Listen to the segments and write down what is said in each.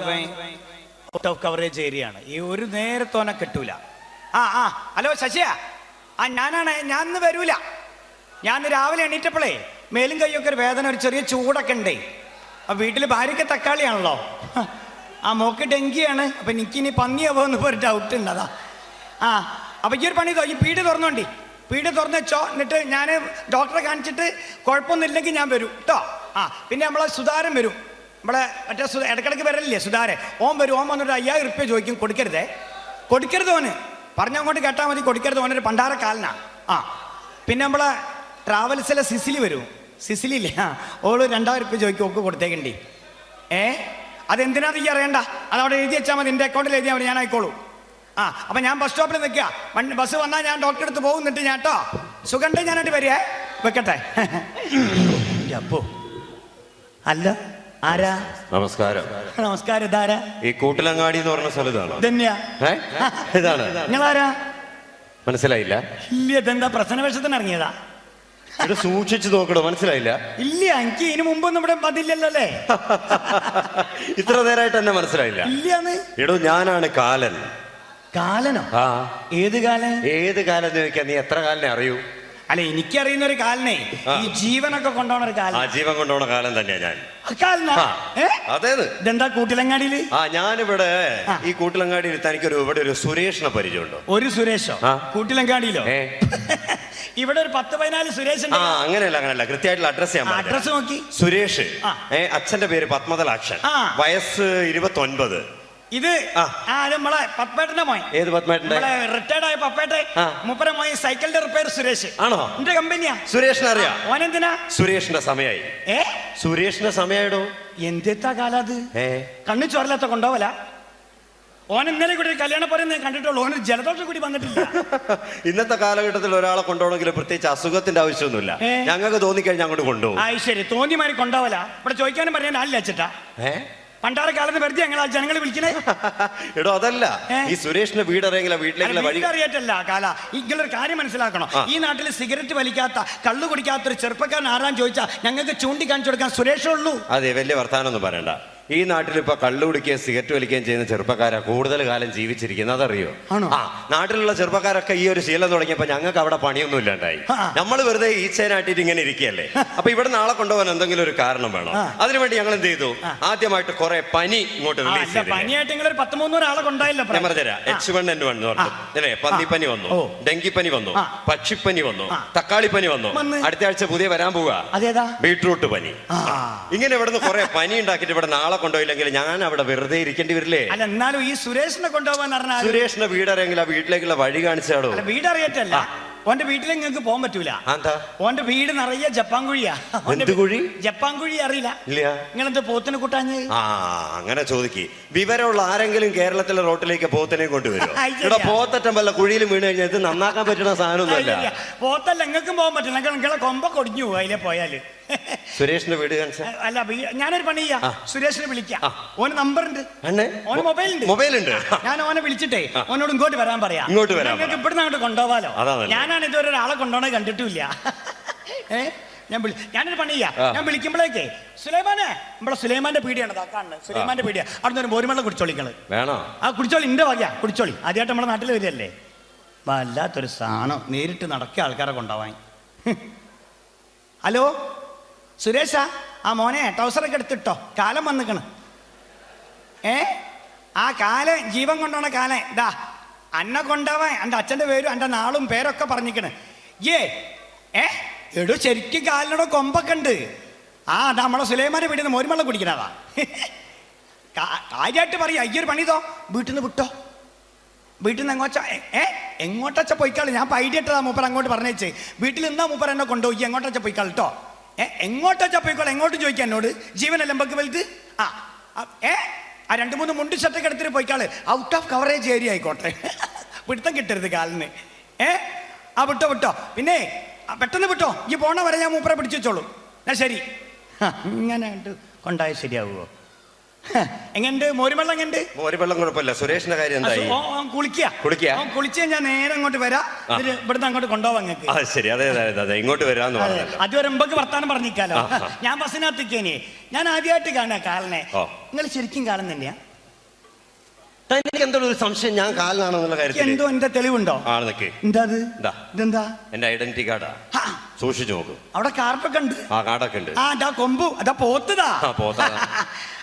Out of coverage area ആണ്. ഈ ഒരു നേരത്തോനെ കിട്ടൂല. ഹലോ ശശിയാ, ഞാനാണ്. ഞാൻ ഇന്ന് വരൂല. ഞാൻ ഇന്ന് രാവിലെ എണീറ്റപ്പോഴേ മേലും കൈയൊക്കെ ഒരു വേദന, ഒരു ചെറിയ ചൂടൊക്കെ ഉണ്ടേ. അപ്പം വീട്ടിൽ ഭാര്യയ്ക്ക് തക്കാളിയാണല്ലോ, മോക്ക് ഡെങ്കിയാണ്. അപ്പം എനിക്കിനി പന്നിയാവോ എന്ന് ഒരു ഡൗട്ട് ഉണ്ട്. അതാ അപ്പം ഈ ഒരു പണി ഈ പീടി തുറന്നോണ്ടി, പീടി തുറന്ന് വെച്ചോ. എന്നിട്ട് ഞാൻ ഡോക്ടറെ കാണിച്ചിട്ട് കുഴപ്പമൊന്നും ഇല്ലെങ്കിൽ ഞാൻ വരും കേട്ടോ. പിന്നെ നമ്മളെ സുധാരൻ വരും, നമ്മളെ മറ്റേ ഇടക്കിടക്ക് വരലില്ലേ സുധാരൻ, ഓൻ വരും. ഓൻ വന്നിട്ട് 5000 ഉറുപ്പ്യ ചോദിക്കും. കൊടുക്കരുത് ഓന്, പറഞ്ഞങ്ങോട്ട് കേട്ടാൽ മതി. കൊടുക്കരുത്, ഓനൊരു പണ്ടാരക്കാലനാ. പിന്നെ നമ്മളെ ട്രാവൽസിലെ സിസിലി വരും, സിസിലില്ലേ, ഓള് 2000 ഉറുപ്പ്യ ചോദിക്കും. ഓക്ക് കൊടുത്തേക്കണ്ടി. അതെന്തിനാ ഈ അറിയണ്ട, അതവിടെ എഴുതി വെച്ചാൽ മതി. എൻ്റെ അക്കൗണ്ടിൽ എഴുതിയാൽ മതി, ഞാൻ ആയിക്കോളൂ. അപ്പം ഞാൻ ബസ് സ്റ്റോപ്പിൽ നിൽക്കുക. ബസ് വന്നാൽ ഞാൻ ഡോക്ടറെ അടുത്ത് പോകുന്നിട്ട് ഞാൻ കേട്ടോ സുഖണ്ടേ ഞാനായിട്ട് വരികയെ. വെക്കട്ടെ. അപ്പോ അല്ല, ആരാ? നമസ്കാരം. നമസ്കാരം. ഇതാരാ? ഈ കൂട്ടിലങ്ങാടി എന്ന് പറഞ്ഞ സ്ഥലത്താണ്. ഇതാണ്. നിങ്ങളാരാ? മനസ്സിലായില്ല? ഇല്ല. ഇതെന്താ പ്രശ്നവേഷത്തിന് ഇറങ്ങിയതാ? ഇത് സൂക്ഷിച്ചു നോക്കണോ? മനസ്സിലായില്ല? ഇല്ല, എനിക്ക് ഇതിനു മുമ്പൊന്നും ഇവിടെ പതില്ലല്ലോ അല്ലേ? ഇത്ര നേരമായിട്ട് എന്നെ മനസ്സിലായില്ല? ഇല്ലാന്ന്. എടോ, ഞാനാണ് കാലൻ. കാലനോ? ഏത് കാലൻ? ഏത് കാലം എന്ന് ചോദിക്കാൻ നീ എത്ര കാലിനെ അറിയൂ? അല്ല, എനിക്കറിയുന്ന ഒരു കാലനെ, ഈ ജീവനൊക്കെ കൊണ്ടുപോണ ഒരു കാലം. ജീവൻ കൊണ്ടുപോണ കാലം തന്നെയാ ഞാൻ. അതേത്? ഇതെന്താ കൂട്ടിലങ്ങാടിയില്? ഞാനിവിടെ ഈ കൂട്ടിലങ്ങാടിയിൽ തനിക്കൊരു ഇവിടെ ഒരു സുരേഷിനെ പരിചയമുണ്ടോ? ഒരു സുരേഷോ? കൂട്ടിലങ്ങാടിയിലോ? ഇവിടെ ഒരു 10-14 സുരേഷ്. അങ്ങനെയല്ല, കൃത്യമായിട്ടുള്ള അഡ്രസ് ചെയ്യാൻ. അഡ്രസ് നോക്കി. സുരേഷ്, അച്ഛന്റെ പേര് പത്മതലാക്ഷൻ, വയസ്സ് 29. ഇത് നമ്മളെ പപ്പേട്ടന്റെ മോൻ. ഏത് പത്മേട്ടന്റെ? റിട്ടയർഡ് ആയ പപ്പേട്ടെ മുപ്പര മോൻ. സൈക്കിളിന്റെ റിപ്പയർ സുരേഷ്. ആണോ? എന്റെ കമ്പനിയാ. സുരേഷിനെ അറിയാം. ഓനെന്തിനാ? സുരേഷിന്റെ സമയായി. സുരേഷിന്റെ സമയായിടോ. എന്തെത്താ കാലത്? കണ്ണു ചോരലത്ത കൊണ്ടുപോവല. ഓൻ ഇന്നലെ കൂടി കല്യാണ പറയുന്നത് കണ്ടിട്ടുള്ളൂ. ഓന് ജലദോഷം കൂടി വന്നിട്ടില്ല. ഇന്നത്തെ കാലഘട്ടത്തിൽ ഒരാളെ കൊണ്ടുപോകണമെങ്കിൽ പ്രത്യേകിച്ച് അസുഖത്തിന്റെ ആവശ്യമൊന്നുമില്ല. ഞങ്ങൾക്ക് തോന്നിക്കഴിഞ്ഞാൽ അങ്ങോട്ട് കൊണ്ടുപോകും. ശരി, തോന്നിമാരി കൊണ്ടുപോവല. ഇവിടെ ചോദിക്കാനും പറയാൻ ആളില്ല അച്ഛട്ടാ. പണ്ടാരക്കാലത്ത് വെറുതെ ഞങ്ങൾ ജനങ്ങൾ വിളിക്കണേ. എടോ, അതല്ല, ഈ സുരേഷിന്റെ വീട് അറിയെങ്കില വീട്ടിലേക്കുള്ള വഴി അറിയട്ടല്ല കാല. ഇങ്ങളൊരു കാര്യം മനസ്സിലാക്കണം. ഈ നാട്ടിൽ സിഗരറ്റ് വലിക്കാത്ത, കള്ളു കുടിക്കാത്ത ഒരു ചെറുപ്പക്കാരൻ ആരാന്ന് ചോദിച്ചാൽ ഞങ്ങൾക്ക് ചൂണ്ടിക്കാണിച്ചു കൊടുക്കാൻ സുരേഷേ ഉള്ളൂ. അതെ, വലിയ വർത്താനം ഒന്നും പറയണ്ട. ഈ നാട്ടിൽ ഇപ്പൊ കള്ളു കുടിക്കുകയും സിഗരറ്റ് വലിക്കുകയും ചെയ്യുന്ന ചെറുപ്പക്കാരാ കൂടുതൽ കാലം ജീവിച്ചിരിക്കുന്നത്. അതറിയോ? നാട്ടിലുള്ള ചെറുപ്പക്കാരൊക്കെ ഈ ഒരു ശീലം തുടങ്ങിയപ്പോ ഞങ്ങൾക്ക് അവിടെ പണിയൊന്നും ഇല്ലാണ്ടായി. നമ്മൾ വെറുതെ ഈച്ചേനാട്ടിട്ട് ഇങ്ങനെ ഇരിക്കുകയല്ലേ. അപ്പൊ ഇവിടെ നാളെ കൊണ്ടുപോകാൻ എന്തെങ്കിലും ഒരു കാരണം വേണം. അതിനുവേണ്ടി ഞങ്ങൾ എന്ത് ചെയ്തു? ആദ്യമായിട്ട് കുറെ പനി ഇങ്ങോട്ട് റിലീസ് ചെയ്തു. പനിയായിട്ട് നിങ്ങൾ 13 ആളെ കൊണ്ടായില്ല. ഞാൻ പറഞ്ഞുതരാം. H1N1 അല്ലേ, പന്നിപ്പനി വന്നു, ഡെങ്കിപ്പനി വന്നു, പക്ഷിപ്പനി വന്നു, തക്കാളിപ്പനി വന്നു. അടുത്ത ആഴ്ച പുതിയ വരാൻ പോവുക ബീട്രൂട്ട് പനി. ഇങ്ങനെ ഇവിടുന്ന് കുറെ പനി ഉണ്ടാക്കിയിട്ട് ഇവിടെ നാളെ കൊണ്ടുപോയില്ലെങ്കിൽ ഞാൻ അവിടെ വെറുതെ ഇരിക്കേണ്ടി വരില്ലേ? അല്ല, എന്നാലും ഈ സുരേഷിനെ കൊണ്ടുപോകാൻ പറഞ്ഞാൽ സുരേഷിന്റെ വീടറിയെങ്കിൽ ആ വീട്ടിലേക്കുള്ള വഴി കാണിച്ചാടോ. വീടറിയറ്റല്ല, ഓന്റെ വീട്ടിലേക്ക് നിങ്ങൾക്ക് പോകാൻ പറ്റൂല. ഓന്റെ വീട് നിറയെ ജപ്പാൻകുഴിയാ. ജപ്പാൻകുഴി അറിയില്ല? നിങ്ങളെന്ത് പോത്തിന് കൂട്ടാഞ്ഞ്? അങ്ങനെ ചോദിക്ക്. വിവരമുള്ള ആരെങ്കിലും കേരളത്തിലെ റോട്ടിലേക്ക് പോത്തിനെ കൊണ്ടുവരും? ഇവിടെ പോത്തറ്റം വല്ല കുഴിയിലും വീണ് കഴിഞ്ഞാൽ ഇത് നന്നാക്കാൻ പറ്റുന്ന സാധനമൊന്നുമല്ല. പോത്തല്ല, നിങ്ങൾക്കും പോകാൻ പറ്റില്ല. നിങ്ങളെ കൊമ്പൊക്കെ ഒടിഞ്ഞു പോകും അതിലെ പോയാല്. സുരേഷിന്റെ വീട് അല്ല, ഞാനൊരു പണി ചെയ്യാം. സുരേഷിനെ വിളിക്കാം. ഓന് നമ്പർ ഉണ്ട്, ഓന് മൊബൈൽ ഉണ്ട്. ഞാൻ ഓനെ വിളിച്ചിട്ടേ ഓനോട് ഇങ്ങോട്ട് വരാൻ പറയാം. നിങ്ങൾക്ക് ഇവിടുന്ന് അങ്ങോട്ട് കൊണ്ടുപോവാലോ. ഞാനാണ് ഇതുവരെ ഒരാളെ കൊണ്ടുപോകണേ കണ്ടിട്ടില്ല. ഞാനൊരു പണി ചെയ്യാം. ഞാൻ വിളിക്കുമ്പോഴേക്കേ സുലൈമാനെ, നമ്മളെ സുലൈമാന്റെ പീടിയാണ് കാണുന്നത്. സുലൈമാന്റെ പീടിയ. അവിടെ നിന്ന് മോരുമെള്ളം കുടിച്ചോളിക്കള് വേണോ? കുടിച്ചോളി, ഇന്റെ വകയാ കുടിച്ചോളി. ആദ്യമായിട്ട് നമ്മുടെ നാട്ടിൽ വരികയല്ലേ. വല്ലാത്തൊരു സാധനം, നേരിട്ട് നടക്കിയ ആൾക്കാരെ കൊണ്ടുപോവാൻ. ഹലോ സുരേഷാ, മോനെ ടൗസറൊക്കെ എടുത്തിട്ടോ, കാലം വന്നിക്കണ്. കാലം ജീവൻ കൊണ്ടോണ കാലം ഇതാ അന്നെ കൊണ്ടാവാൻ. എൻ്റെ അച്ഛൻ്റെ പേരും എൻ്റെ നാളും പേരൊക്കെ പറഞ്ഞിക്കണ്. എടോ, ശരിക്കും കാലിനോട് കൊമ്പൊക്കെ ഉണ്ട്. അതാ നമ്മളെ സുലൈമാനെ വീട്ടിൽ നിന്ന് മോരുമെള്ളം കുടിക്കണതാ. കാര്യമായിട്ട് പറയാ. അയ്യൊരു പണിതോ, വീട്ടിൽ നിന്ന് വിട്ടോ. വീട്ടിൽ നിന്ന് എങ്ങോട്ടച്ച പോയിക്കാളി. ഞാൻ ഐഡിയ ഇട്ടതാ മൂപ്പർ അങ്ങോട്ട് പറഞ്ഞേച്ച്. വീട്ടിൽ നിന്നാ മൂപ്പർ എന്നെ കൊണ്ടുപോയി. എങ്ങോട്ടച്ച പോയിക്കാൾ കേട്ടോ. എങ്ങോട്ടച്ച പോയിക്കോളെ. എങ്ങോട്ടും ചോദിക്കാൻ എന്നോട്. ജീവനല്ല എമ്പക്ക് വലുത്. 2-3 മുണ്ട് ഷർട്ടൊക്കെ എടുത്തിട്ട് പോയിക്കാള്. ഔട്ട് ഓഫ് കവറേജ് ഏരിയ ആയിക്കോട്ടെ. പിടുത്തം കിട്ടരുത് കാലിന്. വിട്ടോ. പിന്നെ പെട്ടെന്ന് വിട്ടോ. ഈ പോണ വരെ ഞാൻ മൂപ്പറെ പിടിച്ചു വെച്ചോളൂ. എന്നാ ശരി. ഇങ്ങനെ കൊണ്ടായാൽ ശരിയാവുമോ? എങ്ങനെയുണ്ട് മോരുവെള്ളം? എങ്ങനെയുണ്ട് മോരുവെള്ളം? കുഴപ്പമില്ല. സുരേഷിന്റെ കാര്യം എന്തായി? കുളിക്കുക ഞാൻ നേരെ അങ്ങോട്ട് വരാം. ഇവിടുന്ന് അങ്ങോട്ട് കൊണ്ടുപോവാം നിങ്ങൾക്ക്. ശരി, അതെ അതെ, ഇങ്ങോട്ട് വരാന്ന് പറഞ്ഞു. അതുവരെ മുമ്പൊക്കെ വർത്താനം പറഞ്ഞിക്കാലോ. ഞാൻ ബസ്സിനകത്തേക്കേനെ. ഞാൻ ആദ്യമായിട്ട് കാണാ കാലനെ. നിങ്ങൾ ശരിക്കും കാലം തന്നെയാ? എനിക്ക് എന്തോ ഒരു സംശയം, ഞാൻ കാലിനാണെന്നുള്ള കാര്യത്തിൽ. എന്തോ എന്റെ തെളിവുണ്ടോ? ആണെന്നൊക്കെ. എന്താ അത്? ഇതെന്താ? എന്റെ ഐഡന്റിറ്റി കാർഡാ. സൂക്ഷിച്ചു നോക്കും. അവിടെ കാർഡൊക്കെ ഉണ്ട്. ആ കാർഡൊക്കെ ഉണ്ട്. അതാ കൊമ്പു, അതാ പോത്തതാ.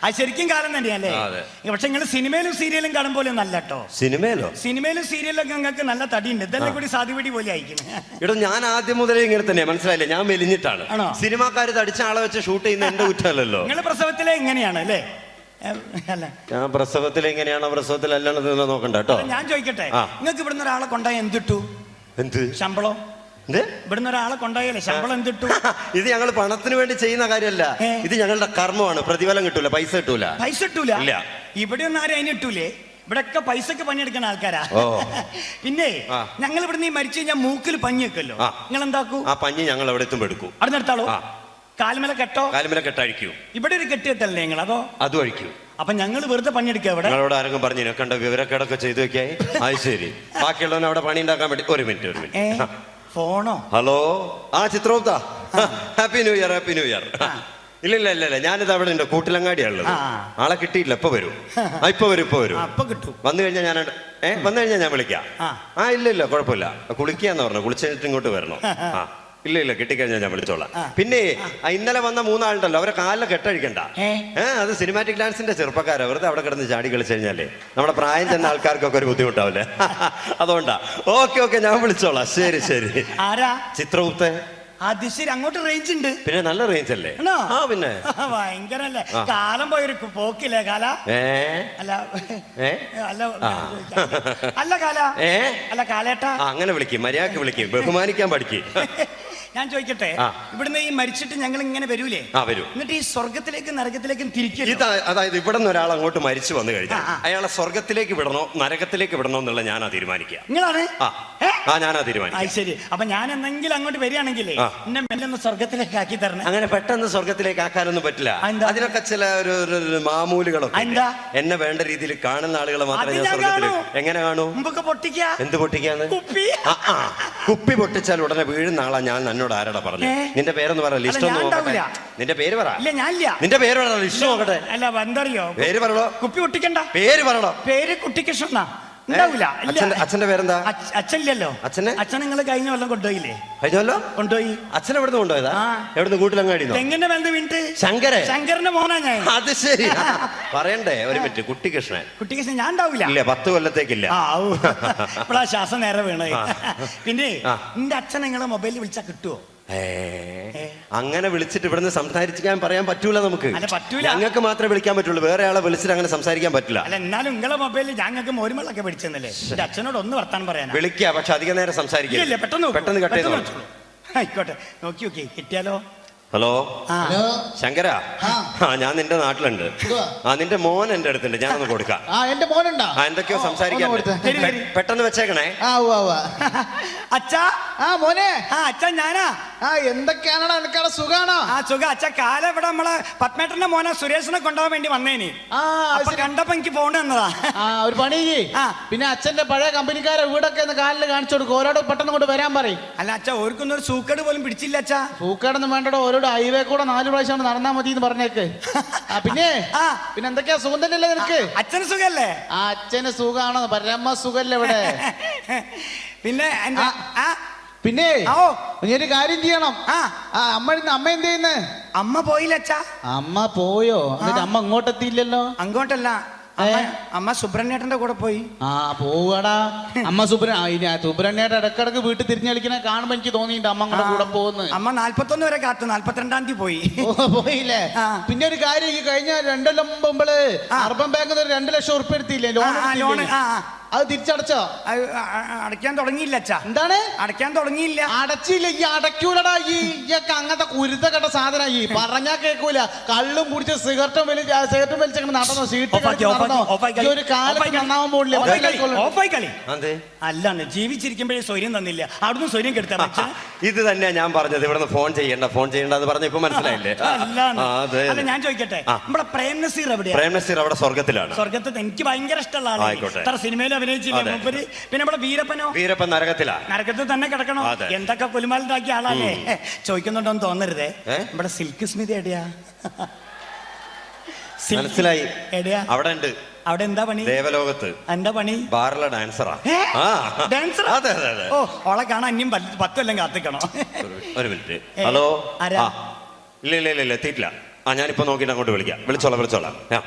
അത് ശരിക്കും കാലം തന്നെയല്ലേ? പക്ഷെ നിങ്ങൾ സിനിമയിലും സീരിയലും കാണും പോലെ ഒന്നല്ല കേട്ടോ. സിനിമയിലും സീരിയലൊക്കെ നിങ്ങൾക്ക് നല്ല തടിയുണ്ട്. ഇതെല്ലാം കൂടി സാധ്യപടി പോലെ അയക്കുന്നു. ഇവിടെ ഞാൻ ആദ്യം മുതലേ ഇങ്ങനെ തന്നെ, മനസ്സിലായില്ലേ? ഞാൻ മെലിഞ്ഞിട്ടാണ്. സിനിമാക്കാര് തടിച്ച ആളെ വെച്ച് ഷൂട്ട് ചെയ്യുന്ന എന്റെ കുറ്റമല്ലല്ലോ. നിങ്ങൾ പ്രസവത്തിലെ എങ്ങനെയാണ് അല്ലേ? ഞാൻ പ്രസവത്തിൽ എങ്ങനെയാണോ പ്രസവത്തിലല്ലാണെന്ന് നോക്കണ്ട കേട്ടോ. ഞാൻ ചോദിക്കട്ടെ, നിങ്ങൾക്ക് ഇവിടുന്ന് ഒരാളെ കൊണ്ടായ എന്തിട്ടു? എന്ത് ശമ്പളം? ഇവിടുന്ന് ഒരാളെ കൊണ്ടായാലേ ശമ്പളം എന്തിട്ടു? ഇത് ഞങ്ങൾ പണത്തിന് വേണ്ടി ചെയ്യുന്ന കാര്യമല്ല, ഇത് ഞങ്ങളുടെ കർമ്മമാണ്. പ്രതിഫലം കിട്ടൂല, പൈസ കിട്ടൂല. പൈസ കിട്ടൂല? ഇല്ല. ഇവിടെ ഒന്നും ആരും അതിന് കിട്ടൂലേ? ഇവിടെയൊക്കെ പൈസക്ക് പണിയെടുക്കുന്ന ആൾക്കാരാ. പിന്നെ ഞങ്ങൾ ഇവിടുന്ന് മരിച്ചു കഴിഞ്ഞാൽ മൂക്കിൽ പഞ്ഞി വെക്കല്ലോ, നിങ്ങൾ എന്താക്കൂ? ആ പഞ്ഞി ഞങ്ങൾ എവിടെ എത്തുമ്പോ എടുക്കും. അവിടെ നിർത്താളൂ. കാൽമല കെട്ടോ? കാൽമല കെട്ടഴിക്കൂ. ഇവിടെ ഒരു കെട്ടി കെട്ടല്ലേ നിങ്ങൾ? അതോ അതും അഴിക്കൂ. അപ്പൊ ഞങ്ങൾ വെറുതെ പണിയെടുക്കുക. ഇവിടെ ഞങ്ങളോട് ആരെങ്കിലും പറഞ്ഞു കണ്ട വിവരക്കേടൊക്കെ ചെയ്തു വെക്കായി. അത് ശരി. ബാക്കിയുള്ളവനെ അവിടെ പണി ഉണ്ടാക്കാൻ വേണ്ടി. ഒരു മിനിറ്റ്. ഫോണോ? Hello. Chitragupta, happy new year. Happy new year. ഇല്ല, ഞാനിത് അവിടെ ഉണ്ട്, കൂട്ടിലങ്ങാടിയാണുള്ളത്. ആളെ കിട്ടിയില്ല. ഇപ്പൊ വരും. ഇപ്പൊ വരും. വന്നു കഴിഞ്ഞാൽ ഞാൻ വിളിക്കാം. ഇല്ല കുഴപ്പമില്ല. കുളിക്കാന്ന് പറഞ്ഞു. കുളിച്ചിട്ട് ഇങ്ങോട്ട് വരണം. ഇല്ല കിട്ടിക്കഴിഞ്ഞാൽ ഞാൻ വിളിച്ചോളാം. പിന്നെ ഇന്നലെ വന്ന 3 ആളുണ്ടല്ലോ, അവരെ കാലിൽ കെട്ടഴിക്കണ്ട. അത് സിനിമാറ്റിക് ഡാൻസിന്റെ ചെറുപ്പക്കാരാ. വെറുതെ അവിടെ കിടന്ന് ചാടി കളിച്ചു കഴിഞ്ഞാലേ നമ്മുടെ പ്രായം ചെന്ന ആൾക്കാർക്കൊക്കെ ഒരു ബുദ്ധിമുട്ടാവില്ലേ? അതുകൊണ്ടാ. ഓക്കെ ഞാൻ വിളിച്ചോളാം. ശരി. ആരാ? ചിത്രഗുപ്ത. അത് ശരി. അങ്ങോട്ട് റേഞ്ച് ഉണ്ട്? പിന്നെ നല്ല റേഞ്ച് അല്ലേ? പിന്നെ ഭയങ്കരല്ലേ? കാലം പോയൊരു പോക്കില്ലേ കാല? അല്ല കാലേട്ടാ. അങ്ങനെ വിളിക്കും, മര്യാദക്ക് വിളിക്കും, ബഹുമാനിക്കാൻ പഠിക്കും. ഞാൻ ചോദിക്കട്ടെ, ഇവിടുന്ന് ഈ മരിച്ചിട്ട് ഞങ്ങൾ ഇങ്ങനെ വരൂലേ? വരും. എന്നിട്ട് ഈ സ്വർഗത്തിലേക്കും നരകത്തിലേക്കും തിരിക്കും. അതായത് ഇവിടെ നിന്ന് ഒരാൾ അങ്ങോട്ട് മരിച്ചു വന്നു കഴിഞ്ഞാൽ അയാളെ സ്വർഗത്തിലേക്ക് വിടണോ നരകത്തിലേക്ക് വിടണോ എന്നുള്ള ഞാനാ തീരുമാനിക്കുക. നിങ്ങളാണ്? ഞാനാ തീരുമാനിക്കുക. ശരി. അപ്പൊ ഞാൻ എന്തെങ്കിലും അങ്ങോട്ട് വരികയാണെങ്കിലേ എന്നെ മെല്ലൊന്ന് സ്വർഗത്തിലേക്ക് ആക്കി തരണം. അങ്ങനെ പെട്ടെന്ന് സ്വർഗത്തിലേക്ക് ആക്കാനൊന്നും പറ്റില്ല. അതിനൊക്കെ ചില ഒരു മാമൂലുകളൊക്കെ. എന്നെ വേണ്ട രീതിയിൽ കാണുന്ന ആളുകളെ മാത്രമേ ഞാൻ സ്വർഗത്തിലേക്ക്. എങ്ങനെ കാണൂ? പൊട്ടിക്കുക. എന്ത് പൊട്ടിക്കാന്ന്? കുപ്പി പൊട്ടിച്ചാൽ ഉടനെ വീഴുന്ന ആളാ ഞാൻ. എന്നോട് ആരാടാ പറഞ്ഞു? നിന്റെ പേരൊന്ന് പറ. ലിസ്റ്റ് ഒന്ന് നോക്കട്ടെ. നിന്റെ പേര് പറ. നിന്റെ പേര് പറ. ലിസ്റ്റ് നോക്കട്ടെ. അല്ല എന്തറിയോ? പേര് പറയണോ? കുപ്പി പൊട്ടിക്കണ്ട. പേര് പറയണോ? പേര് കുട്ടിക്കൃഷ്ണ. ഉണ്ടാവൂല. അച്ഛന്റെ പേരെന്താ? അച്ഛനില്ലല്ലോ. അച്ഛൻ നിങ്ങൾ കഴിഞ്ഞ കൊല്ലം കൊണ്ടുപോയില്ലേ? കൊണ്ടുപോയി. അച്ഛൻ എവിടെ കൊണ്ടുപോയതാ? എവിടെ? കൂട്ടിലങ്ങാടി. തെങ്ങിന്റെ മേലെ വീണിട്ട്. ശങ്കരന്റെ മോനാ ഞാൻ. അത് ശരി. പറയണ്ടേ? ഒരു മിനിറ്റ്. കുട്ടിക്കൃഷ്ണൻ ഞാൻ ഉണ്ടാവില്ല. ഇല്ല, 10 കൊല്ലത്തേക്കില്ല. ഇപ്പഴാ ശ്വാസം നേരെ വീണേ. പിന്നെ നിന്റെ അച്ഛൻ നിങ്ങളെ മൊബൈലിൽ വിളിച്ചാ കിട്ടുവോ? അങ്ങനെ വിളിച്ചിട്ട് ഇവിടുന്ന് സംസാരിക്കാൻ പറയാൻ പറ്റൂല നമുക്ക്. ഞങ്ങൾക്ക് മാത്രമേ വിളിക്കാൻ പറ്റുള്ളൂ. വേറെ ആളെ വിളിച്ചിട്ട് അങ്ങനെ സംസാരിക്കാൻ പറ്റില്ല. അല്ല എന്നാലും നിങ്ങളെ മൊബൈലിൽ ഞങ്ങൾക്ക് മോരുമളൊക്കെ പിടിച്ചെന്നല്ലേ? അച്ഛനോട് ഒന്ന് വർത്താനം പറയാൻ വിളിക്കാം. പക്ഷെ അധികം നേരം സംസാരിക്കില്ല. പെട്ടെന്ന് കട്ട് ചെയ്ത്. ആയിക്കോട്ടെ. നോക്കി കിട്ടിയാലോ? ഹലോ ശങ്കര, ഞാൻ നിന്റെ നാട്ടിലുണ്ട്. നിന്റെ മോൻ എന്റെ അടുത്തുണ്ട്. ഞാനൊന്ന് കൊടുക്കാം. എന്റെ മോനുണ്ടോ? എന്തൊക്കെയോ സംസാരിക്കാൻ. പെട്ടെന്ന് വെച്ചേക്കണേ. അച്ഛാ. മോനെ. അച്ഛാ ഞാനാ. എന്തൊക്കെയാണോ എനിക്കവിടെ? സുഖാണോ? സുഖം. അച്ഛാ കാലം ഇവിടെ നമ്മളെ പത്മേട്ടന്റെ മോനെ സുരേഷിനെ കൊണ്ടുപോകാൻ വേണ്ടി വന്നേനി. കണ്ടപ്പോ എനിക്ക് പോകേണ്ടി വന്നതാ. ഒരു പണി. പിന്നെ അച്ഛന്റെ പഴയ കമ്പനിക്കാരെ വീടൊക്കെ ഒന്ന് കാലിൽ കാണിച്ചു കൊടുക്കും. ഓരോട് പെട്ടെന്ന് കൊണ്ട് വരാൻ പറയും. അല്ല അച്ഛാ, ഓർക്കൊന്നും ഒരു സൂക്കേട് പോലും പിടിച്ചില്ല അച്ഛാ. സൂക്കേടൊന്നും വേണ്ടോ. ഓരോ ഹൈവേ കൂടെ 4 പ്രാവശ്യം നടന്നാ മതി എന്ന് പറഞ്ഞേക്ക്. പിന്നെ എന്തൊക്കെയാ? സുഖം തന്നെയല്ലേ നിനക്ക്? അച്ഛന് സുഖല്ലേ? അച്ഛന് സുഖാണോ? പരമ സുഖല്ലേ ഇവിടെ? പിന്നെ ഒരു കാര്യം ചെയ്യണം. അമ്മ എന്ത് ചെയ്യുന്നു? അമ്മ പോയില്ല അച്ഛാ. അമ്മ പോയോ? എന്നിട്ട് അമ്മ ഇങ്ങോട്ടെത്തിയില്ലല്ലോ. അങ്ങോട്ടല്ല, അമ്മ സുബ്രഹ്മണ്യേട്ടന്റെ കൂടെ പോയി. പോവാടാ. അമ്മ സുബ്രഹ്മണ്യേട്ടൻ ഇടക്കിടക്ക് വീട്ടിൽ തിരിഞ്ഞു കളിക്കണ കാണുമ്പോ എനിക്ക് തോന്നിയിട്ട് അമ്മ കൂടെ കൂടെ പോകുന്നു. അമ്മ 41 വരെ കാത്തു. 42-ാം തീയതി പോയി. പോയില്ലേ? പിന്നെ ഒരു കാര്യം, ഈ കഴിഞ്ഞ 2 കൊല്ലം മുമ്പ് അർബൻ ബാങ്കിൽ 2 ലക്ഷം ഉറുപ്പിക എടുത്തില്ലേ ലോൺ? അത് തിരിച്ചടച്ചോ? അടയ്ക്കാൻ തുടങ്ങിയില്ല അച്ഛാ. എന്താണ്? അടയ്ക്കാൻ തുടങ്ങിയില്ല. അടച്ചില്ല. ഈ അടയ്ക്കൂലടാ. ഈ അങ്ങനത്തെ കുരുത്ത കെട്ട സാധനം. ഈ പറഞ്ഞാ കേൾക്കൂല. കള്ളും കുടിച്ച് സിഗരറ്റും വലിച്ചങ്ങനെ നടന്നോ? സീറ്റ് ഒരു കാലത്ത് നന്നാവാൻ പോകില്ല. അല്ലാണ്ട് ജീവിച്ചിരിക്കുമ്പോഴേ സ്വര്യം തന്നില്ല. അവിടുന്ന് സ്വര്യം കെടുത്താ. ഇത് തന്നെയാ ഞാൻ പറഞ്ഞത്. ഇവിടെ ഫോൺ ചെയ്യണ്ട എന്ന് പറഞ്ഞ ഇപ്പൊ മനസ്സിലായില്ലേ? അല്ല ഞാൻ ചോദിക്കട്ടെ, നമ്മുടെ പ്രേം നസീർ എവിടെയാ? പ്രേം നസീർ അവിടെ സ്വർഗത്തിലാണ്. സ്വർഗത്തിൽ എനിക്ക് ഭയങ്കര ഇഷ്ടമുള്ള ആളാണ്. സിനിമയിൽ അഭിനയിച്ചില്ലേ മൂപ്പര്? പിന്നെ നമ്മുടെ വീരപ്പൻ നരകത്തിൽ തന്നെ കിടക്കണോ? എന്തൊക്കെ കുലുമാലുണ്ടാക്കിയ ആളല്ലേ? ചോദിക്കുന്നുണ്ടോന്ന് തോന്നരുതേ. നമ്മുടെ സിൽക്ക് സ്മിത എവിടെയാ? മനസ്സിലായി. എവിടെയാ? അവിടെ ഉണ്ട്. അവിടെ എന്താ പണി? ദേവലോകത്ത്. എന്താ പണി? ബാറിലെ ഡാൻസറാ. ഡാൻസർ? അതെ അതെ അതെ. ഓ, ഓളെ കാണാൻ ഇനിയും 10 കൊല്ലം കാത്തിക്കണോ? ഒരു മിനിറ്റ്. ഹലോ. ആരാ? ഇല്ല ഇല്ല ഇല്ല എത്തിയിട്ടില്ല. ഞാനിപ്പോ നോക്കിയിട്ട് അങ്ങോട്ട് വിളിക്കാം. വിളിച്ചോളാം.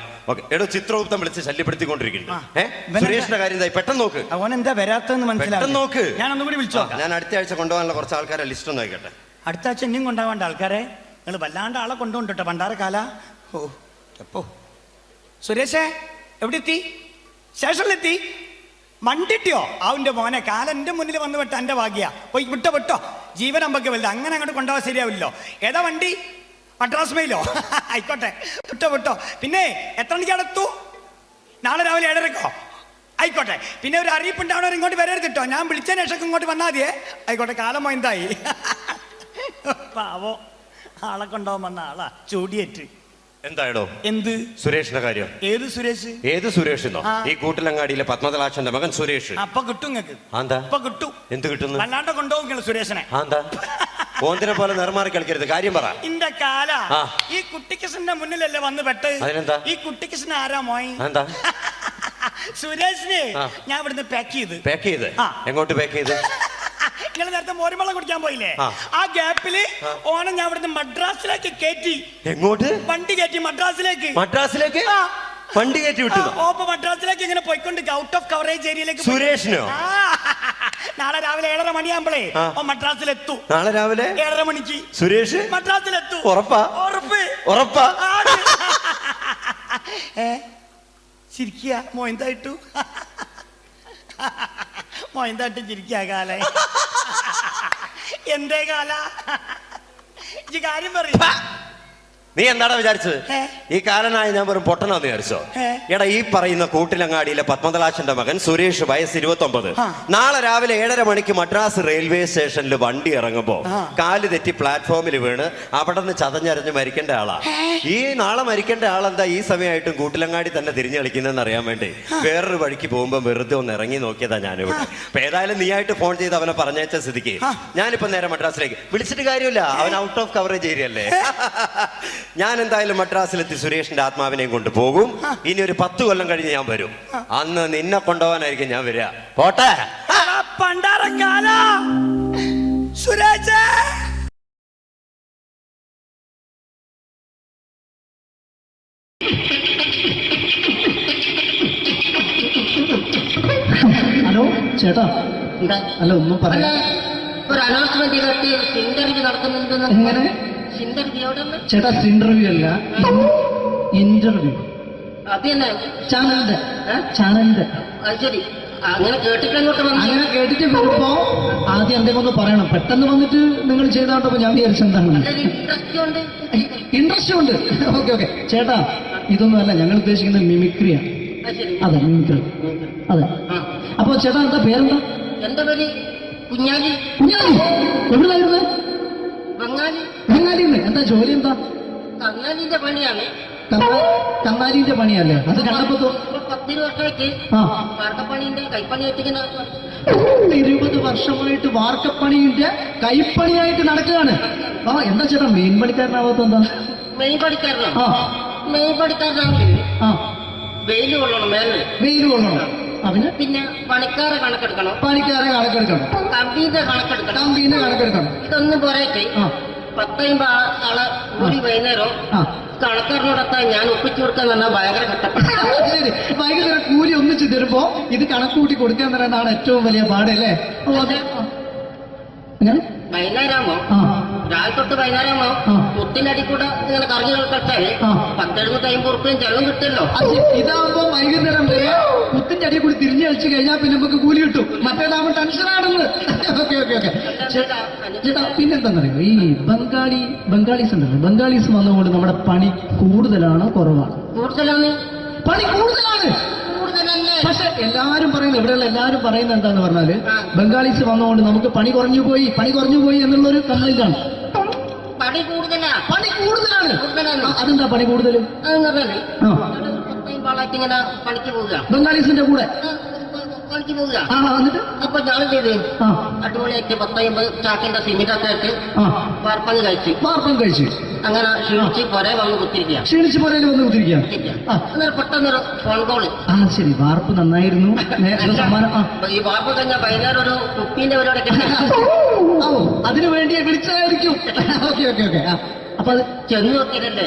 ഓക്കെ. എടോ, ചിത്രഗുപ്തം വിളിച്ച് ശല്യപ്പെടുത്തിക്കൊണ്ടിരിക്കുന്നു. സുരേഷിന്റെ കാര്യം എന്തായി? പെട്ടെന്ന് നോക്ക്. അവൻ എന്താ വരാത്തെന്ന് മനസ്സിലാവും. നോക്ക്. ഞാൻ ഒന്നുകൂടി വിളിച്ചോ. ഞാൻ അടുത്ത ആഴ്ച കൊണ്ടുപോകാനുള്ള കുറച്ച് ആൾക്കാരെ ലിസ്റ്റ് ഒന്ന് ആയിക്കട്ടെ. അടുത്ത ആഴ്ച ഇനിയും കൊണ്ടുപോകേണ്ട ആൾക്കാരെ നിങ്ങൾ വല്ലാണ്ട് ആളെ കൊണ്ടുകൊണ്ടിട്ടോ പണ്ടാരക്കാല. ഓ എപ്പോ സുരേഷേ എവിടെ എത്തി? സ്റ്റേഷനിലെത്തി? മണ്ടിട്ടിയോ? അവന്റെ മോനെ കാലം എൻ്റെ മുന്നിൽ വന്ന് വിട്ട എൻ്റെ ഭാഗ്യ. പോയി വിട്ടോ ജീവൻ അമ്പക്ക് വലുത്. അങ്ങനെ അങ്ങോട്ട് കൊണ്ടുപോകാൻ ശരിയാവില്ലോ. ഏതാ വണ്ടി? മദ്രാസ് മെയിലോ? ആയിക്കോട്ടെ, വിട്ടോ. പിന്നെ എത്ര മണിക്ക് അടുത്തു? നാളെ രാവിലെ 7:30. ആയിക്കോട്ടെ. പിന്നെ ഒരു അറിയിപ്പുണ്ടാവണവർ ഇങ്ങോട്ട് വരരുതിട്ടോ. ഞാൻ വിളിച്ചതിന് ശേഷം ഇങ്ങോട്ട് വന്നാൽ മതിയേ. ആയിക്കോട്ടെ. കാലം മൊയന്തായി. പാവോ, ആളെ കൊണ്ടുപോകാൻ വന്ന ആളാ ചൂടിയേറ്റ്. എന്തായിടോ? എന്ത് സുരേഷിന്റെ കാര്യം? ഏത് സുരേഷ്? ഏത് സുരേഷ് എന്നോ? ഈ കൂട്ടിലങ്ങാടിയിലെ പത്മതലാക്ഷന്റെ മകൻ സുരേഷ്. അപ്പൊ കിട്ടും നിങ്ങൾക്ക്. എന്താ അപ്പൊ കിട്ടും? എന്ത് കിട്ടുന്നു? അല്ലാണ്ട് കൊണ്ടുപോകും സുരേഷിനെ. എന്താ ഓന്തിനെ പോലെ നിർമാറി കളിക്കരുത്, കാര്യം പറ. ഇന്റെ കാല ഈ കുട്ടിക്കൃഷ്ണന്റെ മുന്നിലല്ലേ വന്ന് പെട്ട്. അതിനെന്താ? ഈ കുട്ടിക്കൃഷ്ണൻ ആരാ മോയി? എന്താ? സുരേഷിനെ ഞാൻ ഇവിടുന്ന് പാക്ക് ചെയ്ത്. എങ്ങോട്ട് പാക്ക് ചെയ്ത്? നിങ്ങൾ നേരത്തെ മോരുമളം കുടിക്കാൻ പോയില്ലേ? ആ ഗ്യാപ്പില് ഓണം ഞാൻ ഇവിടുന്ന് മദ്രാസിലേക്ക് കയറ്റി. എങ്ങോട്ട്? വണ്ടി കയറ്റി മദ്രാസിലേക്ക്. വണ്ടി കയറ്റി വിട്ടു? ഓപ്പ മദ്രാസിലേക്ക് ഇങ്ങനെ പോയിക്കൊണ്ട് ഔട്ട് ഓഫ് കവറേജ് ഏരിയയിലേക്ക്. സുരേഷിനോ? നാളെ രാവിലെ 7:30 മണിയാകുമ്പോഴേ മദ്രാസിലെത്തു. നാളെ രാവിലെ 7:30 മണിക്ക് സുരേഷ് മദ്രാസിലെത്തു. ഉറപ്പാ? ചിരിക്കുക മോയന്തായിട്ടു. മോയന്തായിട്ട് ചിരിക്കുക കാല. എന്തേ കാല ഈ കാര്യം പറയും. നീ എന്താടാ വിചാരിച്ചത്? ഈ കാലനായ ഞാൻ വെറും പൊട്ടനാന്ന് വിചാരിച്ചോ? എടാ, ഈ പറയുന്ന കൂട്ടിലങ്ങാടിയിലെ പത്മതലാക്ഷന്റെ മകൻ സുരേഷ്, വയസ്സ് 29. നാളെ രാവിലെ 7:30 മണിക്ക് മദ്രാസ് റെയിൽവേ സ്റ്റേഷനിൽ വണ്ടി ഇറങ്ങുമ്പോ കാല് തെറ്റി പ്ലാറ്റ്ഫോമിൽ വീണ് അവിടെ നിന്ന് ചതഞ്ഞരഞ്ഞ് മരിക്കേണ്ട ആളാ. ഈ നാളെ മരിക്കേണ്ട ആളെന്താ ഈ സമയമായിട്ടും കൂട്ടിലങ്ങാടി തന്നെ തിരിഞ്ഞു കളിക്കുന്നതെന്ന് അറിയാൻ വേണ്ടി വേറൊരു വഴിക്ക് പോകുമ്പോ വെറുതെ ഒന്ന് ഇറങ്ങി നോക്കിയതാ ഞാനിവിടെ. അപ്പൊ ഏതായാലും നീ ആയിട്ട് ഫോൺ ചെയ്ത് അവനെ പറഞ്ഞയച്ച സ്ഥിതിക്ക് ഞാനിപ്പോ നേരെ മദ്രാസിലേക്ക് വിളിച്ചിട്ട് കാര്യമില്ല. അവൻ ഔട്ട് ഓഫ് കവറേജ് ഏരിയ അല്ലേ. ഞാൻ എന്തായാലും മദ്രാസിലെത്തി സുരേഷിന്റെ ആത്മാവിനെയും കൊണ്ട് പോകും. ഇനി ഒരു 10 കൊല്ലം കഴിഞ്ഞ് ഞാൻ വരും. അന്ന് നിന്നെ കൊണ്ടുപോകാനായിരിക്കും ഞാൻ വരിക. പോട്ടെ. സുരേഷ് ഹലോ ചേട്ടാ. അല്ല ഒന്നും പറയാ. ഒരു അനൗൺസ്മെന്റ് ചെയ്തിട്ട് ഇന്റർവ്യൂ നടക്കുന്നുണ്ടെന്ന്. എങ്ങനെ? ചേട്ടാ, ഇന്റർവ്യൂ അല്ല, ഇന്റർവ്യൂ. അത് തന്നെ ചാനലിന്റെ. ശരി, അങ്ങനെ കേട്ടിട്ട് അങ്ങനെ കേട്ടിട്ട് വരുമ്പോ ആദ്യം എന്തെങ്കിലും ഒന്ന് പറയണം. പെട്ടെന്ന് വന്നിട്ട് നിങ്ങൾ ചെയ്താട്ടപ്പോ ഞാൻ വിചാരിച്ചെന്താണ് ഇൻട്രസ്റ്റ് ഉണ്ട്. ഓക്കെ. ചേട്ടാ, ഇതൊന്നും അല്ല, ഞങ്ങൾ ഉദ്ദേശിക്കുന്നത് മിമിക്രിയാണ്. അതെ, മിമിക്രി. അതെ. അപ്പൊ ചേട്ടാ, എന്താ പേരെന്താ? എന്റെ പേര് കുഞ്ഞാലി. എവിടുന്നായിരുന്നു? ബംഗാളിന്ന്. എന്താ ജോലി? എന്താ? കങ്ങാലിന്റെ പണിയാണ്. കങ്ങാലിന്റെ പണിയല്ലേ? അത് കണ്ടപ്പോ 10 വർഷമായിട്ട് വാർക്കപ്പണിന്റെ കൈപ്പണിയായിട്ട് 20 വർഷമായിട്ട് വാർക്കപ്പണിന്റെ കൈപ്പണിയായിട്ട് നടക്കുകയാണ്. എന്താ ചേട്ടാ മെയിൻ പണിക്കാരനാവാത്ത? എന്താ മെയിൻ പണിക്കാരനാണെങ്കിൽ വെയിൽ കൊള്ളണം. വെയിൽ കൊള്ളണം. അവന് പിന്നെ പണിക്കാരെ കണക്കെടുക്കണം. കമ്പീന്റെ കണക്കെടുക്കണം. ഇതൊന്നും പോരായിട്ട് 10-50 ആളെ കൂടി വൈകുന്നേരം കണക്കാരനോടൊക്കെ ഞാൻ ഒപ്പിച്ചു കൊടുക്കാൻ പറഞ്ഞാൽ ഭയങ്കര കഷ്ടപ്പെട്ടു. വൈകുന്നേരം കൂലി ഒന്നിച്ച് തരുമ്പോ ഇത് കണക്കൂട്ടി കൊടുക്കാൻ തരാനാണ് ഏറ്റവും വലിയ പാടല്ലേ? വൈകുന്നേരമാകുമ്പോ രാവിലെ തൊട്ട് വൈകുന്നേരമാകുമ്പോ മുത്തിനടി കൂടെ ഇങ്ങനെ കറങ്ങി കളിച്ചാല് 10-70-50 ഉറുപ്പിയും ചെലവും കിട്ടുമല്ലോ. ഇതാകുമ്പോ വൈകുന്നേരം വരെ മുത്തിന്റെ അടി കൂടി തിരിഞ്ഞു കളിച്ചു കഴിഞ്ഞാൽ പിന്നെ നമുക്ക് കൂലി കിട്ടും. മറ്റേതാകുമ്പോ ടെൻഷനാണെന്ന്. ഓക്കെ. ചേട്ടാ, പിന്നെന്താന്നറിയോ, ഈ ബംഗാളീസ് ഉണ്ടല്ലോ, ബംഗാളീസ് വന്നുകൊണ്ട് നമ്മുടെ പണി കൂടുതലാണോ കുറവാണ്? പണി കൂടുതലാണ്. പക്ഷെ എല്ലാരും പറയുന്നത്, ഇവിടെയുള്ള എല്ലാരും പറയുന്നത് എന്താന്ന് പറഞ്ഞാല് ബംഗാളീസ് വന്നുകൊണ്ട് നമുക്ക് പണി കുറഞ്ഞു പോയി എന്നുള്ളൊരു കംപ്ലൈന്റ് ആണ്. പണി കൂടുതലാണ്. അതെന്താ പണി കൂടുതൽ? പണിക്ക് പോവുക ബംഗാളീസിന്റെ കൂടെ. പണിക്ക് പോവുക. എന്നിട്ട് അപ്പൊ ഞാൻ ചെയ്ത് ആ അടിപൊളിയായിട്ട് 10-50 ചാക്കിന്റെ സിമെന്റൊക്കെ ഇട്ട് ആ വാർപ്പങ്ങ് കഴിച്ച് വാർപ്പം കഴിച്ചു അങ്ങനെ ക്ഷീണിച്ച് പുറേ വന്ന് കുത്തിരിക്കുക. ക്ഷീണിച്ച് പുറയിൽ വന്ന് കുത്തിരിക്കുക. അന്നേരം പെട്ടെന്നൊരു ഫോൺ കോള്. ശരി, വാർപ്പ് നന്നായിരുന്നു. സമ്മാനം ഈ വാർപ്പ് കഴിഞ്ഞ വൈകുന്നേരം ഒരു കുപ്പീന്റെ പരിപാടി അതിനു വേണ്ടി വിളിച്ചതായിരിക്കും. Okay okay okay. അപ്പൊ അത് ചെന്ന് നോക്കിയതല്ലേ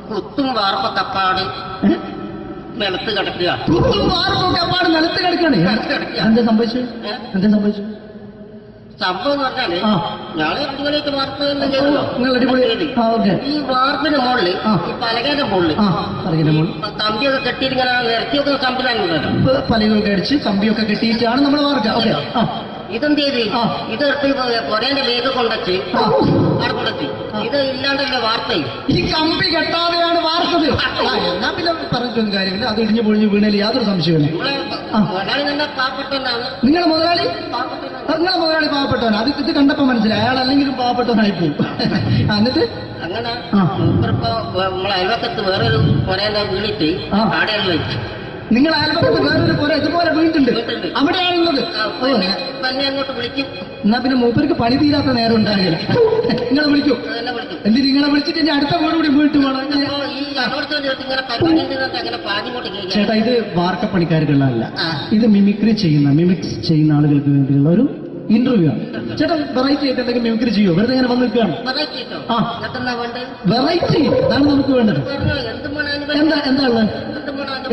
കുത്തും വാർപ്പ കപ്പാട് നിലത്ത് കിടക്കുക. കുത്തും വാർപ്പൊക്കെ അപ്പാട് നിലത്ത് കിടക്കാണ്. എന്താ സംഭവിച്ചു? എന്താ സംഭവിച്ചു? സംഭവം എന്ന് പറഞ്ഞാല് ഞാള് അടിപൊളിയായിട്ട് വാർപ്പ് എല്ലാം ചെയ്തല്ലോ. ഈ വാർപ്പിന്റെ മുകളില് ഈ പലകേന്റെ മുകളില് കമ്പിയൊക്കെ കെട്ടിയിങ്ങനെ നിരത്തിയൊക്കെ സംവിധാനം പലകൊക്കെ അടിച്ച് കമ്പിയൊക്കെ കെട്ടിയിട്ടാണ് നമ്മൾ വാർക്കുക. ഓക്കെ. ഇതെന്ത് ചെയ്ത് ഇതെടുത്ത് പൊരേന്റെ വേഗം കൊണ്ടച്ച് അവിടെ കൊണ്ടെത്തി. ഇത് ഇല്ലാണ്ടല്ലേ വാർത്തയും ഈ കമ്പി കെട്ടാതെയാണ് വാർത്തത്. എന്നാ പിന്നെ പറഞ്ഞിട്ടൊന്നും കാര്യമില്ല. അത് ഇടിഞ്ഞു പൊളിഞ്ഞു വീണേൽ യാതൊരു സംശയമില്ല. മുതലാളി തന്നെ പാവപ്പെട്ടവനാണ്. നിങ്ങളെ മുതലാളി പാവപ്പെട്ടവനാണ്. അത് ഇത് കണ്ടപ്പോ മനസ്സിലായി അയാൾ അല്ലെങ്കിലും പാവപ്പെട്ടവനായി പോകും. എന്നിട്ട് അങ്ങനെ മൂപ്പറിപ്പോ നമ്മളെ അയൽവക്കത്ത് വേറൊരു പൊരേന്റെ വീണിട്ട് ആടെയാണ് വെച്ചു. നിങ്ങൾ അയൽപക്കത്ത് വേറൊരു പുര ഇതുപോലെ വീട്ടുണ്ട്, അവിടെയാണുള്ളത്. അങ്ങോട്ട് വിളിക്കും. എന്നാ പിന്നെ മൂപ്പർക്ക് പണി തീരാത്ത നേരം ഉണ്ടാകില്ല. നിങ്ങളെ വിളിക്കും. എന്തിന് നിങ്ങളെ വിളിച്ചിട്ട് ഇനി അടുത്ത വീട് കൂടി വീട്ടു പോകണം. ചേട്ടാ, ഇത് വാർക്കപ്പണിക്കാർക്കുള്ളതല്ല. ഇത് മിമിക്സ് ചെയ്യുന്ന ആളുകൾക്ക് വേണ്ടിയുള്ള ഒരു ഇന്റർവ്യൂ ആണ്. ചേട്ടാ, വെറൈറ്റി ആയിട്ട് എന്തെങ്കിലും മിമിക്രി ചെയ്യുമോ? വെറുതെ ഇങ്ങനെ വന്ന് നിൽക്കുകയാണ്. വെറൈറ്റി അതാണ് നമുക്ക് വേണ്ടത്. എന്താ ഉള്ളത്?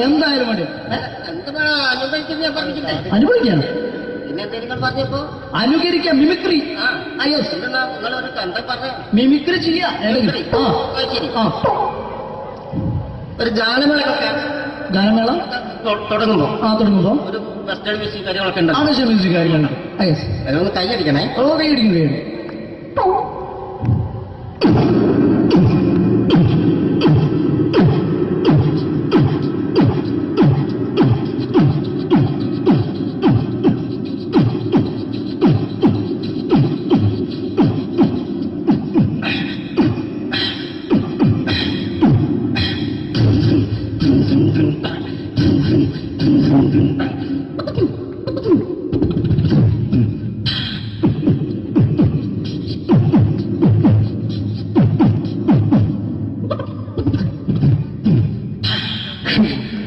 എന്തായാലും മതി. അനുഭവിക്കാണ്, അനുകരിക്കാം. മിമിക്രി മിമിക്രി ചെയ്യാം. ഒരു ഗാനമേള തുടങ്ങുമ്പോ ഒരു വെസ്റ്റേൺ മ്യൂസിക് കാര്യങ്ങളൊക്കെ ഉണ്ട്. മ്യൂസിക് കാര്യങ്ങളുണ്ട്. അതൊന്ന് കൈയടിക്കണേ. കൈയടിക്കും.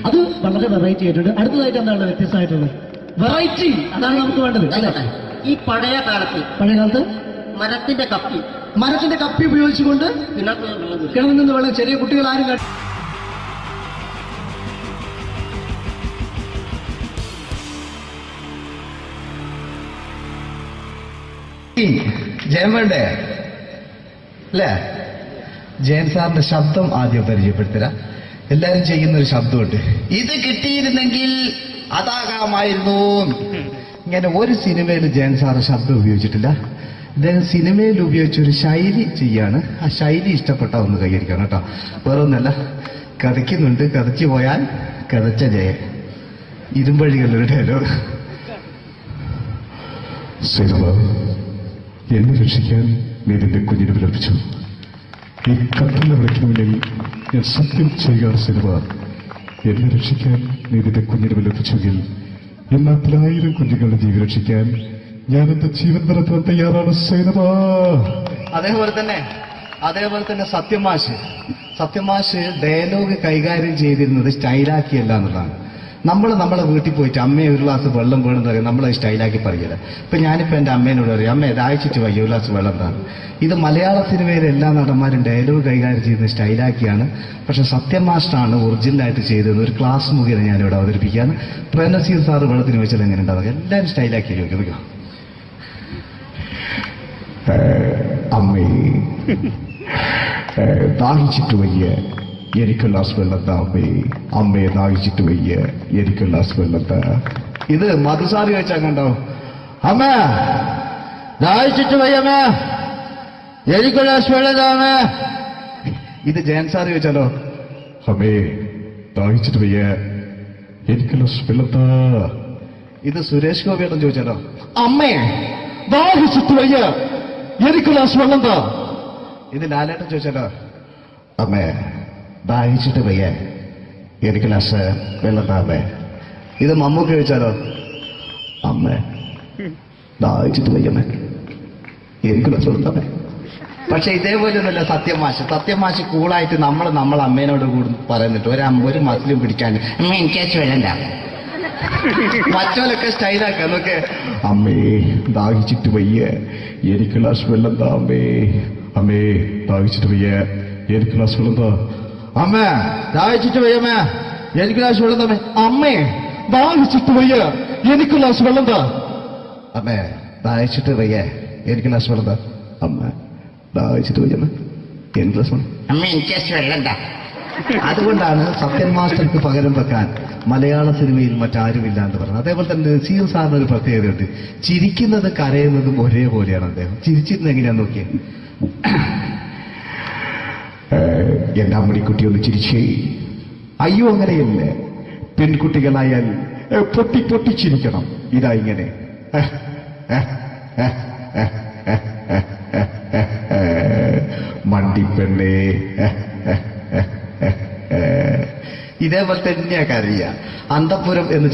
അത് വളരെ വെറൈറ്റി ആയിട്ടുണ്ട്. അടുത്തതായിട്ട് എന്താണ് വ്യത്യസ്തമായിട്ടുള്ളത്? വെറൈറ്റി അതാണ് നമുക്ക് വേണ്ടത്. ഈ പഴയ കാലത്ത് മരത്തിന്റെ കപ്പി ഉപയോഗിച്ചുകൊണ്ട് കിണറിൽ നിന്ന് വെള്ളം ചെറിയ കുട്ടികൾ ആരും ജയമേണ്ടേ അല്ലേ? ജയൻ സാറിന്റെ ശബ്ദം ആദ്യം പരിചയപ്പെടുത്തരാ. എല്ലാരും ചെയ്യുന്ന ഒരു ശബ്ദമുണ്ട്. ഇത് കിട്ടിയിരുന്നെങ്കിൽ അതാകാമായിരുന്നു. ഇങ്ങനെ ഒരു സിനിമയിൽ ജയൻ സാറ് ശബ്ദം ഉപയോഗിച്ചിട്ടില്ല. ഇദ്ദേഹം സിനിമയിൽ ഉപയോഗിച്ച ഒരു ശൈലി ചെയ്യാണ്. ആ ശൈലി ഇഷ്ടപ്പെട്ട ഒന്ന് കൈകരിക്കണം കേട്ടോ. വേറൊന്നല്ല, കഥയ്ക്കുന്നുണ്ട്. കഥച്ചു പോയാൽ കഥച്ച ജയൻ. ഇരുമ്പഴികളുടെ ഡയലോഗ്. സിനിമ എന്നെ രക്ഷിക്കാൻ നീ നിന്റെ കുഞ്ഞിനെ വിലപിച്ചു. ഈ കത്തുന്ന വിളക്കിന് മുന്നിൽ ഞാൻ സത്യം ചെയ്യുകയാണ് സിനിമ. എന്നെ രക്ഷിക്കാൻ നീ നിന്റെ കുഞ്ഞിനെ വിലപിച്ചെങ്കിൽ എന്നാൽ 1000 കുഞ്ഞുങ്ങളുടെ ജീവൻ രക്ഷിക്കാൻ ഞാൻ എന്റെ ജീവൻ നടത്താൻ തയ്യാറാണ് സിനിമ. അതേപോലെ തന്നെ സത്യമാഷ് ഡയലോഗ് കൈകാര്യം ചെയ്തിരുന്നത് സ്റ്റൈലാക്കിയല്ല എന്നുള്ളതാണ്. നമ്മളെ വീട്ടിൽ പോയിട്ട് അമ്മയെ ഒരു ഗ്ലാസ് വെള്ളം വേണമെന്ന് പറയും, നമ്മളത് സ്റ്റൈലാക്കി പറയില്ല. ഇപ്പൊ ഞാനിപ്പോ എന്റെ അമ്മേനോട് പറയും, അമ്മ ദാഹിച്ചിട്ട് വയ്യ ഒരു ഗ്ലാസ് വെള്ളം എന്താണ്. ഇത് മലയാള സിനിമയിലെ എല്ലാ നടന്മാരും ഡയലോഗ് കൈകാര്യം ചെയ്യുന്നത് സ്റ്റൈലാക്കിയാണ്. പക്ഷെ സത്യം മാസ്റ്ററാണ് ഒറിജിനലായിട്ട് ചെയ്തത്. ഒരു ക്ലാസ് മുഖേന ഞാനിവിടെ അവതരിപ്പിക്കുകയാണ്. പ്രേംനസീർ സാറ് വെള്ളത്തിന് വെച്ചാൽ എങ്ങനെ ഉണ്ടാവുക? എല്ലാവരും സ്റ്റൈലാക്കി ചോദിക്കുക. അമ്മേ ദാഹിച്ചിട്ട് വയ്യ, എനിക്ക് ഗ്ലാസ് വെള്ളം താ അമ്മേ. അമ്മയെ ദാഹിച്ചിട്ട് വയ്യ, എനിക്ക് ഗ്ലാസ് വെള്ളം താ. ഇത് മധുസാറി വെച്ചാൽ കണ്ടോ? അമ്മ ദാഹിച്ചിട്ട് വയ്യമ്മേ, എനിക്ക് ഗ്ലാസ് വെള്ളം താ അമ്മേ. ഇത് ജയൻ സാറി വെച്ചാലോ? അമ്മേ ദാഹിച്ചിട്ട് വയ്യ, എനിക്ക് ഗ്ലാസ് വെള്ളം താ. ഇത് സുരേഷ് ഗോപിയോടും ചോദിച്ചാലോ? അമ്മേ ദാഹിച്ചിട്ട് വയ്യ, എനിക്ക് ഗ്ലാസ് വെള്ളം താ. ഇത് ലാലേട്ടൻ ചോദിച്ചാലോ? അമ്മേ ദാഹിച്ചിട്ട് വയ്യ, എനിക്ക് ഗ്ലാസ് വെള്ളം താ അമ്മേ. ഇത് മമ്മൂക്ക് ചോദിച്ചാലോ? അമ്മേ ദാഹിച്ചിട്ട് വയ്യമ്മേ എനിക്കുള്ള സുഹൃത്തമ്മേ. പക്ഷെ ഇതേപോലെ ഒന്നല്ല സത്യമാശ് കൂളായിട്ട് നമ്മളെ അമ്മേനോട് കൂടി പറയുന്നിട്ട് ഒരു മസിലും പിടിക്കാൻ അമ്മ എനിക്ക് വേണ്ട മറ്റോലൊക്കെ സ്റ്റൈലാക്കാം എന്നൊക്കെ. അമ്മേ ദാഹിച്ചിട്ട് വയ്യ എനിക്ക് ഗ്ലാസ് വെള്ളം താ അമ്മേ. അമ്മേ ദാഹിച്ചിട്ട് വയ്യ എനിക്ക് ഗ്ലാസ് വെള്ളം താ. അമ്മേ ദാഹിച്ചിട്ട് വയ്യമ്മേ എനിക്ക് ഗ്ലാസ് വെള്ളം താ. അമ്മേ ദാഹിച്ചിട്ട് വയ്യ എനിക്ക് ഗ്ലാസ് വെള്ളം താ. അമ്മേ ദാഹിച്ചിട്ട് വയ്യ എനിക്ക് ഗ്ലാസ് വെള്ളം താ. അമ്മ ദാഹിച്ചിട്ട് വയ്യമ്മ എനിക്ക് ഗ്ലാസ് വെള്ളം. അമ്മ എനിക്ക് വെള്ളം താ. അതുകൊണ്ടാണ് സത്യൻ മാസ്റ്റർക്ക് പകരം വെക്കാൻ മലയാള സിനിമയിൽ മറ്റാരുമില്ല എന്ന് പറഞ്ഞത്. അതേപോലെ തന്നെ നസീർ സാറിന് ഒരു പ്രത്യേകതയുണ്ട്. ചിരിക്കുന്നത് കരയുന്നതും ഒരേപോലെയാണ് അദ്ദേഹം. ചിരിച്ചിരുന്ന എങ്ങനെയാന്ന് നോക്കിയേ. എന്റെ അമ്മടിക്കുട്ടി ഒന്ന് ചിരിച്ചേ. അയ്യോ അങ്ങനെയല്ലേ, പെൺകുട്ടികളായാൽ പൊട്ടി പൊട്ടിച്ചിരിക്കണം. ഇതാ ഇങ്ങനെ മണ്ടിപ്പെണ്ണേ. ഇതേപോലെ തന്നെയാ കരയ. അന്തപ്പുരം എന്ന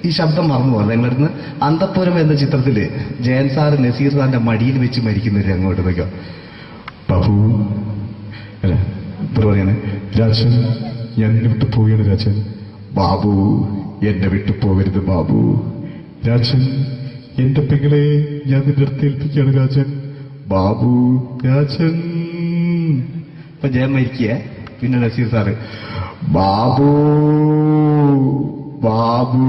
ഈ ശബ്ദം മറന്നു പോകുന്നത് നിങ്ങളിരുന്ന്. അന്തപ്പുരം എന്ന ചിത്രത്തില് ജയൻ സാർ നസീർ സാറിന്റെ മടിയിൽ വെച്ച് മരിക്കുന്നവര് അങ്ങോട്ട് നോക്കോ. ബാബു അല്ല പറയാണ് രാജൻ ഞാൻ എന്നെ വിട്ടു പോവുകയാണ് രാജൻ. ബാബു എന്നെ വിട്ടു പോകരുത് ബാബു. രാജൻ എന്റെ പെങ്ങളെ ഞാൻ നിന്റെ അടുത്ത് ഏൽപ്പിക്കുകയാണ് രാജൻ. ബാബു രാജൻ. ഇപ്പൊ ജയൻ മരിക്കുക. പിന്നെ നസീർ സാറ് ബാബു ബാബു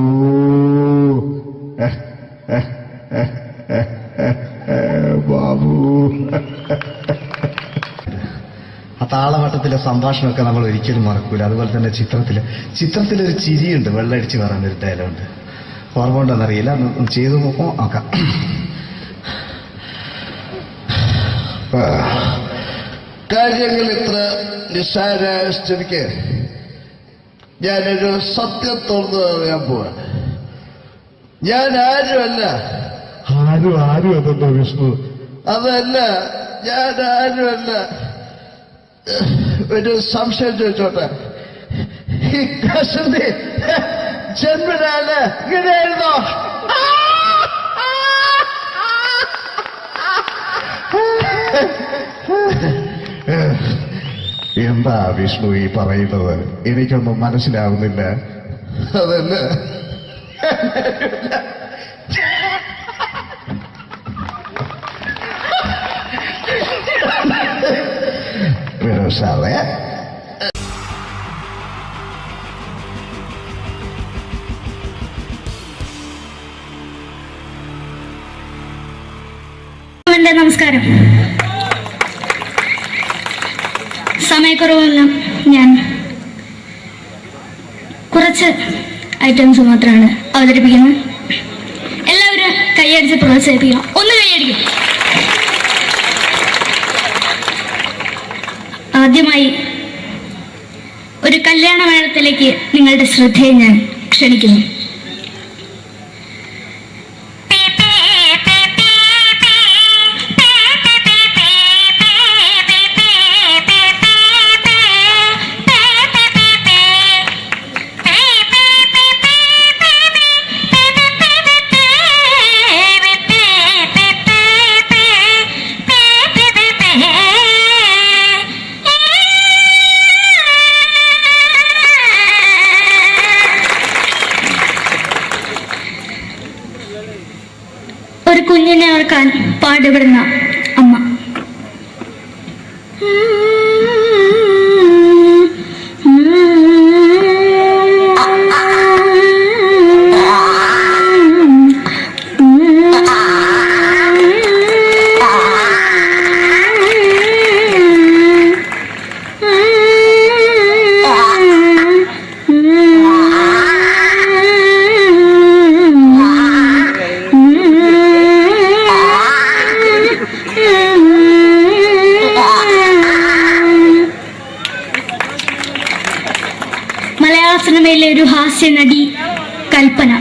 ബാബു. ആ താളവട്ടത്തിലെ സംഭാഷണമൊക്കെ നമ്മൾ ഒരിക്കലും മറക്കൂല. അതുപോലെ തന്നെ ചിത്രത്തിലൊരു ചിരിയുണ്ട്, വെള്ളടിച്ച് പറയാനൊരു ഡയലോഗുണ്ട്. ഓർമ്മ ഉണ്ടെന്നറിയില്ല, ചെയ്തു നോക്കാം. കാര്യങ്ങൾ ഇത്ര നിസ്സാരായ സ്ഥിതിക്ക് ഞാനൊരു സത്യം തുറന്നു പറയാൻ പോവാണ്. ഞാൻ ആരുമല്ല. ആരും അതല്ലോ വിഷ്ണു. അതല്ല, ഞാൻ ആരുമല്ല. ഒരു സംശയം ചോദിച്ചോട്ടെ, ഈ കസന്തി ജന്മനാണ് ഇങ്ങനെയായിരുന്നോ? എന്താ വിഷ്ണു ഈ പറയുന്നത്? എനിക്കൊന്നും മനസ്സിലാവുന്നില്ല. അതല്ല, സാറേ നമസ്കാരം. സമയക്കുറവെല്ലാം ഞാൻ കുറച്ച് ഐറ്റംസ് മാത്രമാണ് അവതരിപ്പിക്കുന്നത്. എല്ലാവരും കൈയടിച്ച് പ്രോത്സാഹിപ്പിക്കണം. ഒന്ന് കൈയടിക്കും. ആദ്യമായി ഒരു കല്യാണ മേളത്തിലേക്ക് നിങ്ങളുടെ ശ്രദ്ധയെ ഞാൻ ക്ഷണിക്കുന്നു. ഒരു കുഞ്ഞിനെ ഓർക്കാൻ പാടുപെടുന്ന അമ്മ. മലയാള സിനിമയിലെ ഒരു ഹാസ്യ നടി കൽപ്പന.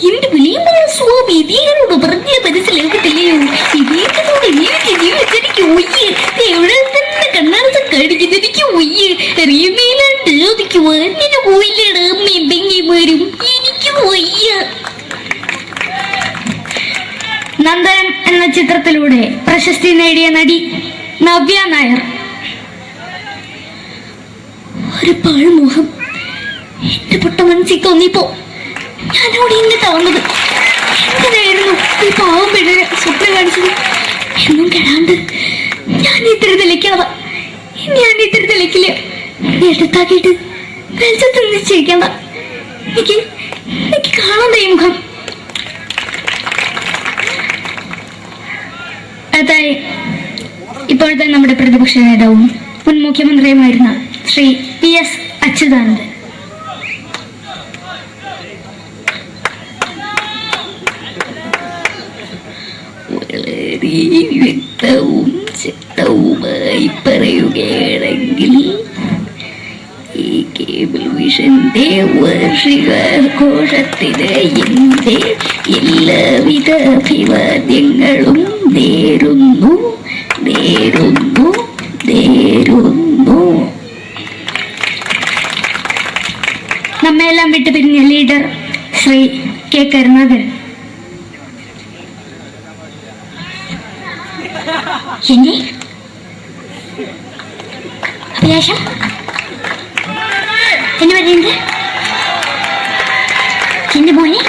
എന്റെ വിളിയുമ്പോൾ സ്വാമി ഇതിനോട് പറഞ്ഞ മനസ്സിലാക്കത്തില്ലയോ? ഇതിനോട് എനിക്ക് ജീവിതത്തിലേക്ക് ഒയ്യ് എവിടെ തന്നെ കണ്ണാടത്ത് കടിക്കുന്നത് എനിക്ക് ഒയ്യ് അറിയുമേലാണ്ട് ചോദിക്കുവാൻ നിന്നെ പോയില്ലേടാ അമ്മയും പെങ്ങന്മാരും എനിക്ക് ചിത്രത്തിലൂടെ പ്രശസ്തി നേടിയ നടി നവ്യ നായർ. ഒരു പാഴ്മോഹം എന്റെ പൊട്ട മനസ്സിൽ തോന്നിയപ്പോ ഞാനോട് ഇന്നിട്ടാ വന്നത്. എന്തിനായിരുന്നു ഈ പാവം പെണ്ണിനെ സ്വപ്നം കാണിച്ചത്? എന്നും കെടാണ്ട് ഞാൻ ഇത്തിരി തെളിക്കാതെ ഞാൻ ഇത്തിരി തെളിക്കില്ല. എടുത്താക്കിയിട്ട് വെളിച്ചത്തിൽ നിശ്ചയിക്കണ്ട. എനിക്ക് കാണാൻ ഈ മുഖം. അതായി ഇപ്പോഴത്തെ നമ്മുടെ പ്രതിപക്ഷ നേതാവും മുൻ മുഖ്യമന്ത്രിയുമായിരുന്ന ശ്രീ PS അച്യുതാനന്ദൻ. വളരെ വ്യക്തവും ശക്തവുമായി പറയുകയാണെങ്കിൽ ഈ കേബിൾ വിഷന്റെ വാർഷികാഘോഷത്തിന് എന്റെ എല്ലാവിധ അഭിവാദ്യങ്ങളും നേരുന്നു. നമ്മെല്ലാം വിട്ടുപിരിഞ്ഞ ലീഡർ ശ്രീ K. കരുണാകരൻ. എന്നെ അഭിലാഷം എന്ന് പറയുന്നത് എന്റെ മോനെ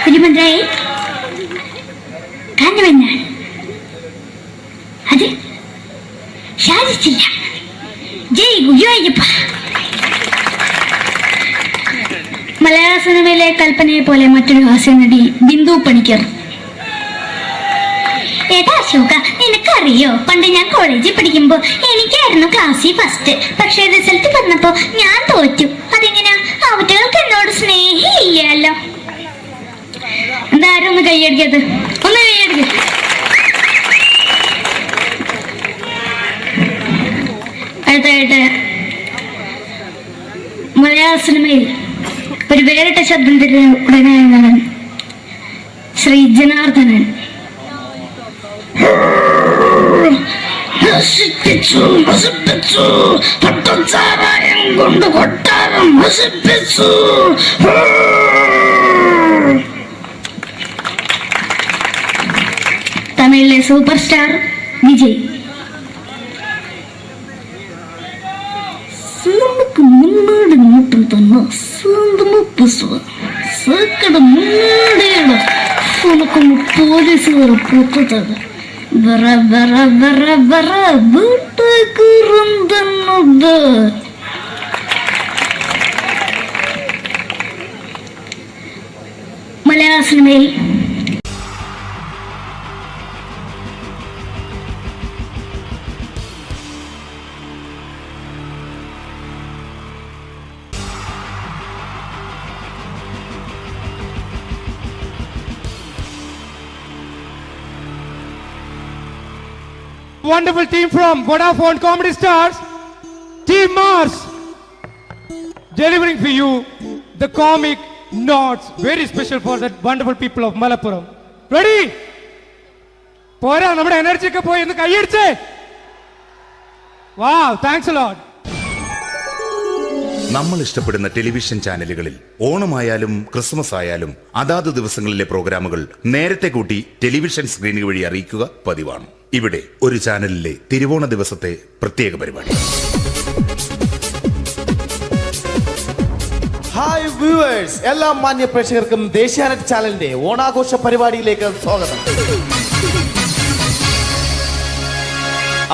കുഞ്ഞുമന്ത്രായി കാണുമെന്നാണ്. അത് സാധിച്ചില്ല. ജയ് ഗുരുവായൂരപ്പ. മലയാള സിനിമയിലെ കൽപ്പനയെ പോലെ മറ്റൊരു ഹാസ്യ നടി ബിന്ദു പണിക്കർ. ഏട്ടാ അശോക, നിനക്കറിയോ പണ്ട് ഞാൻ കോളേജിൽ പഠിക്കുമ്പോ എനിക്കായിരുന്നു ക്ലാസ്സിൽ ഫസ്റ്റ്. പക്ഷെ റിസൾട്ട് വന്നപ്പോ ഞാൻ തോറ്റു. അതെങ്ങനെയാ? അവറ്റകൾക്ക് എന്നോട് സ്നേഹമില്ലല്ലോ. എന്താരും ഒന്ന് കൈയടിക്കത്? ഒന്ന് കൈയടിക്ക. അടുത്തായിട്ട് മലയാള സിനിമയിൽ ഒരു വേറിട്ട ശബ്ദത്തിന്റെ ഉടനായ ശ്രീ ജനാർദ്ദനൻ. കൊണ്ട് കൊട്ടാരം നശിപ്പിച്ചു. തമിഴിലെ സൂപ്പർ സ്റ്റാർ വിജയ്. മുன்னாடி மட்டும் തന്നെ സ്വന്തം സേക്കട മുன்னாടിയാണ് ഉനക്ക് പോലീസ് പുറത്തത് വറ വറ വറ വറ വീട്ടേക്ക് തന്നത്. മലയാള സിനിമയിൽ wonderful team from Vodafone Comedy Stars, Team Mars, delivering for you the comic notes, very special for the wonderful people of Malappuram. Ready? Pora, nammade energy ke poi endu kai ediche. Wow, thanks a lot. നമ്മൾ ഇഷ്ടപ്പെടുന്ന television ചാനലുകളിൽ ഓണമായാലും Christmas ആയാലും അതാത് ദിവസങ്ങളിലെ പ്രോഗ്രാമുകൾ നേരത്തെ കൂട്ടി television സ്ക്രീനുകൾ വഴി അറിയിക്കുക പതിവാണ്. ഇവിടെ ഒരു ചാനലിലെ തിരുവോണ ദിവസത്തെ പ്രത്യേക പരിപാടി. ഹായ് വ്യൂവേഴ്സ്, എല്ലാ മാന്യ പ്രേക്ഷകർക്കും ദേശീയാനെറ്റ് ചാനലിന്റെ ഓണാഘോഷ പരിപാടിയിലേക്ക് സ്വാഗതം.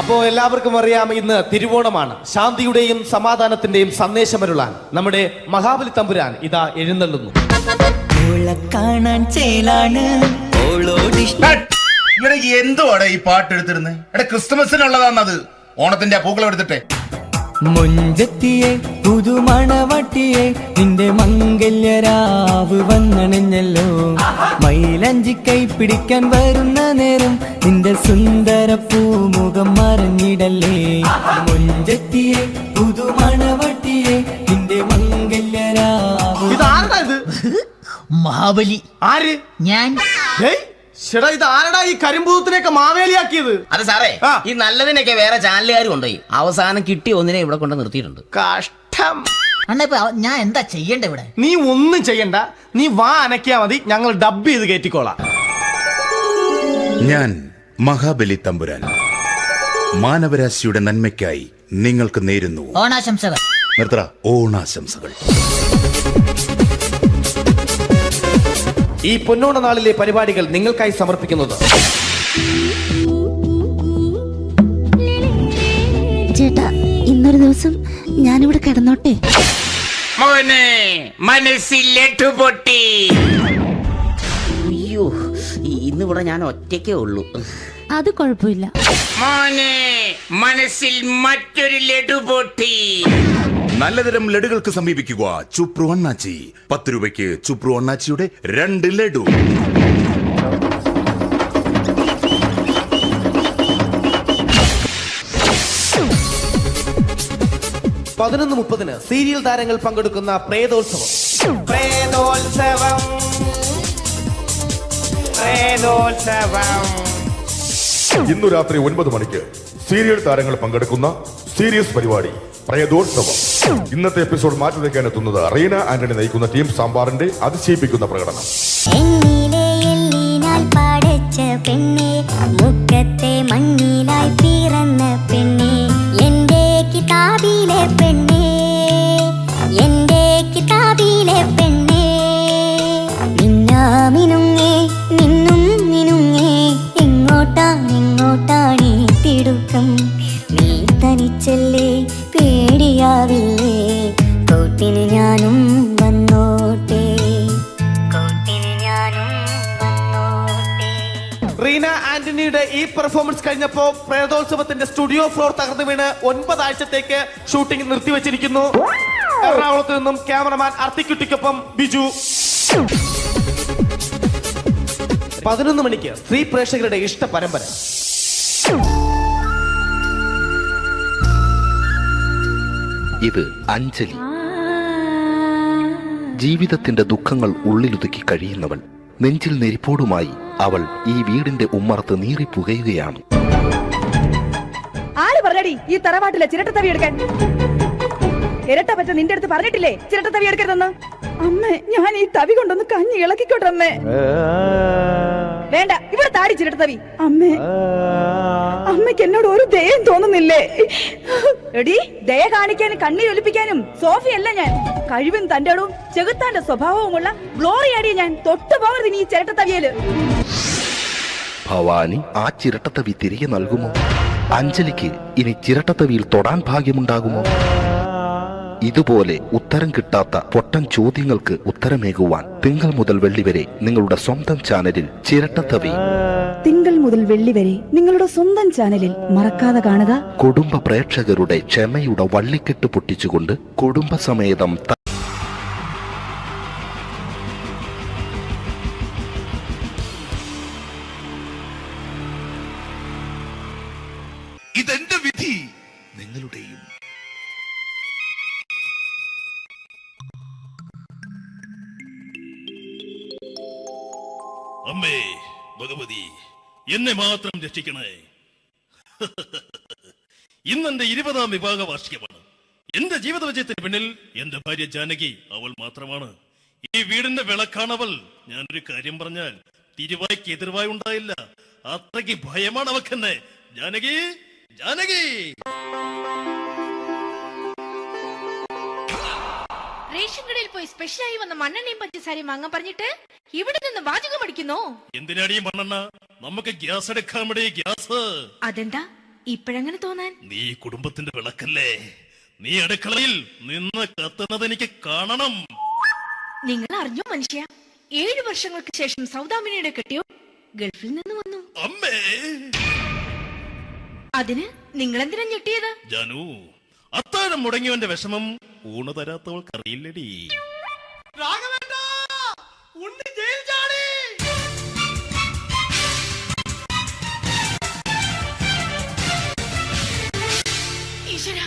അപ്പോ എല്ലാവർക്കും അറിയാം, ഇന്ന് തിരുവോണമാണ്. ശാന്തിയുടെയും സമാധാനത്തിന്റെയും സന്ദേശമരുളാൻ നമ്മുടെ മഹാബലി തമ്പുരാൻ ഇതാ എഴുന്നള്ളുന്നു. എന്തുവാടെ ഈ പാട്ട് എടുത്തിരുന്നത്? ക്രിസ്മസിനുള്ളതാണത്. ഓണത്തിന്റെ പൂക്കളം എടുത്തിട്ടെ. മുഞ്ചത്തിയെ പുതുമണവട്ടിയെ നിന്റെ മംഗല്യരാവ് വന്നണഞ്ഞല്ലോ. മൈലഞ്ചി കൈ പിടിക്കാൻ വരുന്ന നേരം നിന്റെ സുന്ദര പൂമുഖം മറിഞ്ഞിടല്ലേ. മുഞ്ചത്തിയെ പുതുമണവട്ടിയെ നിന്റെ മംഗല്യരാവ്. ഇതാരടാ ഇത്? മഹാബലി. ആര്? ഞാൻ. ചേട്ടാ, ഇത് ആരടാ ഈ കരിമ്പൂത്തിനെയൊക്കെ മാവേലിയാക്കിയത്? അത് സാറേ, ഈ നല്ലതിനൊക്കെ വേറെ ചാനലുകാർ കൊണ്ടുപോയി അവസാനം കിട്ടി ഒന്നിനെ ഇവിടെ കൊണ്ട് നിർത്തിയിട്ടുണ്ട്. കഷ്ടം. അണ്ണ ഇപ്പൊ ഞാൻ എന്താ ചെയ്യണ്ട ഇവിടെ? നീ ഒന്നും ചെയ്യണ്ട, നീ വാ അനക്കിയാ മതി, ഞങ്ങൾ ഡബ് ചെയ്ത് കയറ്റിക്കോളാം. ഞാൻ മഹാബലി തമ്പുരാൻ മാനവരാശിയുടെ നന്മയ്ക്കായി നിങ്ങൾക്ക് നേരുന്നു ഓണാശംസകൾ. നിർത്തറ ഓണാശംസകൾ. ഈ പൊന്നോണ നാളിലെ പരിപാടികൾ നിങ്ങൾക്കായി സമർപ്പിക്കുന്നത് ചേട്ടാ, ഇന്നൊരു ദിവസം ഞാനിവിടെ കിടന്നോട്ടെ? മോനെ മനസ്സിലെട്ടു പൊട്ടി. അയ്യോ, ഇന്നിവിടെ ഞാൻ ഒറ്റയ്ക്കേ ഉള്ളൂ. അത് കുഴപ്പമില്ല. മോനെ മനസ്സിൽ മറ്റൊരു ലഡു പൊട്ടി. നല്ലതരം ലഡുകൾക്ക് സമീപിക്കുക ചുപ്രു അണ്ണാച്ചി. 10 രൂപയ്ക്ക് ചുപ്രു അണ്ണാച്ചിയുടെ 2 ലഡു. പതിനൊന്ന് 30 സീരിയൽ താരങ്ങൾ പങ്കെടുക്കുന്ന പ്രേതോത്സവം. പ്രേതോത്സവം പ്രേതോത്സവം ഇന്നു രാത്രി 9 മണിക്ക് സീരിയൽ താരങ്ങൾ പങ്കെടുക്കുന്ന സീരിയസ് പരിപാടി പ്രേതോത്സവം. ഇന്നത്തെ എപ്പിസോഡ് മാറ്റി വയ്ക്കാൻ എത്തുന്നത് റീന ആന്റണി നയിക്കുന്ന ടീം സാമ്പാറിന്റെ അതിശയിപ്പിക്കുന്ന പ്രകടനം. മുക്കത്തെ മണ്ണിലായി പിറന്ന പെണ്ണേ, എന്റെ കിതാബിലെ പെണ്ണേ, എന്റെ കിതാബിലെ പെണ്ണേ, മിന്നാമിനുങ്ങേ നിന്നും മിനുങ്ങേ, എങ്ങോട്ടാണെങ്ങോട്ടാണീ തിടുക്കം, നീ തനിച്ചല്ലേ പേടിയാവില്ലേ, കൂട്ടിന് ഞാനും വന്നോട്ടെ, കൂട്ടിന് ഞാനും വന്നോട്ടെ. റീന ആന്റണിയുടെ ഈ പെർഫോമൻസ് കഴിഞ്ഞപ്പോ പ്രേതോത്സവത്തിന്റെ സ്റ്റുഡിയോ ഫ്ലോർ തകർന്നു വീണ് 9 ആഴ്ചത്തേക്ക് ഷൂട്ടിംഗ് നിർത്തിവെച്ചിരിക്കുന്നു. എറണാകുളത്ത് നിന്നും ക്യാമറമാൻ അർത്തിക്കുട്ടിക്കൊപ്പം ബിജു. 11 മണിക്ക് സ്ത്രീ പ്രേക്ഷകരുടെ ഇഷ്ട പരമ്പര. ഇത് അഞ്ജലി. ജീവിതത്തിന്റെ ദുഃഖങ്ങൾ ഉള്ളിലൊതുക്കി കഴിയുന്നവൾ. നെഞ്ചിൽ നെരിപ്പോടുമായി അവൾ ഈ വീടിന്റെ ഉമ്മറത്ത് നീറിപ്പുകയുകയാണ്. ആര് പറഞ്ഞടി ഈ തറവാട്ടിലെ ചിരട്ട തവി എടുക്കാൻ? ഇരട്ട പറ്റ നിന്റെ അടുത്ത് പറഞ്ഞിട്ടില്ലേ ചിരട്ട തവി എടുക്കരുതെന്ന്? അമ്മേ, ഞാൻ ഈ തവി കൊണ്ടൊന്ന് കഞ്ഞി ഇളക്കിക്കോട്ടെ അമ്മേ. വേണ്ട, ഇവിടെ താടി ചിരട്ട തവി. അമ്മേ, അമ്മയ്ക്ക് എന്നോട് ഒരു ദയം തോന്നുന്നില്ലേ? എടി, ദയ കാണിക്കാനും കണ്ണീരൊലിപ്പിക്കാനും സോഫിയല്ല ഞാൻ. കഴിവും തന്റെ ഇടവും ചെകുത്താന്റെ സ്വഭാവവുമുള്ള ഗ്ലോറിയാടിയ ഞാൻ. തൊട്ടു പോകരുത് നീ ചിരട്ട തവിയല്. ഭവാനി ആ ചിരട്ടത്തവി തിരികെ നൽകുമോ? അഞ്ജലിക്ക് ഇനി ചിരട്ടത്തവിയിൽ തൊടാൻ ഭാഗ്യമുണ്ടാകുമോ? ഇതുപോലെ ഉത്തരം കിട്ടാത്ത പൊട്ടൻ ചോദ്യങ്ങൾക്ക് ഉത്തരമേകുവാൻ തിങ്കൾ മുതൽ വെള്ളി വരെ നിങ്ങളുടെ സ്വന്തം ചാനലിൽ ചിരട്ടത്തവി. തിങ്കൾ മുതൽ വെള്ളി വരെ നിങ്ങളുടെ സ്വന്തം ചാനലിൽ മറക്കാതെ കാണുക. കുടുംബ പ്രേക്ഷകരുടെ ക്ഷമയുടെ വള്ളിക്കെട്ട് പൊട്ടിച്ചുകൊണ്ട് കുടുംബസമേതം ഇതെന്റെ വിധി, നിങ്ങളുടെയും. അമ്മേ ഭഗവതി, എന്നെ മാത്രം രക്ഷിക്കണേ. ഇന്നെന്റെ 20ാം വിവാഹ വാർഷികമാണ്. എന്റെ ജീവിത വിജയത്തിന് പിന്നിൽ എന്റെ ഭാര്യ ജാനകി അവൾ മാത്രമാണ്. ഈ വീടിന്റെ വിളക്കാണവൾ. ഞാനൊരു കാര്യം പറഞ്ഞാൽ തിരുവായ്ക്ക് എതിർവായി ഉണ്ടായില്ല. അത്രയ്ക്ക് ഭയമാണ് അവക്കെന്നെ. ജാനകി, ജാനകി. റേഷൻ കടയിൽ പോയി സ്പെഷ്യലായി വന്ന മണ്ണെണ്ണയും പഞ്ചസാരയും വാങ്ങാൻ പറഞ്ഞിട്ട് ഇവിടെ നിന്ന് വാചകം അടിക്കുന്നോ? എന്തിനാടി മണ്ണെണ്ണ? നമുക്ക് ഗ്യാസ് എടുക്കാൻ വേണ്ടി ഗ്യാസ്. അതെന്താ ഇപ്പഴങ്ങനെ തോന്നാൻ? നീ കുടുംബത്തിന്റെ വിളക്കല്ലേ. നീ അടുക്കളയിൽ നിന്ന് കത്തുന്നത് എനിക്ക് കാണണം. നിങ്ങൾ അറിഞ്ഞോ മനുഷ്യ, 7 വർഷങ്ങൾക്ക് ശേഷം സൗദാമിനിയുടെ കെട്ടിയോ ഗൾഫിൽ നിന്ന് വന്നു. അമ്മേ, അതിന് നിങ്ങൾ എന്തിനാ ഞെട്ടിയത്? ജാനു, അത്താഴം മുടങ്ങിയവന്റെ വിഷമം ഊണ് തരാത്തവൾക്ക് അറിയില്ലടി. ഈശ്വര,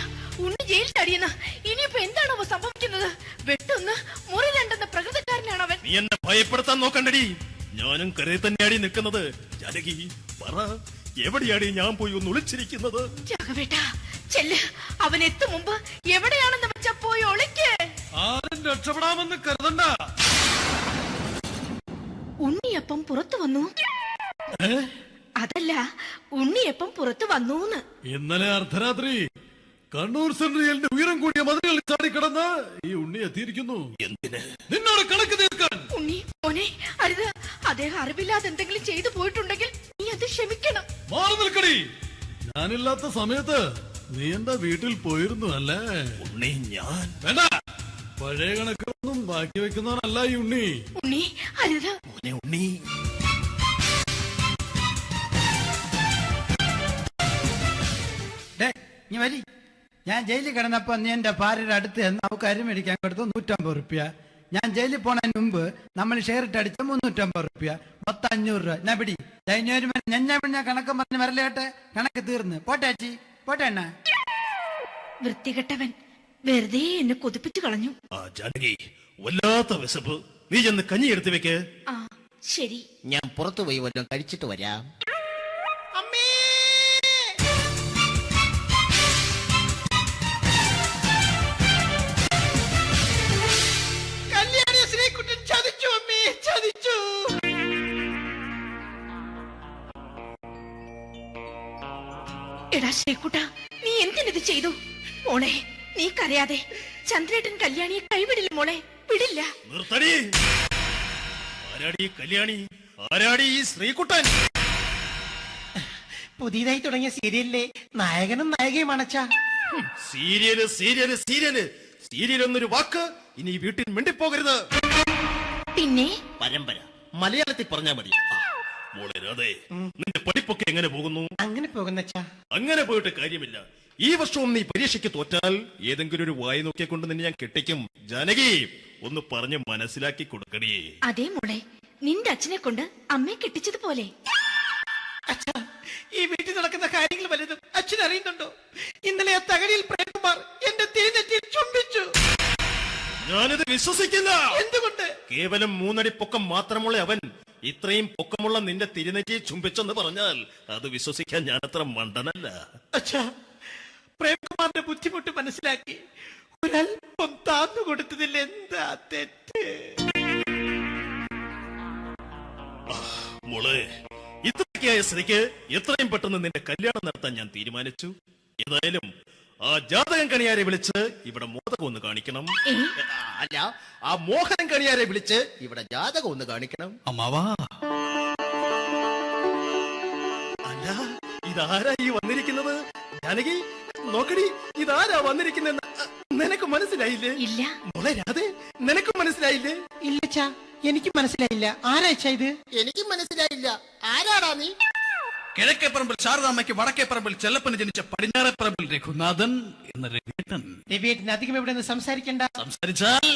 ഉണ്ണി ജയിൽ ചാടിയെന്ന്. ഇനിയിപ്പോ എന്താണോ സംഭവിക്കുന്നത്? വെട്ടൊന്ന് മുറി രണ്ടെന്ന പ്രകൃതക്കാരനാണ് അവൻ. നീ എന്നെ ഭയപ്പെടുത്താൻ നോക്കണ്ടടി. ഞാനും കരയിൽ തന്നെയാടി നിൽക്കുന്നത്. ജാനകി, പറ, എവിടെയാടി ഞാൻ പോയി ഒന്ന് ഒളിച്ചിരിക്കുന്നത്? രാഘവേട്ടാ, ചെല്ല്. അവൻ എത്തും മുമ്പ് എവിടെയാണെന്ന് വെച്ചാ പോയി ഒളിക്ക്. ആരും രക്ഷപ്പെടാമെന്ന് കരുതണ്ട. ഉണ്ണിയപ്പം പുറത്തു വന്നു. അതല്ല, ഉണ്ണിയപ്പം പുറത്തു വന്നൂന്ന്. ഇന്നലെ അർദ്ധരാത്രി കണ്ണൂർ സെൻട്രലിന്റെ ഉയരം കൂടിയ മതിലുകളിൽ ചാടിക്കിടന്ന് ഈ ഉണ്ണി എത്തിയിരിക്കുന്നു. എന്തിന്? നിന്നോട് കണക്ക് തീർക്കാൻ. ഉണ്ണി മോനെ, അരുത്. അദ്ദേഹം അറിവില്ലാതെ എന്തെങ്കിലും ചെയ്തു പോയിട്ടുണ്ടെങ്കിൽ നീ അത് ക്ഷമിക്കണം. മാറി നിൽക്കടി. ഞാനില്ലാത്ത സമയത്ത് നീ എന്റെ വീട്ടിൽ പോയിരുന്നു അല്ലേ? ഉണ്ണി ഞാൻ വേണ്ട. പഴയ കണക്കൊന്നും ബാക്കി വെക്കുന്നവനല്ല ഈ ഉണ്ണി. ഉണ്ണി അരുത്. ഉണ്ണി നീ വരി. ഞാൻ ജയിലിൽ കിടന്നപ്പോ നീ എന്റെ ഭാര്യയുടെ അടുത്ത് നമുക്ക് അരി മേടിക്കാൻ കൊടുത്തു 150 റുപ്യ. ഞാൻ ജയിലിൽ പോണതിന് മുമ്പ് നമ്മൾ ഷെയർ ഇട്ട് അടിച്ച 350 റുപ്യ, മൊത്തം 500 രൂപ. ഞാൻ പിടി ഞാൻ കണക്കം പറഞ്ഞ് വരലേട്ടെ. കണക്ക് തീർന്ന് പോട്ടെ അച്ചി, പോട്ടെ അണ്ണ. വൃത്തികെട്ടവൻ വെറുതെ എന്നെ കൊതിപ്പിച്ചു കളഞ്ഞു. ജാനകി, വല്ലാത്ത വിശപ്പ്. നീ ചെന്ന് കഞ്ഞി എടുത്തു വെക്ക്. ആ ശരി. ഞാൻ പുറത്തു പോയി വല്ലതും കഴിച്ചിട്ട് വരാം. എടാ ശ്രീകുട്ട, നീ എന്തിനിത് ചെയ്തു? മോളെ, നീ കരയാതെ. ചന്ദ്രേട്ടൻ കല്യാണിയെ കൈവിടില്ല മോളെ, വിടില്ല. നിർത്തടി. ആരാടി കല്യാണി? ആരാടി ഈ ശ്രീകുട്ടൻ? പുതിയതായി തുടങ്ങിയ സീരിയലിലെ നായകനും നായികയും അണച്ചാ. സീരിയല് സീരിയല് സീരിയല് സീരിയൽ എന്നൊരു വാക്ക് ഇനി വീട്ടിൽ മിണ്ടിപ്പോകരുത്. പിന്നെ പരമ്പര മലയാളത്തിൽ പറഞ്ഞാ മതി. മോളെ രാധേ, നിന്റെ പഠിപ്പൊക്കെ എങ്ങനെ പോകുന്നു? അങ്ങനെ പോകുന്ന അങ്ങനെ പോയിട്ട് കാര്യമില്ല. ഈ വർഷവും നീ പരീക്ഷയ്ക്ക് തോറ്റാൽ ഏതെങ്കിലും ഒരു വായി നോക്കിയെ കൊണ്ട് നിന്നെ ഞാൻ കെട്ടിക്കും. ജാനകി, ഒന്ന് പറഞ്ഞ് മനസ്സിലാക്കി കൊടുക്കണേ. അതേ മോളെ, നിന്റെ അച്ഛനെ കൊണ്ട് അമ്മയെ കെട്ടിച്ചതുപോലെ. ഈ വീട്ടിൽ നടക്കുന്ന കാര്യങ്ങൾ വലുതും അച്ഛൻ അറിയുന്നുണ്ടോ? ഇന്നലെ ആ തകഴിയിൽ പ്രേംകുമാർ എന്റെ തിരിഞ്ഞെറ്റിയിൽ ചുംബിച്ചു. ഞാനിത് വിശ്വസിക്കില്ല. എന്തുകൊണ്ട്? കേവലം 3 അടി പൊക്കം മാത്രമുള്ള അവൻ ഇത്രയും പൊക്കമുള്ള നിന്റെ തിരുനെറ്റിയെ ചുംബിച്ചെന്ന് പറഞ്ഞാൽ അത് വിശ്വസിക്കാൻ ഞാൻ അത്ര മണ്ടനല്ല. അച്ഛാ, പ്രേംകുമാറിന്റെ ബുദ്ധിമുട്ട് മനസ്സിലാക്കി ഒരല്പം താന്നു കൊടുത്തതിൽ എന്താ തെറ്റ്? മോളെ, ഇത്രയ്ക്കായ സ്ഥിതിക്ക് എത്രയും പെട്ടെന്ന് നിന്റെ കല്യാണം നടത്താൻ ഞാൻ തീരുമാനിച്ചു. ഏതായാലും ആ ജാതകം കണിയാരെ വിളിച്ച് ഇവിടെ മോദകം ഒന്ന് കാണിക്കണം. അല്ല, ആ മോഹനം കണിയാരെ വിളിച്ച് ഇവിടെ ജാതകം ഒന്ന് കാണിക്കണം. അമ്മാവാ, അല്ല ഇതാരാ ഈ വന്നിരിക്കുന്നത്? ജാനകി നോക്കടി, ഇതാരാ വന്നിരിക്കുന്നെന്ന് നിനക്ക് മനസ്സിലായില്ലേ? ഇല്ല. മോളെ രാധേ, നിനക്ക് മനസ്സിലായില്ലേ? ഇല്ലച്ചാ, എനിക്ക് മനസ്സിലായില്ല. ആരാച്ചാ ഇത്? എനിക്ക് മനസ്സിലായില്ല. ആരാടാ നീ? കിഴക്കേപ്പറമ്പിൽ ശാരദാമ്മയ്ക്ക് വടക്കേപ്പറമ്പിൽ ചെല്ലപ്പന് ജനിച്ച പടിഞ്ഞാറേപ്പറമ്പിൽ രഘുനാഥൻ എന്ന രവിയേട്ടൻ. രവിയേട്ടൻ അധികം ഇവിടെ നിന്ന് സംസാരിക്കണ്ട. സംസാരിച്ചാൽ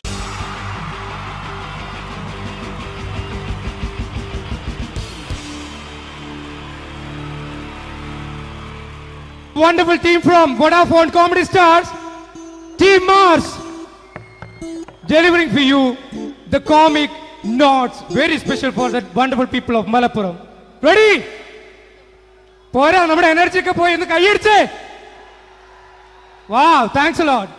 Wonderful team from Vodafone Comedy Stars, Team Mars, delivering for you the comic notes, very special for the wonderful people of Malappuram. Ready? പോരാ, നമ്മുടെ എനർജി ഒക്കെ പോയി ഒന്ന് കൈയടിച്ചേ. Wow, thanks a lot.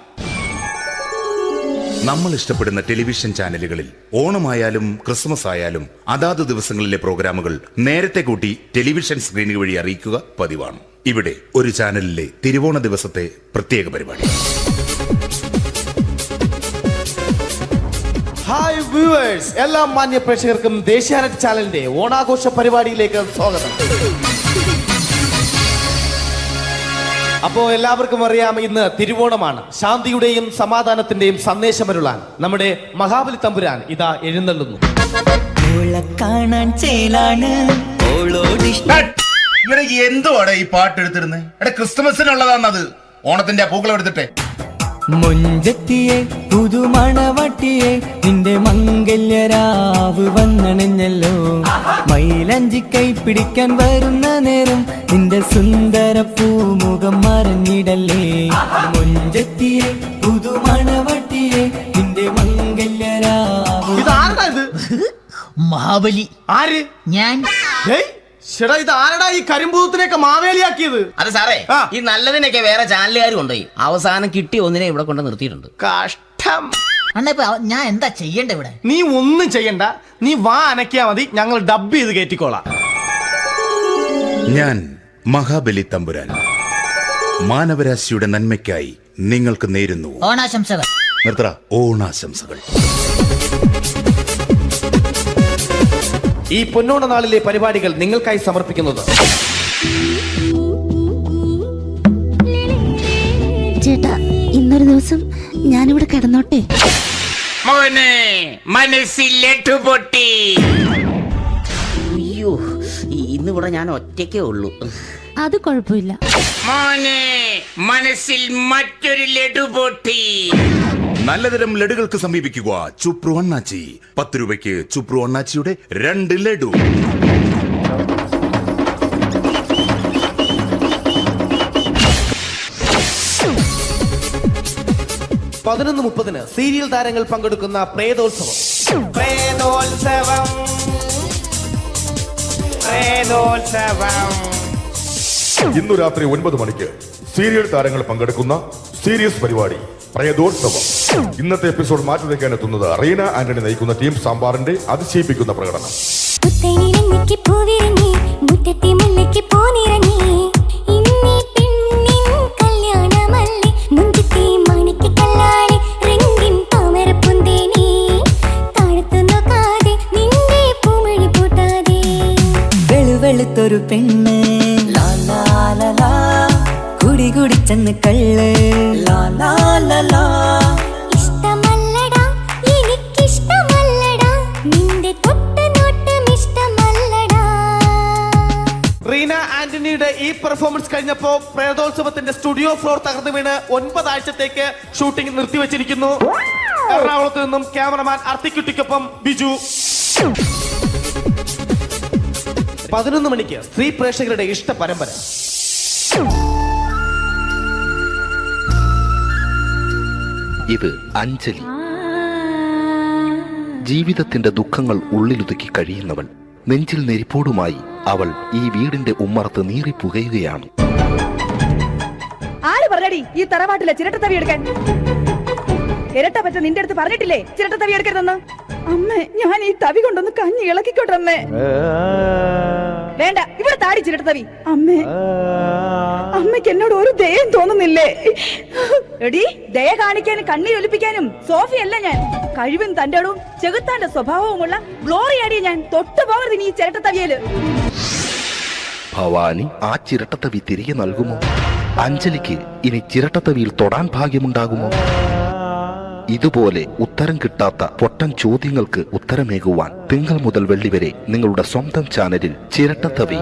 നമ്മൾ ഇഷ്ടപ്പെടുന്ന ടെലിവിഷൻ ചാനലുകളിൽ ഓണമായാലും ക്രിസ്മസ് ആയാലും അതാത് ദിവസങ്ങളിലെ പ്രോഗ്രാമുകൾ നേരത്തെ കൂട്ടി ടെലിവിഷൻ സ്ക്രീനുകൾ വഴി അറിയിക്കുക പതിവാണ്. ഇവിടെ ഒരു ചാനലിലെ തിരുവോണ ദിവസത്തെ പ്രത്യേക പരിപാടി. ഹായ് വ്യൂവേഴ്സ്, എല്ലാ മാന്യ പ്രേക്ഷകർക്കും ദേശീയാനെറ്റ് ചാനലിന്റെ ഓണാഘോഷ പരിപാടിയിലേക്ക് സ്വാഗതം. അപ്പോ എല്ലാവർക്കും അറിയാം, ഇന്ന് തിരുവോണമാണ്. ശാന്തിയുടെയും സമാധാനത്തിന്റെയും സന്ദേശമരുളാൻ നമ്മുടെ മഹാബലി തമ്പുരാൻ ഇതാ എഴുന്നള്ളുന്നു. എന്തുവാടാ ഈ പാട്ട് എടുത്തിരുന്നത്? എടാ, ക്രിസ്തുമസിനുള്ളതാണത്. ഓണത്തിന്റെ പൂക്കളം എടുത്തിട്ടെ. മുഞ്ചത്തിയെ പുതുമണവട്ടിയെ നിന്റെ മംഗല്യരാവ് വന്നണഞ്ഞല്ലോ. മൈലഞ്ചി കൈ പിടിക്കാൻ വരുന്ന നേരം നിന്റെ സുന്ദര പൂമുഖം മറഞ്ഞിടല്ലേ. മുഞ്ചത്തിയെ പുതുമണവട്ടിയെ നിന്റെ മംഗല്യരാവ്. ഇതാരടാ ഇത്? മഹാബലി. ആര്? ഞാൻ. ചേട്ടാ, ഇത് ആരടാ ഈ കരിമ്പൂത്തിനെയൊക്കെ മാവേലിയാക്കിയത്? അത് സാറേ, ഈ നല്ലതിനൊക്കെ വേറെ ചാനലുകാർ കൊണ്ടുപോയി അവസാനം കിട്ടി ഒന്നിനെ ഇവിടെ കൊണ്ട് നിർത്തിയിട്ടുണ്ട്. കഷ്ടം. അണ്ണ ഇപ്പൊ ഞാൻ എന്താ ചെയ്യണ്ട ഇവിടെ? നീ ഒന്നും ചെയ്യണ്ട, നീ വാ അനക്കിയാ മതി, ഞങ്ങൾ ഡബ് ചെയ്ത് കയറ്റിക്കോളാം. ഞാൻ മഹാബലി തമ്പുരാൻ മാനവരാശിയുടെ നന്മയ്ക്കായി നിങ്ങൾക്ക് നേരുന്നു ഓണാശംസകൾ. നിർത്തറ ഓണാശംസകൾ. ഈ പൊന്നോണ നാളിലെ പരിപാടികൾ നിങ്ങൾക്കായി സമർപ്പിക്കുന്നത് ചേട്ടാ, ഇന്നൊരു ദിവസം ഞാനിവിടെ കിടന്നോട്ടെ? മോനെ മനസ്സിലെട്ടു പൊട്ടി. അയ്യോ, ഇന്നിവിടെ ഞാൻ ഒറ്റയ്ക്കേ ഉള്ളൂ. അത് കുഴപ്പമില്ല. മോനെ മനസ്സിൽ മറ്റൊരു ലഡു പൊട്ടി. നല്ലതരം ലഡുകൾക്ക് സമീപിക്കുക ചുപ്രു അണ്ണാച്ചി. 10 രൂപയ്ക്ക് ചുപ്രു അണ്ണാച്ചിയുടെ 2 ലഡു. പതിനൊന്ന് 30 സീരിയൽ താരങ്ങൾ പങ്കെടുക്കുന്ന പ്രേതോത്സവം. ഇന്നു രാത്രി 9 മണിക്ക് സീരിയൽ താരങ്ങൾ പങ്കെടുക്കുന്ന സീരിയസ് പരിപാടി പ്രേതോത്സവം. ഇന്നത്തെ എപ്പിസോഡ് മാറ്റി വയ്ക്കാൻ എത്തുന്നത് റീന ആന്റണി നയിക്കുന്ന ടീം സാമ്പാറിന്റെ അതിശയിപ്പിക്കുന്ന പ്രകടനം. വെളുത്തൊരു പെണ്ണ് കുടി കുടിച്ചെന്ന് കള്ള് ഇഷ്ടമല്ലടാ, എനിക്കിഷ്ടമല്ലടാ, നിന്റെ തൊട്ടനോട്ടം ഇഷ്ടമല്ലടാ. റീന ആന്റണിയുടെ ഈ പെർഫോമൻസ് കഴിഞ്ഞപ്പോ പ്രേതോത്സവത്തിന്റെ സ്റ്റുഡിയോ ഫ്ലോർ തകർന്നു വീണ് 9 ആഴ്ചത്തേക്ക് ഷൂട്ടിംഗ് നിർത്തിവെച്ചിരിക്കുന്നു. എറണാകുളത്ത് നിന്നും ക്യാമറമാൻ അർത്തിക്കുട്ടിക്കൊപ്പം ബിജു. 11 മണിക്ക് സ്ത്രീ പ്രേക്ഷകരുടെ ഇഷ്ട പരമ്പര. ഇത് അഞ്ജലി. ജീവിതത്തിന്റെ ദുഃഖങ്ങൾ ഉള്ളിലൊതുക്കി കഴിയുന്നവൾ. നെഞ്ചിൽ നെരിപ്പോടുമായി അവൾ ഈ വീടിന്റെ ഉമ്മറത്ത് നീറിപ്പുകയുകയാണ്. ആര് പറഞ്ഞടി ഈ തറവാട്ടിലെ ചിരട്ടത്തവി എടുക്കാൻ? ഇരട്ട പറ്റ നിന്റെ അടുത്ത് പറഞ്ഞിട്ടില്ലേ ചിരട്ടത്തവി എടുക്കരുതെന്ന്? അമ്മേ, ഞാൻ ഈ തവി കൊണ്ടൊന്ന് കഞ്ഞി ഇളക്കിക്കോട്ടെ അമ്മേ. വേണ്ട, ഇവിടെ താടി ചിരട്ടത്തവി. അമ്മേ, അമ്മയ്ക്ക് എന്നോട് ഒരു ദയം തോന്നുന്നില്ലേ? എടി, ദയ കാണിക്കാനും കണ്ണീരൊലിപ്പിക്കാനും സോഫിയല്ല ഞാൻ. കഴിവും തന്റെ ഇടവും ചെകുത്താന്റെ സ്വഭാവവുമുള്ള ഗ്ലോറിയാടി ഞാൻ. തൊട്ടുപോകരുത് നീ ചിരട്ടത്തവിയല്. ഭവാനി ആ ചിരട്ടത്തവി തിരികെ നൽകുമോ? അഞ്ജലിക്ക് ഇനി ചിരട്ടത്തവിയിൽ തൊടാൻ ഭാഗ്യമുണ്ടാകുമോ? ഇതുപോലെ ഉത്തരം കിട്ടാത്ത പൊട്ടൻ ചോദ്യങ്ങൾക്ക് ഉത്തരമേകുവാൻ തിങ്കൾ മുതൽ വെള്ളി വരെ നിങ്ങളുടെ സ്വന്തം ചാനലിൽ ചിരട്ടത്തവി.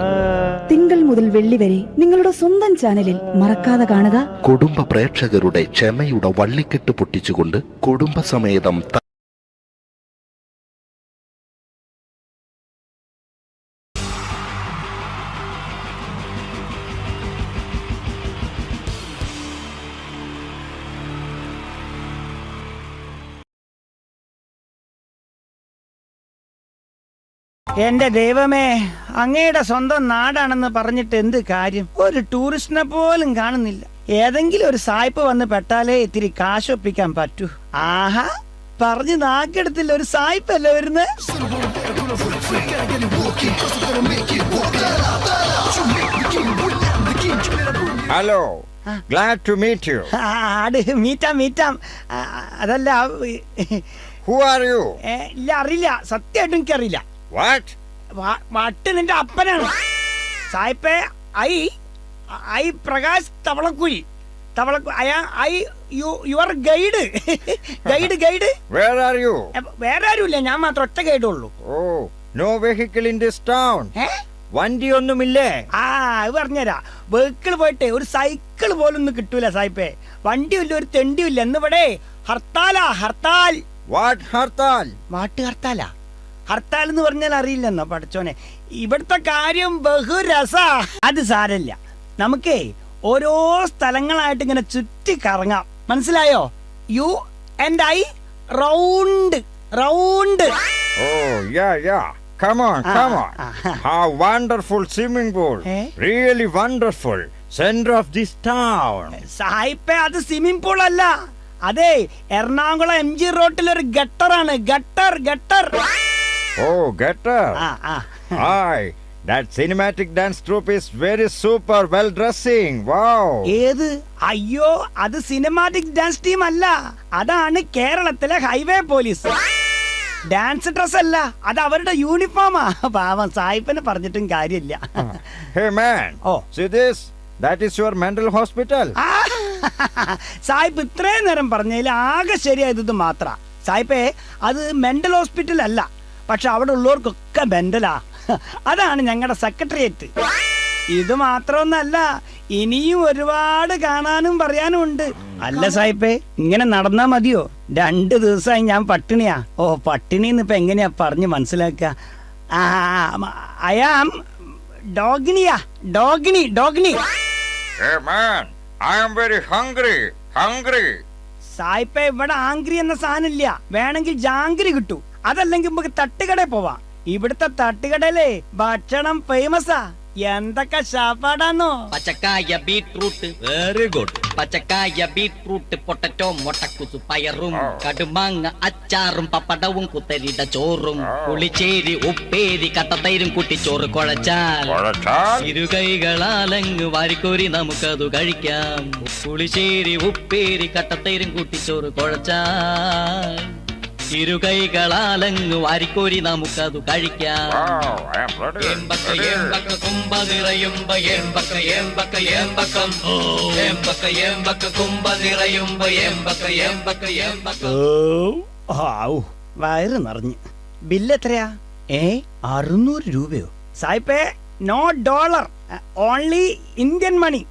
തിങ്കൾ മുതൽ വെള്ളി വരെ നിങ്ങളുടെ സ്വന്തം ചാനലിൽ മറക്കാതെ കാണുക. കുടുംബ പ്രേക്ഷകരുടെ ക്ഷമയുടെ വള്ളിക്കെട്ട് പൊട്ടിച്ചുകൊണ്ട് കുടുംബസമേതം എന്റെ ദൈവമേ, അങ്ങയുടെ സ്വന്തം നാടാണെന്ന് പറഞ്ഞിട്ട് എന്ത് കാര്യം? ഒരു ടൂറിസ്റ്റിനെ പോലും കാണുന്നില്ല. ഏതെങ്കിലും ഒരു സായിപ്പ് വന്ന് പെട്ടാലേ ഇത്തിരി കാശൊപ്പിക്കാൻ പറ്റൂ. ആഹാ, പറഞ്ഞു നാക്കെടുത്തില്ല. ഒരു സായിപ്പല്ലേ വരുന്നത്? Hello, glad to meet you. മീറ്റാം. അതല്ല, Who are you? ഇല്ല, അറിയില്ല. സത്യമായിട്ടും എനിക്കറിയില്ല. What? വട്ട് നിന്റെ അപ്പനാണ് സായിപ്പേ. I Prakash Thavalakuzhi. Your guide. Guide. Where are you? വേറെ ആരുമില്ല, ഞാൻ മാത്രം ഒറ്റ ഗൈഡേ ഉള്ളൂ. Oh, no vehicle in this town. വണ്ടി ഒന്നുമില്ലേ? അത് പറഞ്ഞുതരാ. വെഹിക്കിൾ പോയിട്ട് ഒരു സൈക്കിൾ പോലും ഒന്നും കിട്ടൂല സായിപ്പേ. വണ്ടിയില്ല, ഒരു തെണ്ടിയില്ല. എന്നിവിടെ ഹർത്താലാ, ഹർത്താൽ. What ഹർത്താൽ? ഹർത്താലാ? ഹർത്താൽ എന്ന് പറഞ്ഞാൽ അറിയില്ലെന്നോ പഠിച്ചോനെ? ഇവിടുത്തെ കാര്യം ബഹുരസാ. അത് സാരല്ല, നമുക്കേ ഓരോ സ്ഥലങ്ങളായിട്ട് ഇങ്ങനെ ചുറ്റി കറങ്ങാം. മനസ്സിലായോ? You and I round. Oh, yeah. Come on. How wonderful swimming pool. Really wonderful. Center of this town. സായിപ്പേ, അത് സ്വിമ്മിംഗ് പൂൾ അല്ല. അതെ, എറണാകുളം MG റോട്ടിൽ ഒരു ഗട്ടറാണ്. Gutter. Oh, gutter. Hi, That cinematic dance troupe is very super well dressing. Wow. ഏത്? അയ്യോ, അത് cinematic dance team അല്ല, അതാണ് കേരളത്തിലെ ഹൈവേ പോലീസ്. ഡാൻസ് ഡ്രസ് അല്ല, അത് അവരുടെ യൂണിഫോമാ. പാവം സായിപ്പിനെ പറഞ്ഞിട്ടും കാര്യമില്ല. Hey man. Oh. See this? That is your mental hospital. സായിപ്പ് ഇത്രയും നേരം പറഞ്ഞതിൽ ആകെ ശരിയായത് മാത്ര. സായിപ്പേ, അത് മെന്റൽ ഹോസ്പിറ്റൽ അല്ല, പക്ഷെ അവിടെ ഉള്ളവർക്കൊക്കെ മെന്റലാ. അതാണ് ഞങ്ങളുടെ സെക്രട്ടേറിയറ്റ്. ഇത് മാത്രമൊന്നല്ല, ഇനിയും ഒരുപാട് കാണാനും പറയാനും ഉണ്ട്. അല്ല സായിപ്പേ, ഇങ്ങനെ നടന്നാ മതിയോ? 2 ദിവസമായി ഞാൻ പട്ടിണിയാ. ഓ, പട്ടിണിന്ന് ഇപ്പൊ എങ്ങനെയാ പറഞ്ഞ് മനസ്സിലാക്കുക? ഐ ആം ഡോഗിനിയാ. ഡോഗിനി. Hey man, I am very hungry. സായിപ്പേ, ഇവിടെ ആംഗ്രി എന്ന സാധനം ഇല്ല. വേണമെങ്കിൽ ജാങ്കിരി കിട്ടൂ. അതല്ലെങ്കിൽ നമുക്ക് തട്ടുകടയിൽ പോവാം. ഇവിടുത്തെ തട്ടുകടയിലെ ഭക്ഷണം ഫേമസാ. എന്തൊക്കെ ശാപ്പാടാന്നോ. പച്ചക്കായ ബീട്രൂട്ട്, വെരി ഗുഡ്. പച്ചക്കായ ബീട്രൂട്ട്, പൊട്ടറ്റോ, മുട്ടക്കുസു, പയറും, കടുമാങ്ങ അച്ചാറും, പപ്പടവും, കുത്തരിട ചോറും, പുളിച്ചേരി, ഉപ്പേരി, കട്ടത്തൈരും കുട്ടിച്ചോറ് കുഴച്ചാൽ ഇരുകൈകളാലങ്ങ് വാരിക്കോരി നമുക്കതു കഴിക്കാം. പുളിശ്ശേരി, ഉപ്പേരി, കട്ടത്തൈരും കുട്ടിച്ചോറ് കുഴച്ചാൽ ഇരുകൈകളാലങ്ങ് വാരിക്കോരി നമുക്കതു കഴിക്കാം. വയറ് നിറഞ്ഞ്. ബില്ല് എത്രയാ? 600 രൂപയോ? സായിപ്പേ, no dollar, only Indian money.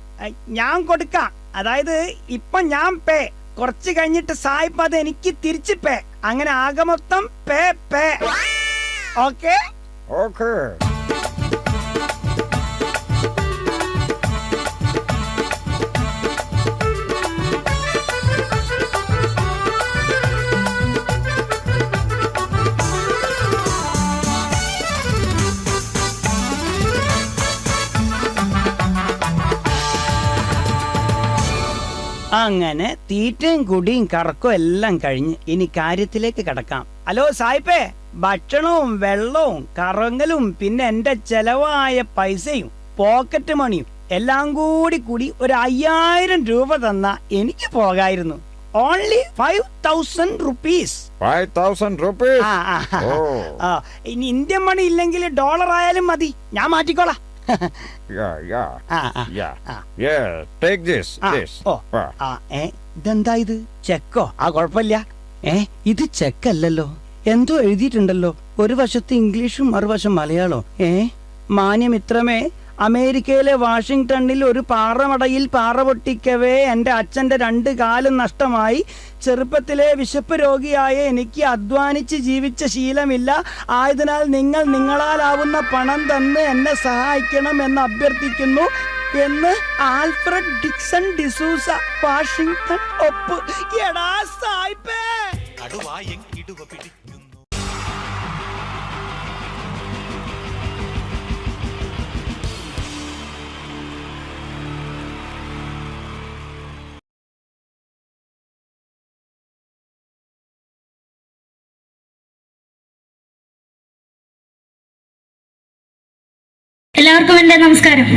ഞാൻ കൊടുക്കാം. അതായത് ഇപ്പൊ ഞാൻ പേ, കുറച്ച് കഴിഞ്ഞിട്ട് സായിപ്പ് അത് എനിക്ക് തിരിച്ച് പേ. അങ്ങനെ ആകെ മൊത്തം പേ. ഓക്കെ. അങ്ങനെ തീറ്റയും കുടിയും കറക്കും എല്ലാം കഴിഞ്ഞ് ഇനി കാര്യത്തിലേക്ക് കടക്കാം. ഹലോ സായിപ്പേ, ഭക്ഷണവും വെള്ളവും കറങ്ങലും പിന്നെ എന്റെ ചെലവായ പൈസയും പോക്കറ്റ് മണിയും എല്ലാം കൂടി ഒരു 5000 രൂപ തന്നാ എനിക്ക് പോകായിരുന്നു. Only 5000 rupees. 5000 rupees. ഇനി ഇന്ത്യൻ മണി ഇല്ലെങ്കിൽ ഡോളർ ആയാലും മതി, ഞാൻ മാറ്റിക്കോളാം. Take this. ഇതെന്താ ഇത്? ചെക്കോ? കുഴപ്പമില്ല. ഇത് ചെക്കല്ലല്ലോ, എന്തോ എഴുതിയിട്ടുണ്ടല്ലോ. ഒരു വശത്ത് ഇംഗ്ലീഷും മറുവശം മലയാളം. മാന്യമിത്രമേ, അമേരിക്കയിലെ വാഷിംഗ്ടണിൽ ഒരു പാറമടയിൽ പാറ പൊട്ടിക്കവേ എന്റെ അച്ഛന്റെ 2 കാലും നഷ്ടമായി. ചെറുപ്പത്തിലെ വിശപ്പ് രോഗിയായ എനിക്ക് അധ്വാനിച്ച് ജീവിച്ച ശീലമില്ല. ആയതിനാൽ നിങ്ങൾ നിങ്ങളാലാവുന്ന പണം തന്ന് എന്നെ സഹായിക്കണം എന്ന് അഭ്യർത്ഥിക്കുന്നു എന്ന് ആൽഫ്രഡ് ഡിക്സൺ ഡിസൂസ, വാഷിംഗ്ടൺ. ഒപ്പ്. എടാ സായിപ്പേ. എല്ലാവർക്കും എൻ്റെ നമസ്കാരം.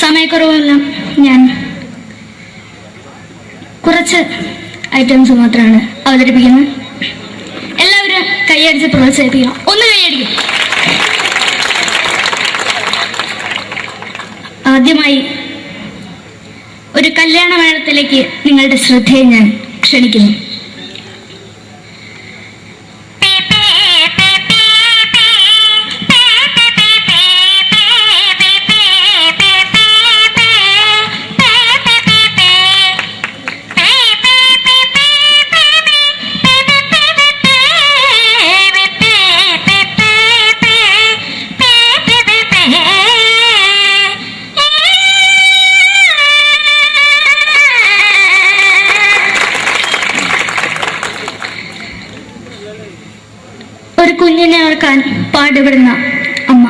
സമയക്കുറവെല്ലാം ഞാൻ കുറച്ച് ഐറ്റംസ് മാത്രമാണ് അവതരിപ്പിക്കുന്നത്. എല്ലാവരും കൈയടിച്ച് പ്രോത്സാഹിപ്പിക്കണം. ഒന്ന് കൈയടിക്കും. ആദ്യമായി ഒരു കല്യാണമേളത്തിലേക്ക് നിങ്ങളുടെ ശ്രദ്ധയെ ഞാൻ ക്ഷണിക്കുന്നു. ഒരു കുഞ്ഞിനെ ഓർക്കാൻ പാടുപെടുന്ന അമ്മ.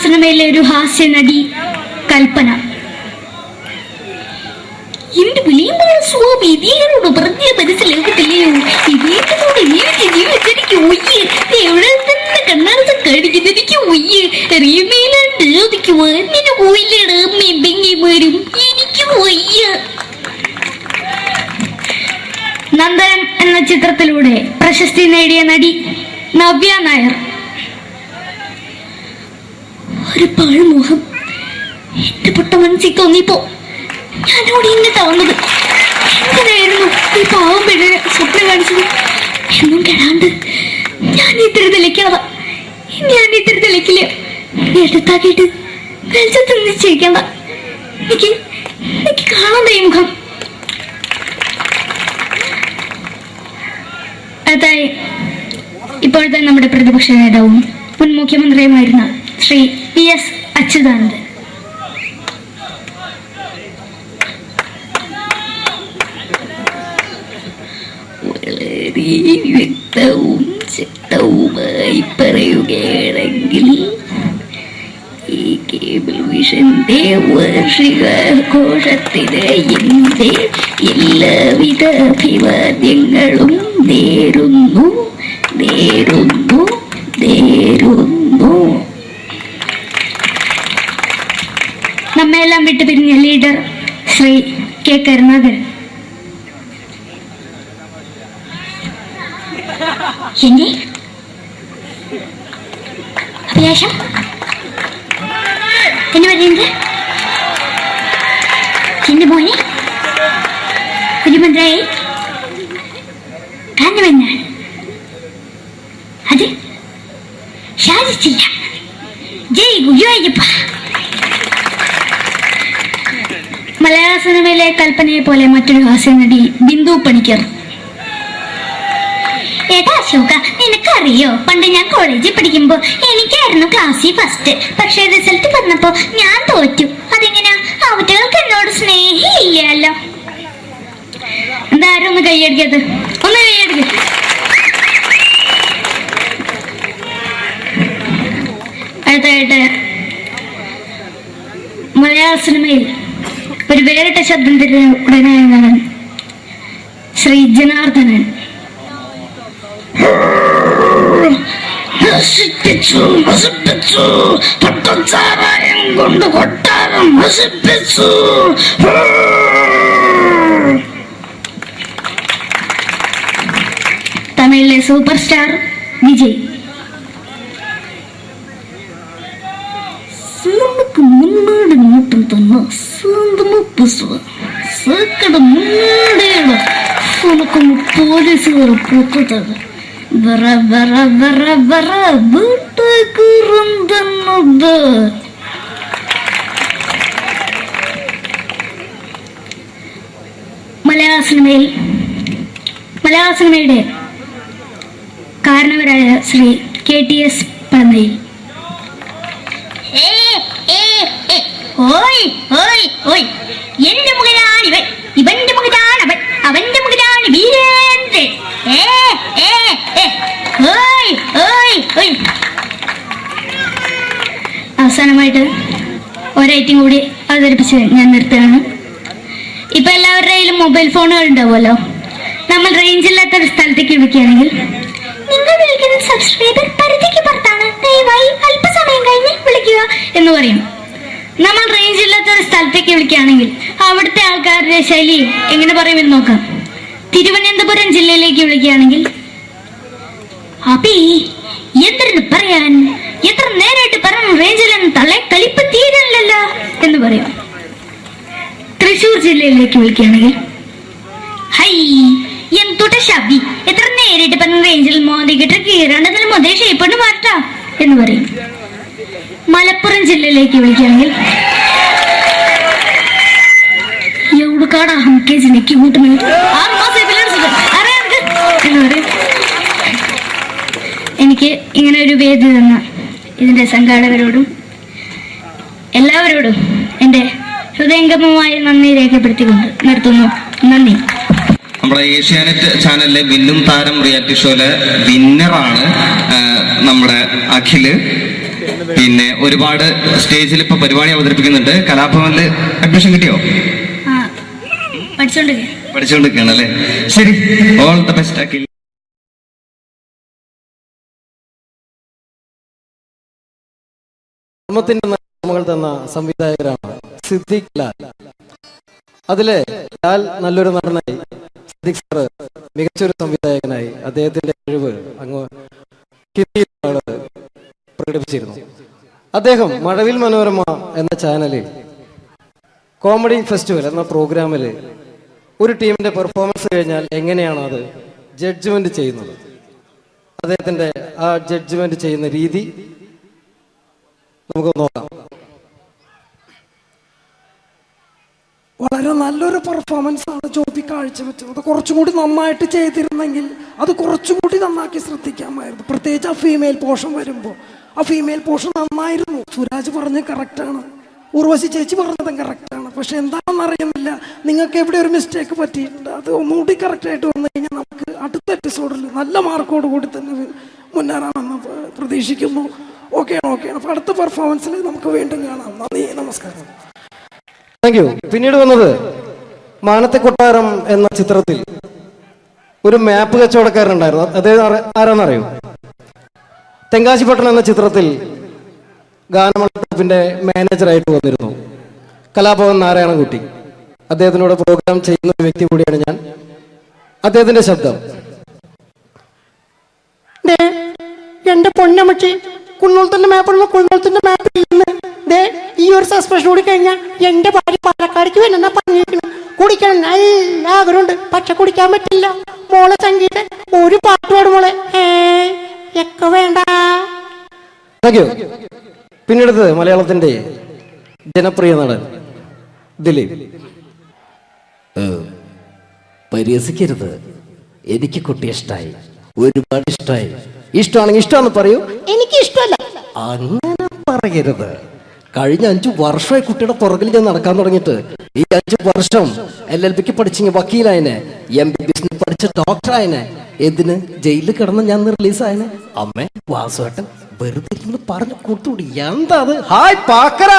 സിനിമയിലെ ഒരു ഹാസ്യ നടി കൽപ്പന. എന്റെ വിളിയുമ്പോൾ സ്വാമി ഇതിനോട് പറഞ്ഞ മനസ്സിലാക്കത്തില്ലയോ? ഇതിനോട് ജീവിച്ചെനിക്ക് ഒയ്യ്, എവിടെ തന്നെ കണ്ണാടത്ത് കാണിക്കുന്നത് എനിക്ക് ഒയ്യ്. അറിയുമേലാണ്ട് ചോദിക്കുവാ നിന്നെ പോയില്ലേടാ മെമ്പെങ്കിമാരും, എനിക്ക് ഒയ്യ. നന്ദനം എന്ന ചിത്രത്തിലൂടെ പ്രശസ്തി നേടിയ നടി നവ്യ നായർ. ഒരു പാഴ്മുഖം എന്റെ പൊട്ട മനസ്സിൽ തോന്നിയപ്പോ ഞാനോട് ഇന്നിട്ടാ വന്നത്. എങ്ങനെയായിരുന്നു ഈ പാവം പെണ്ണിനെ സ്വപ്നം കാണിച്ചത്? എന്നും കെടാണ്ട് ഞാൻ ഇത്തിരി തെളിക്കാതാ, ഞാൻ ഇത്തിരി തെളിക്കില്ല. എടുത്താക്കിയിട്ട് വെളിച്ചത്ത് നിശ്ചയിക്കണ്ട. എനിക്ക് കാണാൻ ഈ മുഖം. അതായി ഇപ്പോഴത്തെ നമ്മുടെ പ്രതിപക്ഷ നേതാവും മുൻ മുഖ്യമന്ത്രിയുമായിരുന്ന ശ്രീ PS അച്യുതാനന്ദൻ. വളരെ വ്യക്തവും ശക്തവുമായി പറയുകയാണെങ്കിൽ ഈ കേബിൾ വിഷന്റെ വാർഷികാഘോഷത്തിന് എന്റെ എല്ലാവിധ അഭിവാദ്യങ്ങളും നേരുന്നു. നമ്മെല്ലാം വിട്ടുപിരിഞ്ഞ ലീഡർ ശ്രീ K. കരുണാകരൻ. എന്റെ അഭിലാഷം എന്ന് പറയുന്നത് എന്റെ മോനെ മുഖ്യമന്ത്രിയായി കാരണമെന്നാണ്. അത് സാധിച്ചില്ല. ജയ് ഗുരുവായൂരപ്പ. മലയാള സിനിമയിലെ കൽപ്പനയെ പോലെ മറ്റൊരു ഹാസ്യ നടി ബിന്ദു പണിക്കർ. ഏട്ടാ അശോക, നിനക്കറിയോ പണ്ട് ഞാൻ കോളേജിൽ പഠിക്കുമ്പോ എനിക്കായിരുന്നു ക്ലാസ്സിൽ ഫസ്റ്റ്. പക്ഷെ റിസൾട്ട് വന്നപ്പോ ഞാൻ തോറ്റു. അതെങ്ങനെയാ? അവറ്റകൾക്ക് എന്നോട് സ്നേഹമില്ലല്ലോ. എന്താരും ഒന്ന് കൈയടിക്കത്, ഒന്ന് കൈയടിക്ക. അടുത്തായിട്ട് മലയാള സിനിമയിൽ ഒരു വേറിട്ട ശബ്ദം ഉടനായ ശ്രീ ജനാർദ്ദനൻ. പട്ടച്ചാരായം കൊണ്ട് കൊട്ടാരം നശിപ്പിച്ചു. തമിഴിലെ സൂപ്പർ സ്റ്റാർ വിജയ്. നമുക്ക് മുന്നാടി നോട്ടം തന്ന സ്വന്തം സേക്കട മുന്നാടിയാണ് ഉനക്കൊന്ന് പോലീസുകാർ പൂത്തത്. വറ വറ വറ വറ വീട്ടുകുറുന്നത്. മലയാള സിനിമയുടെ കാരണവരായ ശ്രീ KTS പളനിയിൽ. എന്റെ മകനാണ് ഇവൻ, ഇവന്റെ മകനാണ് അവൻ, അവന്റെ മകനാണ് വീരേന്ദ്രൻ. അവസാനമായിട്ട് ഒരൈറ്റം കൂടി അവതരിപ്പിച്ച് ഞാൻ നിർത്തുകയാണ്. ഇപ്പൊ എല്ലാവരുടെ കയ്യിലും മൊബൈൽ ഫോണുകൾ ഉണ്ടാവുമല്ലോ. നമ്മൾ റേഞ്ച് ഇല്ലാത്ത ഒരു സ്ഥലത്തേക്ക് വിളിക്കുകയാണെങ്കിൽ നിങ്ങൾ വിളിക്കുന്ന സബ്സ്ക്രൈബർ പരിധിക്ക് പുറത്താണ്, ദയവായി അല്പസമയം കഴിഞ്ഞ് വിളിക്കുക എന്ന് പറയും. നമ്മൾ റേഞ്ച് ഇല്ലാത്ത ഒരു സ്ഥലത്തേക്ക് വിളിക്കുകയാണെങ്കിൽ അവിടുത്തെ ആൾക്കാരുടെ ശൈലി എങ്ങനെ പറയുമെന്ന് നോക്കാം. തിരുവനന്തപുരം ജില്ലയിലേക്ക് വിളിക്കുകയാണെങ്കിൽ അപ്പി എന്തിനു പറയാൻ, എത്ര നേരമായിട്ട് പറഞ്ഞു റേഞ്ചിലെന്ന് തള്ളെ കളിപ്പ് തീരല്ലോ എന്ന് പറയും. തൃശൂർ ജില്ലയിലേക്ക് വിളിക്കുകയാണെങ്കിൽ ഹൈ എന്തുട്ട ശബി, എത്ര നേരിട്ട് പറഞ്ഞ റേഞ്ചിൽ മോദിക്കിട്ട് കീറാണ്ടതിന് മുതൽ ഷേപ്പണ്ട് മാറ്റാ എന്ന് പറയും. മലപ്പുറം ജില്ലയിലേക്ക് വിളിക്കുകയാണെങ്കിൽ എവിടുക്കാടാ ഹംകേജിലേക്ക് കൂട്ടുന്നത് എന്ന് പറയും. എനിക്ക് ഇങ്ങനെ ഒരു വേദി തന്ന ഇതിന്റെ സംഘാടകരോടും എല്ലാവരോടും എൻ്റെ ഹൃദയംഗമമായ നന്ദി രേഖപ്പെടുത്തിക്കൊണ്ട് നിർത്തുന്നു. നന്ദി. നമ്മുടെ ഏഷ്യാനെറ്റ് ചാനലിലെ വില്ലും താരം റിയാലിറ്റി ഷോയിലെ വിന്നറാണ് നമ്മുടെ അഖില്. പിന്നെ ഒരുപാട് സ്റ്റേജിൽ ഇപ്പൊ പരിപാടി അവതരിപ്പിക്കുന്നുണ്ട്. കലാഭവനില് അഡ്മിഷൻ കിട്ടിയോ? പഠിച്ചുകൊണ്ടിരിക്കുകയാണ് അല്ലേ? ശരി, ഓൾ ദ ബെസ്റ്റ് അഖിൽ. നമ്മൾ തന്ന സംവിധായകരാണ് സിദ്ദിഖ് ലാൽ. അതിലെ ലാൽ നല്ലൊരു നടനായി, സിദ്ദിഖ് സാറ് മികച്ചൊരു സംവിധായകനായി അദ്ദേഹത്തിന്റെ കഴിവ് അങ്ങ് ഹിന്ദിയിലാണ് പ്രകടിപ്പിച്ചിരുന്നു. അദ്ദേഹം മഴവിൽ മനോരമ എന്ന ചാനലിൽ കോമഡി ഫെസ്റ്റിവൽ എന്ന പ്രോഗ്രാമിൽ ഒരു ടീമിന്റെ പെർഫോമൻസ് കഴിഞ്ഞാൽ എങ്ങനെയാണ് അത് ജഡ്ജ്മെന്റ് ചെയ്യുന്നത്, അദ്ദേഹത്തിന്റെ ആ ജഡ്ജ്മെന്റ് ചെയ്യുന്ന രീതി നമുക്ക് നോക്കാം. വളരെ നല്ലൊരു പെർഫോമൻസ് ആണ് ജോബി കാഴ്ചവെച്ചത്. കുറച്ചും കൂടി നന്നായിട്ട് ചെയ്തിരുന്നെങ്കിൽ അത് കുറച്ചും കൂടി നന്നാക്കി ശ്രദ്ധിക്കാമായിരുന്നു. പ്രത്യേകിച്ച് ആ ഫീമെയിൽ പോർഷൻ വരുമ്പോൾ ആ ഫീമെയിൽ പോർഷൻ നന്നായിരുന്നു. സുരാജ് പറഞ്ഞ് കറക്റ്റാണ്, ഉർവശി ചേച്ചി പറഞ്ഞതും കറക്റ്റാണ്. പക്ഷെ എന്താണെന്ന് അറിയുന്നില്ല, നിങ്ങൾക്ക് എവിടെ ഒരു മിസ്റ്റേക്ക് പറ്റിയിട്ടുണ്ട്. അത് ഒന്നുകൂടി കറക്റ്റായിട്ട് വന്നു കഴിഞ്ഞാൽ നമുക്ക് അടുത്ത എപ്പിസോഡിൽ നല്ല മാർക്കോട് കൂടി തന്നെ മുന്നേറാമെന്ന് പ്രതീക്ഷിക്കുന്നു. ഓക്കെയാണ്. അപ്പോൾ അടുത്ത പെർഫോമൻസിൽ നമുക്ക് വീണ്ടും കാണാം. നന്ദി, നമസ്കാരം. Thank you. പിന്നീട് വന്നത് മാനത്തെ കൊട്ടാരം എന്ന ചിത്രത്തിൽ ഒരു മാപ്പ് കച്ചവടക്കാരനുണ്ടായിരുന്നു. അദ്ദേഹം ആരാന്നറിയോ? തെങ്കാശിപട്ടണം എന്ന ചിത്രത്തിൽ ഗാനമണ്ഡലത്തിന്റെ മാനേജറായിട്ട് വന്നിരുന്നു കലാഭവൻ നാരായണൻകുട്ടി. അദ്ദേഹത്തിനോട് പ്രോഗ്രാം ചെയ്യുന്ന ഒരു വ്യക്തി കൂടിയാണ് ഞാൻ. അദ്ദേഹത്തിന്റെ ശബ്ദം. എന്റെ പൊന്നമ്മച്ചി, കുന്നോളത്തിന്റെ മാപ്പ് കുന്നോളത്തിന്റെ മാപ്പ് ഇല്ലെന്ന് ഈ ഒരു സസ്പെൻഷൻ കൂടി കഴിഞ്ഞാൽ എന്റെ ഭാര്യ പാലക്കാടേക്ക് വരുന്ന പറഞ്ഞിരിക്കുന്നു. കുടിക്കണം നല്ല ആഗ്രഹമുണ്ട്, പക്ഷെ കുടിക്കാൻ പറ്റില്ല. മോളെ സംഗീത ഒരു പാട്ട് പാടും മോളെ. ഒക്കെ വേണ്ട. Thank you. പിന്നീട് മലയാളത്തിന്റെ ജനപ്രിയ നടൻ ദിലീപ്. പരിഹസിക്കരുത്, എനിക്ക് കുട്ടി ഇഷ്ടമായി, ഒരുപാട് ഇഷ്ടമായി. ഇഷ്ടമാണെങ്കിൽ ഇഷ്ടമാണെന്ന് പറയൂ, എനിക്ക് ഇഷ്ടമല്ല അങ്ങനെ പറയരുത്. കഴിഞ്ഞ 5 വർഷമായി കുട്ടിയുടെ പുറകിൽ ഞാൻ നടക്കാൻ തുടങ്ങിയിട്ട്. ഈ 5 വർഷം LLBക്ക് പഠിച്ചെങ്കിൽ വക്കീലായനെ, MBBS പഠിച്ച ഡോക്ടറായനെ, എന്തിന് ജയിലിൽ കിടന്ന് ഞാൻ റിലീസായനെ. അമ്മേ വാസുവേട്ടൻ വെറുതെ ഇരുന്ന് പറഞ്ഞു കൊടുത്തുകൂടി. എന്താ അത്? ഹായ് പാക്കര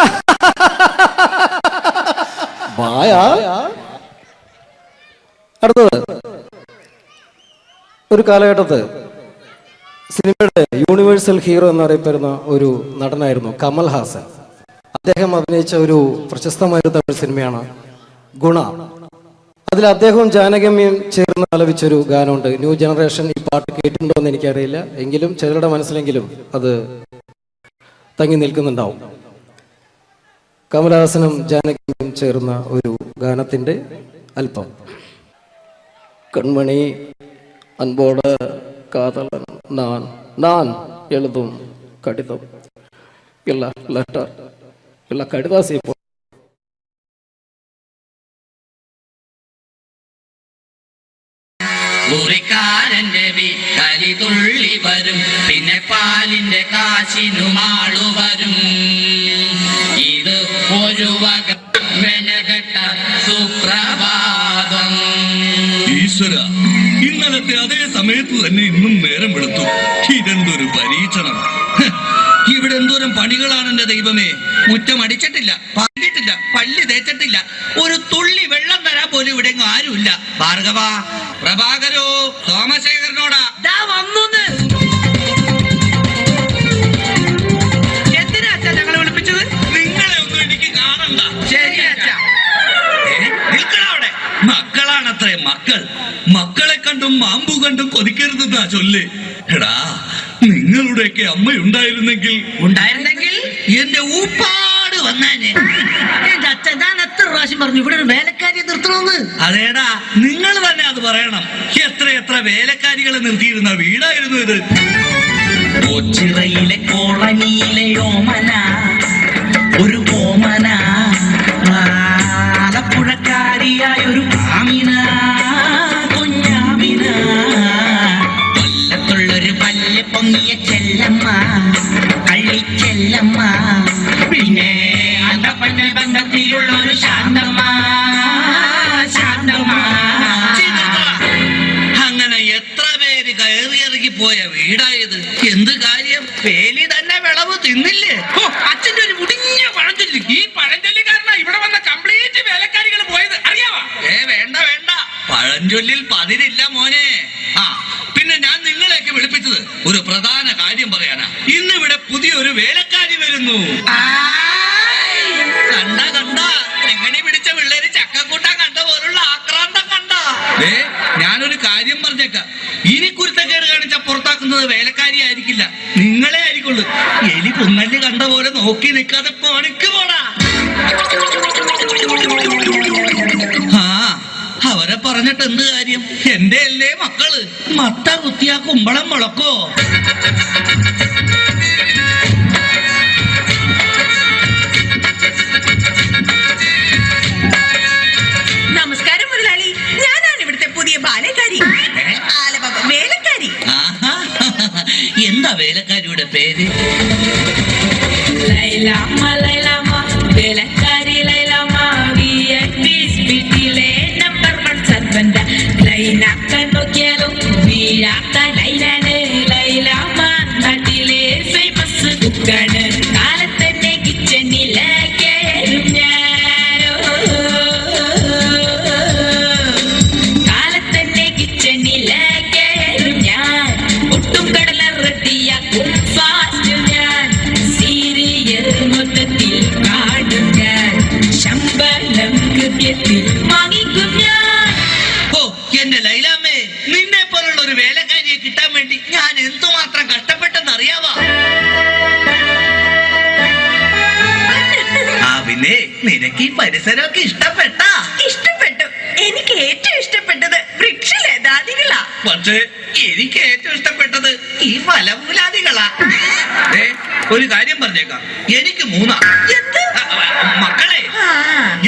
വായാ. അടുത്തത് ഒരു കാലഘട്ടത്ത് സിനിമയുടെ യൂണിവേഴ്സൽ ഹീറോ എന്നറിയപ്പെടുന്ന ഒരു നടനായിരുന്നു കമൽ ഹാസൻ. അദ്ദേഹം അഭിനയിച്ച ഒരു പ്രശസ്തമായ തമിഴ് സിനിമയാണ് ഗുണ. അതിൽ അദ്ദേഹവും ജാനകമ്യയും ചേർന്ന് ആലപിച്ചൊരു ഗാനമുണ്ട്. ന്യൂ ജനറേഷൻ ഈ പാട്ട് കേട്ടിട്ടുണ്ടോ എന്ന് എനിക്കറിയില്ല, എങ്കിലും ചിലരുടെ മനസ്സിലെങ്കിലും അത് തങ്ങി നിൽക്കുന്നുണ്ടാവും. കമലഹാസനും ജാനകിയും ചേർന്ന ഒരു ഗാനത്തിന്റെ അല്പം. കൺമണി അൻപോട് കാതലൻ நான் எழுதும் கடிதம் இல்ல லெட்டர் இல்ல கடிதாசி മുറിക്കാരന്റെ വീട്ടരി തുള്ളി വരും, പിന്നെ പാലിന്റെ കാശിനുമാളു വരും. ഇത് ഒരു വക വെനകെട്ട സുപ്രഭാതം. ഈശ്വര, ഇന്നലത്തെ അതേ സമയത്ത് തന്നെ ഇന്നും നേരം വെളുത്തു. ഇതെന്തൊരു പരീക്ഷണം! ഇവിടെ എന്തോരം പണികളാണ് എന്റെ ദൈവമേ. മുറ്റം അടിച്ചിട്ടില്ല, പാടിയിട്ടില്ല, പള്ളി തേച്ചിട്ടില്ല, ഒരു തുള്ളി വെള്ളം തരാൻ പോലും ഇവിടെ ആരുമില്ല. ഭാർഗവ, പ്രഭാകരോ, സോമശേഖരനോടാ വന്നൂന്ന്. എന്തിനാ അച്ഛാ ഞങ്ങളെ വിളിപ്പിച്ചത്? നിങ്ങളെ ഒന്നും എനിക്ക് കാണണ്ട. ശരി അച്ഛാ. നിൽക്കണവിടെ. മക്കളാണത്രേ മക്കൾ. മക്കളെ കണ്ടും മാമ്പു കണ്ടും കൊതിക്കരുതെന്നാ ചൊല്ല്. എടാ, നിങ്ങളുടെയൊക്കെ അമ്മയുണ്ടായിരുന്നെങ്കിൽ എന്റെ ഊപ്പാട് വന്നേനെ. എന്റെ അച്ഛൻ ഞാൻ എത്ര പ്രാവശ്യം പറഞ്ഞു ഇവിടെ ഒരു വേലക്കാരിയെ നിർത്തണമെന്ന്. അതേടാ, നിങ്ങൾ തന്നെ അത് പറയണം. എത്ര വേലക്കാരികളെ നിർത്തിയിരുന്ന വീടായിരുന്നു ഇത്. കൊച്ചിറയിലെ കോളനിയിലെ ഓമന, ഒരു ഓമന, ആലപ്പുഴക്കാരിയായ ഒരു ആമിന, കുഞ്ഞാമിന, കൊല്ലത്തുള്ളൊരു പല്ല് പൊങ്ങിയ ചെല്ലമ്മ, കള്ളിച്ചെല്ലമ്മ, പിന്നെ അന്തപ്പന്ന ബന്ധത്തിലുള്ള ഒരു ശാന്തമ്മ. അങ്ങനെ എത്ര പേര് കയറിയിറങ്ങി പോയ വീടായത്. എന്ത് കാര്യം, വേലി തന്നെ വിള പിതാവ് തിന്നില്ലേ? ഓ, അച്ഛന്റെ ഒരു മുടിഞ്ഞ പഴഞ്ചൊല്ലി. ഈ പഴഞ്ചൊല്ലി കാരണം ഇവിടെ വന്ന കംപ്ലീറ്റ് വേലക്കാരികൾ പോയത് അറിയാവാ? വേണ്ട വേണ്ട, പഴഞ്ചൊല്ലിൽ പതിരില്ല മോനെ. ആ പിന്നെ ഞാൻ നിങ്ങളെയൊക്കെ വിളിപ്പിച്ചത് ഒരു പ്രധാന കാര്യം പറയാനാ. ഇന്നിവിടെ പുതിയൊരു വേലക്കാരി വരുന്നു. കണ്ട കണ്ട എങ്ങനെ പിടിച്ച പിള്ളേര് ചക്കക്കൂട്ടാൻ കണ്ട പോലുള്ള ആക്രാന്തം കണ്ട. ഞാനൊരു കാര്യം പറഞ്ഞേക്കാം, ഇനി കുരുത്തക്കേട് കാണിച്ച പുറത്താക്കുന്നത് വേലക്കാരി ആയിരിക്കില്ല, നിങ്ങളെ ആയിരിക്കുള്ളൂ. എലി പുന്നല്ലി കണ്ട പോലെ നോക്കി നിൽക്കാതെ പണിക്ക് പോടാ. ആ അവരെ പറഞ്ഞിട്ട് എന്ത് കാര്യം? എന്റെ അല്ലേ മക്കള്. മത്ത കുത്തിയാ കുമ്പളം മുളക്കോ? നമസ്കാരം മുതലാളി, ഞാനാണ് ഇവിടുത്തെ പുതിയ ബാലക്കാരി, വേലക്കാരി. എന്താ വേലക്കാരിയുടെ പേര്? ലൈലാമ്മ ലൈലാമ്മ വേലക്കാരി ലൈലാമ്മ വീട്ടിലെ നമ്പർ 1 സർവന്റ. ലൈനാക്കാൻ നോക്കിയാലും വീഴാത്ത ലൈലാണ് ലൈലാമ്മ. നാട്ടിലെ ഫേമസ് കുക്കാണ്. കാലത്തന്നെ കിച്ചണിലെ കേറും ഞാനോ, കാലത്തന്നെ കിച്ചണിലെ കേറും ഞാൻ. ഒട്ടും കടല റെഡിയാക്കും ഫാസ്റ്റ് ഞാൻ. സീരിയൽ മൊത്തത്തിൽ കാടും ഞാൻ. ശമ്പളം കൃത്യത്തിൽ വാങ്ങിക്കും ഞാൻ. ഓ എന്റെ ലൈലാമ്മേ, നിന്നെ പോലുള്ള ഒരു വേലക്കാരിയെ കിട്ടാൻ വേണ്ടി ഞാൻ എന്തുമാത്രം കഷ്ടപ്പെട്ടെന്ന് അറിയാവാ? ആ പിന്നെ നിനക്ക് ഈ പരിസരമൊക്കെ ഇഷ്ടപ്പെട്ടാ? ഇഷ്ടപ്പെട്ടു. എനിക്ക് ഏറ്റവും ഇഷ്ടപ്പെട്ടത് വൃക്ഷലതാദികളാ. പക്ഷേ എനിക്ക് ഏറ്റവും ഇഷ്ടപ്പെട്ടത് ഈ ഫലമൂലാദികളാ. ഒരു കാര്യം പറഞ്ഞേക്കാം, എനിക്ക് 3 മക്കളെ.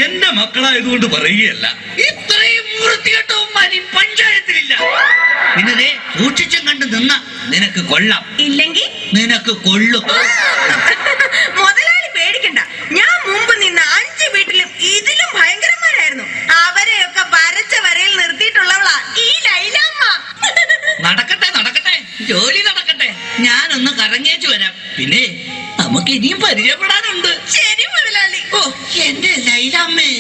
എന്റെ മക്കളായതുകൊണ്ട് പറയുകയല്ല, ഇത്രയും വൃത്തികെട്ടവന്മാർ ഈ പഞ്ചായത്തിലില്ല. പിന്നെ സൂക്ഷിച്ചും കണ്ട് നിന്ന നിനക്ക് കൊള്ളാം, ഇല്ലെങ്കിൽ നിനക്ക് കൊള്ളും. മുതലാളി പേടിക്കണ്ട, ഞാൻ മുമ്പ് നിന്ന 5 വീട്ടിലും ഇതിലും ഭയങ്കരന്മാരായിരുന്നു. അവരെയൊക്കെ വരച്ച വരയിൽ നിർത്തിയിട്ടുള്ളവളാ ഈ ലൈലാമ്മ. നടക്കട്ടെ നടക്കട്ടെ, ജോലി നടക്കട്ടെ. ഞാനൊന്ന് കറങ്ങേച്ചു വരാം. പിന്നെ നമുക്ക് ഇനിയും പരിചയപ്പെടാനുണ്ട്. ശരി മുതലാളി. ഓ എന്റെ ലൈലാമ്മേ.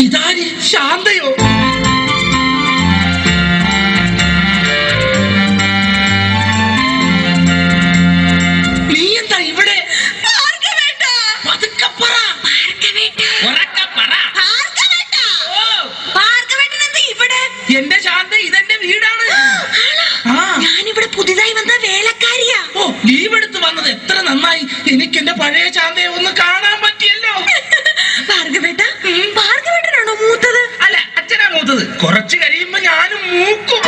ഇതാര്? ശാന്തയോ? നീ എന്താ ഇവിടെ? പതുക്കെ പറ. ഉറക്കെ പറ. എന്റെ ശാന്ത, ഇതെന്റെ വീടാണ്. ഞാനിവിടെ പുതിയതായി വന്ന വേലക്കാരിയാ. ഓ ലീവ് എടുത്ത് വന്നത് എത്ര നന്നായി. എനിക്ക് എന്റെ പഴയ ശാന്തയെ ഒന്ന് കാണാൻ പറ്റിയല്ലോ. ഭാർഗവേട്ടനാണോ മൂത്തത്? അല്ല, അച്ഛനാ മൂത്തത്. കുറച്ച് കഴിയുമ്പോ ഞാനും മൂക്കും.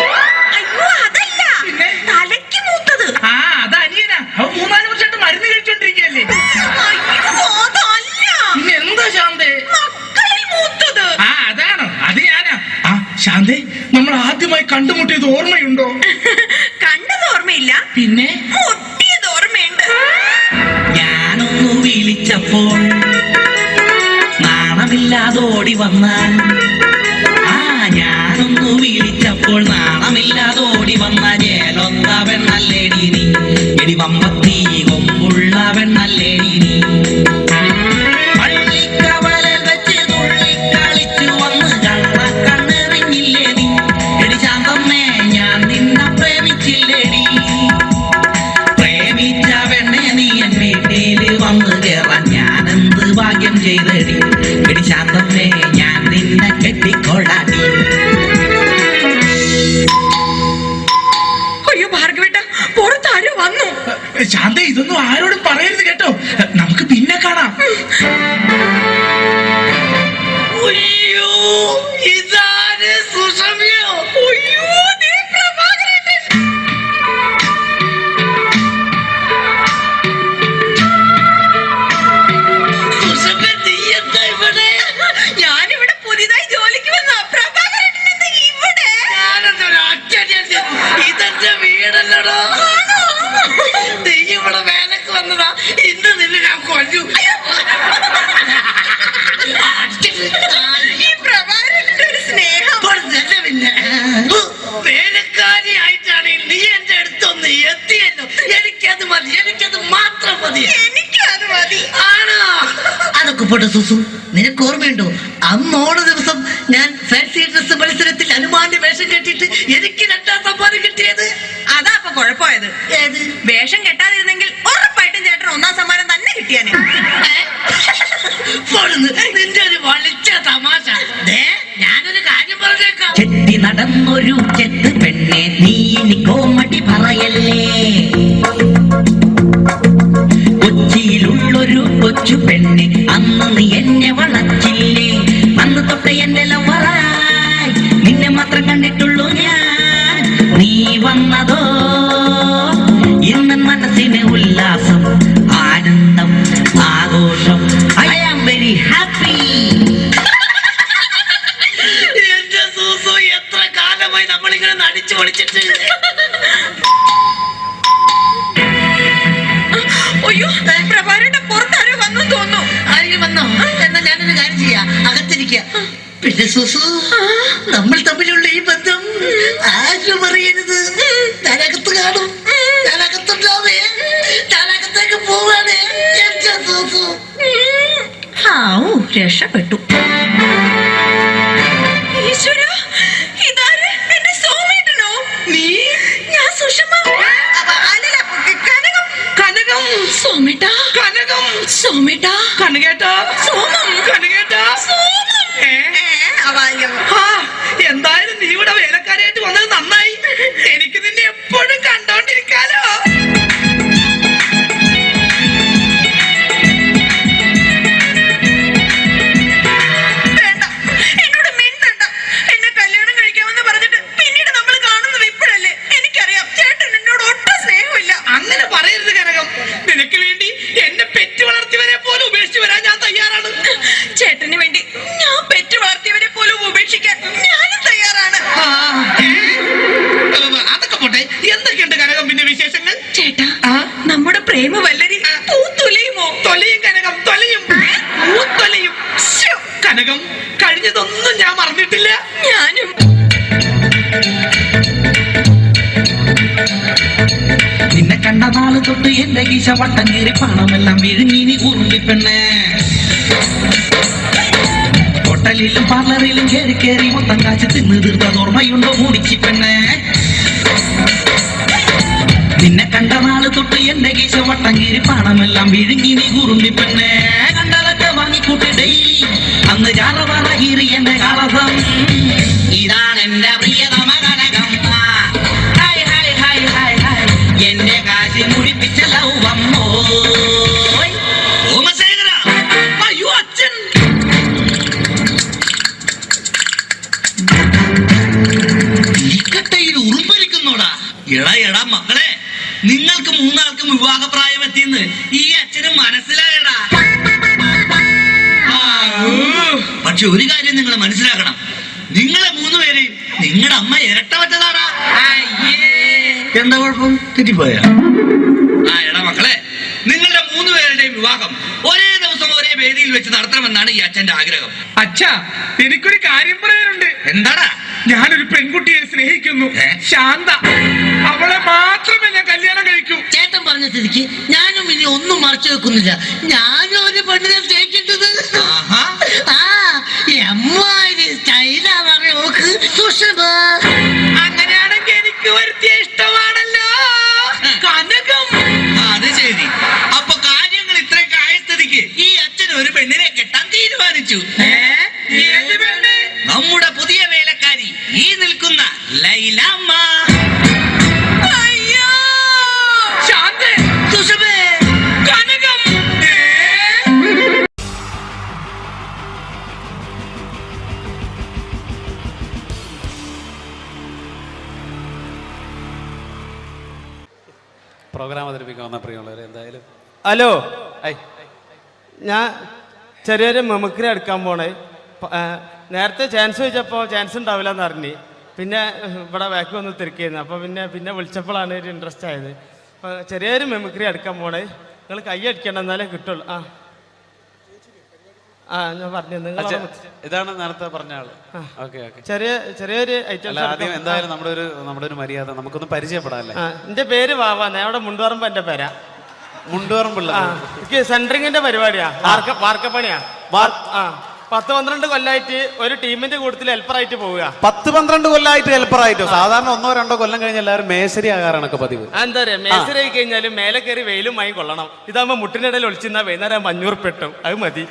അയ്യോ അതല്ല, പിന്നെ തലയ്ക്ക് മൂത്തത്. ആ അത് അനിയനാ. അവൻ 3-4 വർഷമായിട്ട് മരുന്ന് കഴിച്ചോണ്ടിരിക്കല്ലേ. പിന്നെ എന്താ ശാന്തേ? മക്കളിൽ മൂത്തത്. ആ അതാണോ? അത് ഞാനാ. ആ ശാന്തേ, നമ്മൾ ആദ്യമായി കണ്ടുമുട്ടിയത് ഓർമ്മയുണ്ടോ? കണ്ടത് ഓർമ്മയില്ല, പിന്നെ മുട്ടിയത് ഓർമ്മയുണ്ട്. ഞാനൊന്നു വിളിച്ചപ്പോൾ നാണമില്ലാതോടി വന്നാൽ, ആ ഞാനൊന്നു വിളിച്ചപ്പോൾ നാണമില്ലാതോടി വന്നാൽ ഏലൊന്ന പെണ്ണല്ലേടി നീ. എടി വമ്പത്തി കൊമ്പുള്ള പെണ്ണല്ലേടി നീ. പള്ളിക്കവലൽ വെച്ച് തുള്ളിക്കളിച്ചു വന്ന് കണ്ണെറിഞ്ഞില്ലേ നീ. എടി ശാന്തമ്മേ, ഞാൻ നിന്നെ പ്രേമിച്ചില്ലേടി. പ്രേമിച്ച പെണ്ണെ നീ എൻ വീട്ടില് വന്ന് കേറാൻ ഞാനെന്ത് ഭാഗ്യം ചെയ്തടി. എടി ശാന്തമ്മേ, ഞാൻ നിന്നെ കെട്ടിക്കൊള്ളാടി. അയ്യോ ഭാർഗവേട്ട, പുറത്താരോ വന്നു. ശാന്ത, ഇതൊന്നും ആരോടും പറയരുത് കേട്ടോ. നമുക്ക് പിന്നെ കാണാം. അയ്യോ, ഇതാര്? സുഷമ്യോ? അയ്യോ പ്രഭാകരേട്ടൻ. സുഷമ്യ, നീ എന്താ ഇവിടെ? ഞാനിവിടെ പുതിയതായി ജോലിക്ക് വന്ന പ്രഭാകരേട്ടൻ എന്താ ഇവിടെ? ഞാനെന്തൊരു ഇതെന്റെ വീടല്ലടോ. നീ ഇവിടെ വേലക്ക് വന്നതാ. ഇന്ന് നിന്നെ ഞാൻ കൊല്ലു. ഈ പ്രഭാകരേട്ടന്റെ ഒരു സ്നേഹം. സുസു, നിനക്ക് ഓർമ്മയുണ്ടോ അന്ന് ഓണ ദിവസം ഞാൻ ഫാൻസി ഡ്രസ് മത്സരത്തിൽ ഹനുമാന്റെ വേഷം കെട്ടിയിട്ട് എനിക്ക് 2ാം സമ്മാനം കിട്ടിയത്? അതാ അപ്പൊ കുഴപ്പമായത്. ഏത്? വേഷം കെട്ടാതിരുന്നെങ്കിൽ ഉറപ്പായിട്ടും ചേട്ടൻ 1ാം സമ്മാനം തന്നെ കിട്ടിയാനെ. നിന്റെ ഒരു വളിച്ച തമാശ. ഞാനൊരു കാര്യം പറഞ്ഞേക്കാം. ചെത്തി നടന്നൊരു ചെത്ത് പെണ്ണെ, നീ ഇനി കോമഡി പറയല്ലേ. കൊച്ചിയിലുള്ളൊരു കൊച്ചു പെണ്ണെ, അന്ന് നീ എന്നെ വളച്ചില്ലേ. അന്ന് തൊട്ട് എന്റെ ലവറായി നിന്നെ മാത്രം കണ്ടിട്ടുള്ളൂ ഞാൻ. നീ വന്നതോ ഇന്ന് മനസ്സിന് ഉല്ലാസം, ആനന്ദം, ആഘോഷം. I am very happy. എന്റെ സൂസു, എത്ര കാലമായി നമ്മളിങ്ങനെ നടിച്ചു പൊളിച്ചിട്ട്. അയ്യോ, പ്രഭാകരന്റെ പുറത്താരോ വന്നു തോന്നുന്നു. ആരെങ്കിലും വന്നോ? എന്നാ ഞാനൊരു കാര്യം ചെയ്യാം, അകത്തിരിക്കുക. പിന്നെ സൂസു, നമ്മൾ തമ്മിലുള്ള ഈ ബന്ധം ആരും അറിയരുത്. ഞാനകത്ത് കാണും, ഞാനകത്തുണ്ടാവേ, ഞാനകത്തേക്ക് പോവാണേ എന്റെ സൂസു. രക്ഷപ്പെട്ടു. ഈശ്വര, ഇതാര്? എന്റെ സോമേട്ടനോ? നീ? ഞാൻ സുഷമ. അല്ലല്ല, കനകം. കനകം. സോമേട്ടാ. കനകം. സോമേട്ടാ. കനകേട്ടാ. സോമം. കനകേട്ടാ. സോമം. എന്തായാലും നീ ഇവിടെ വേലക്കാരായിട്ട് വന്നത് നന്നായി. എനിക്ക് നിന്നെ എപ്പോഴും കണ്ടോണ്ടിരിക്കാലോ. വേണ്ട, എന്നോട് മിണ്ടണ്ട. എന്നെ കല്യാണം കഴിക്കാമെന്ന് പറഞ്ഞിട്ട് പിന്നീട് നമ്മൾ കാണുന്നത് ഇപ്പോഴല്ലേ. എനിക്കറിയാം ചേട്ടൻ എന്നോട് ഒട്ടും സ്നേഹമില്ല. അങ്ങനെ പറയരുത് കനകം. നിനക്ക് വേണ്ടി എന്നെ പെറ്റ് വളർത്തിയവരെ പോലും ഉപേക്ഷിച്ച് വരാൻ ഞാൻ തയ്യാറാണ്. ചേട്ടന് വേണ്ടി ഞാൻ പെറ്റ് വളർത്തിയവരെ പോലും ഉപേക്ഷിക്കാൻ ഞാനും തയ്യാറാണ്. അതൊക്കെ പോട്ടെ, എന്തൊക്കെയുണ്ട് കനകം പിന്നെ വിശേഷങ്ങൾ? ചേട്ടാ, നമ്മുടെ പ്രേമ വല്ലരി പൂത്തുലയുമോ? തൊലയും കനകം, തൊലയും, പൂത്തൊലയും. കനകം, കഴിഞ്ഞതൊന്നും ഞാൻ മറന്നിട്ടില്ല. ഞാനും. നിന്നെ കണ്ട നാള് തൊട്ട് എന്റെ ഗീശ വട്ടം കീറി പണമെല്ലാം വിഴുങ്ങി നീ ഉരുളിപ്പെണ്ണേ. ഹോട്ടലിലും പാർലറിലും കയറി കയറി മൊത്തം കാശ് തിന്ന് തീർത്തത് ഓർമ്മയുണ്ടോ മൂടിച്ചി പെണ്ണേ? നിന്നെ കണ്ട നാള് തൊട്ട് എന്റെ ഗീശ വട്ടം കീറി പണമെല്ലാം വിഴുങ്ങി നീ ഉരുളിപ്പെണ്ണേ. കണ്ടതൊക്കെ വാങ്ങിക്കൂട്ടി ഡെയിലി അന്ന് ചാറവാറ കീറി എന്റെ കാളസം. ഇതാണ് എന്റെ പ്രിയതമ Kanakam. Hi hi hi hi hi, എന്റെ കാശി മുടിപ്പിച്ച ലൗവമ്മോ. സോമശേഖര, അയ്യോ അച്ഛൻ. ഇക്കട്ടയിൽ ഉറുമ്പലിക്കുന്നോടാ. എടാ മക്കളെ, നിങ്ങൾക്ക് 3 ആൾക്കും വിവാഹപ്രായം എത്തിയെന്ന് ഈ അച്ഛന് മനസ്സിലായടാ. പക്ഷെ ഒരു കാര്യം നിങ്ങൾ മനസ്സിലാക്കണം, നിങ്ങളെ 3 പേരെയും നിങ്ങളുടെ അമ്മ ഇരട്ട പറ്റതാടാ. എന്താ കുഴപ്പം? തെറ്റിപ്പോയ? എടാ മക്കളെ, നിങ്ങളുടെ 3 പേരുടെയും വിവാഹം ഒരേ ദിവസം ഒരേ വേദിയിൽ വെച്ച് നടത്തണമെന്നാണ് ഈ അച്ഛന്റെ ആഗ്രഹം. അച്ഛാ, എനിക്കൊരു കാര്യം പറയാനുണ്ട്. എന്താടാ? ഞാനൊരു പെൺകുട്ടിയെ സ്നേഹിക്കുന്നു, ശാന്ത. അവളെ മാത്രമേ ഞാൻ കല്യാണം കഴിക്കൂ. ചേട്ടൻ പറഞ്ഞ സ്ഥിതിക്ക് ഞാനും ഇനി ഒന്നും മറച്ചു വെക്കുന്നില്ല. ഞാനും ഒരു പെണ്ണിനെ സ്നേഹിക്കുന്നത്. അങ്ങനെയാണെങ്കിൽ എനിക്ക് വരുത്തിയ ഇഷ്ടമാണല്ലോ കനകം. അത് ശരി. അപ്പൊ കാര്യങ്ങൾ ഇത്രയൊക്കെ ആയ സ്ഥിതിക്ക് ഈ അച്ഛൻ ഒരു പെണ്ണിനെ കെട്ടാൻ തീരുമാനിച്ചു. ഏത് പെണ്ണ്? നമ്മുടെ പുതിയ വേലക്കാരി, ഈ നിൽക്കുന്ന ലൈലാമ്മ. അയ്യോ, ശാന്തേ, സുഷമേ, കനകം. പ്രോഗ്രാം അവതരിപ്പിക്കാൻ വന്ന പ്രിയമുള്ളവരെ, എന്തായാലും ഹലോ, ഞാൻ ചെറിയൊരു മെമിക്രി എടുക്കാൻ പോണേ. നേരത്തെ ചാൻസ് ചോദിച്ചപ്പോൾ ചാൻസ് ഉണ്ടാവില്ല എന്ന് അറിഞ്ഞ്, പിന്നെ ഇവിടെ ബാക്ക് വന്ന് തിരക്കിയിരുന്നു. അപ്പോൾ പിന്നെ വിളിച്ചപ്പോഴാണ് ഒരു ഇൻട്രസ്റ്റ് ആയത്. അപ്പോൾ ചെറിയൊരു മെമിക്രി എടുക്കാൻ പോണേ. നിങ്ങൾ കൈ അടിക്കണം, എന്നാലേ കിട്ടുള്ളൂ. ഞാൻ പറഞ്ഞു, നിങ്ങൾ ഇതാണ് നേരത്തെ പറഞ്ഞ ആള്. ഓക്കെ ഓക്കെ, ചെറിയൊരു ഐറ്റം. ആദ്യം എന്തായാലും നമ്മുടെ ഒരു മര്യാദ നമുക്കൊന്ന് പരിചയപ്പെടാല്ലേ. എൻ്റെ പേര് വാവാ, ഞാൻ അവിടെ മുണ്ടുപറമ്പ് എൻ്റെ പേരാ. മുണ്ടുപറമ്പുള്ള സെൻട്രിങ്ങിന്റെ പരിപാടിയാ, വാർക്കപ്പണിയാ. 10-12 കൊല്ലായിട്ട് ഒരു ടീമിന്റെ കൂട്ടത്തിൽ ഹെൽപ്പറായിട്ട് പോവുക. 10-12 കൊല്ലമായിട്ട് ഹെൽപ്പറായിട്ടോ? സാധാരണ 1-2 കൊല്ലം കഴിഞ്ഞ് എല്ലാവരും മേശരി ആകാറാണൊക്കെ പതിവ്. എന്താ പറയാ, മേശരി ആയി കഴിഞ്ഞാലും മേലെ കയറി വെയിലും മായി കൊള്ളണം. ഇതാകുമ്പോ മുട്ടിനിടയിൽ ഒളിച്ചിരുന്ന വൈകുന്നേരം 500 പെട്ടും അത് മതി.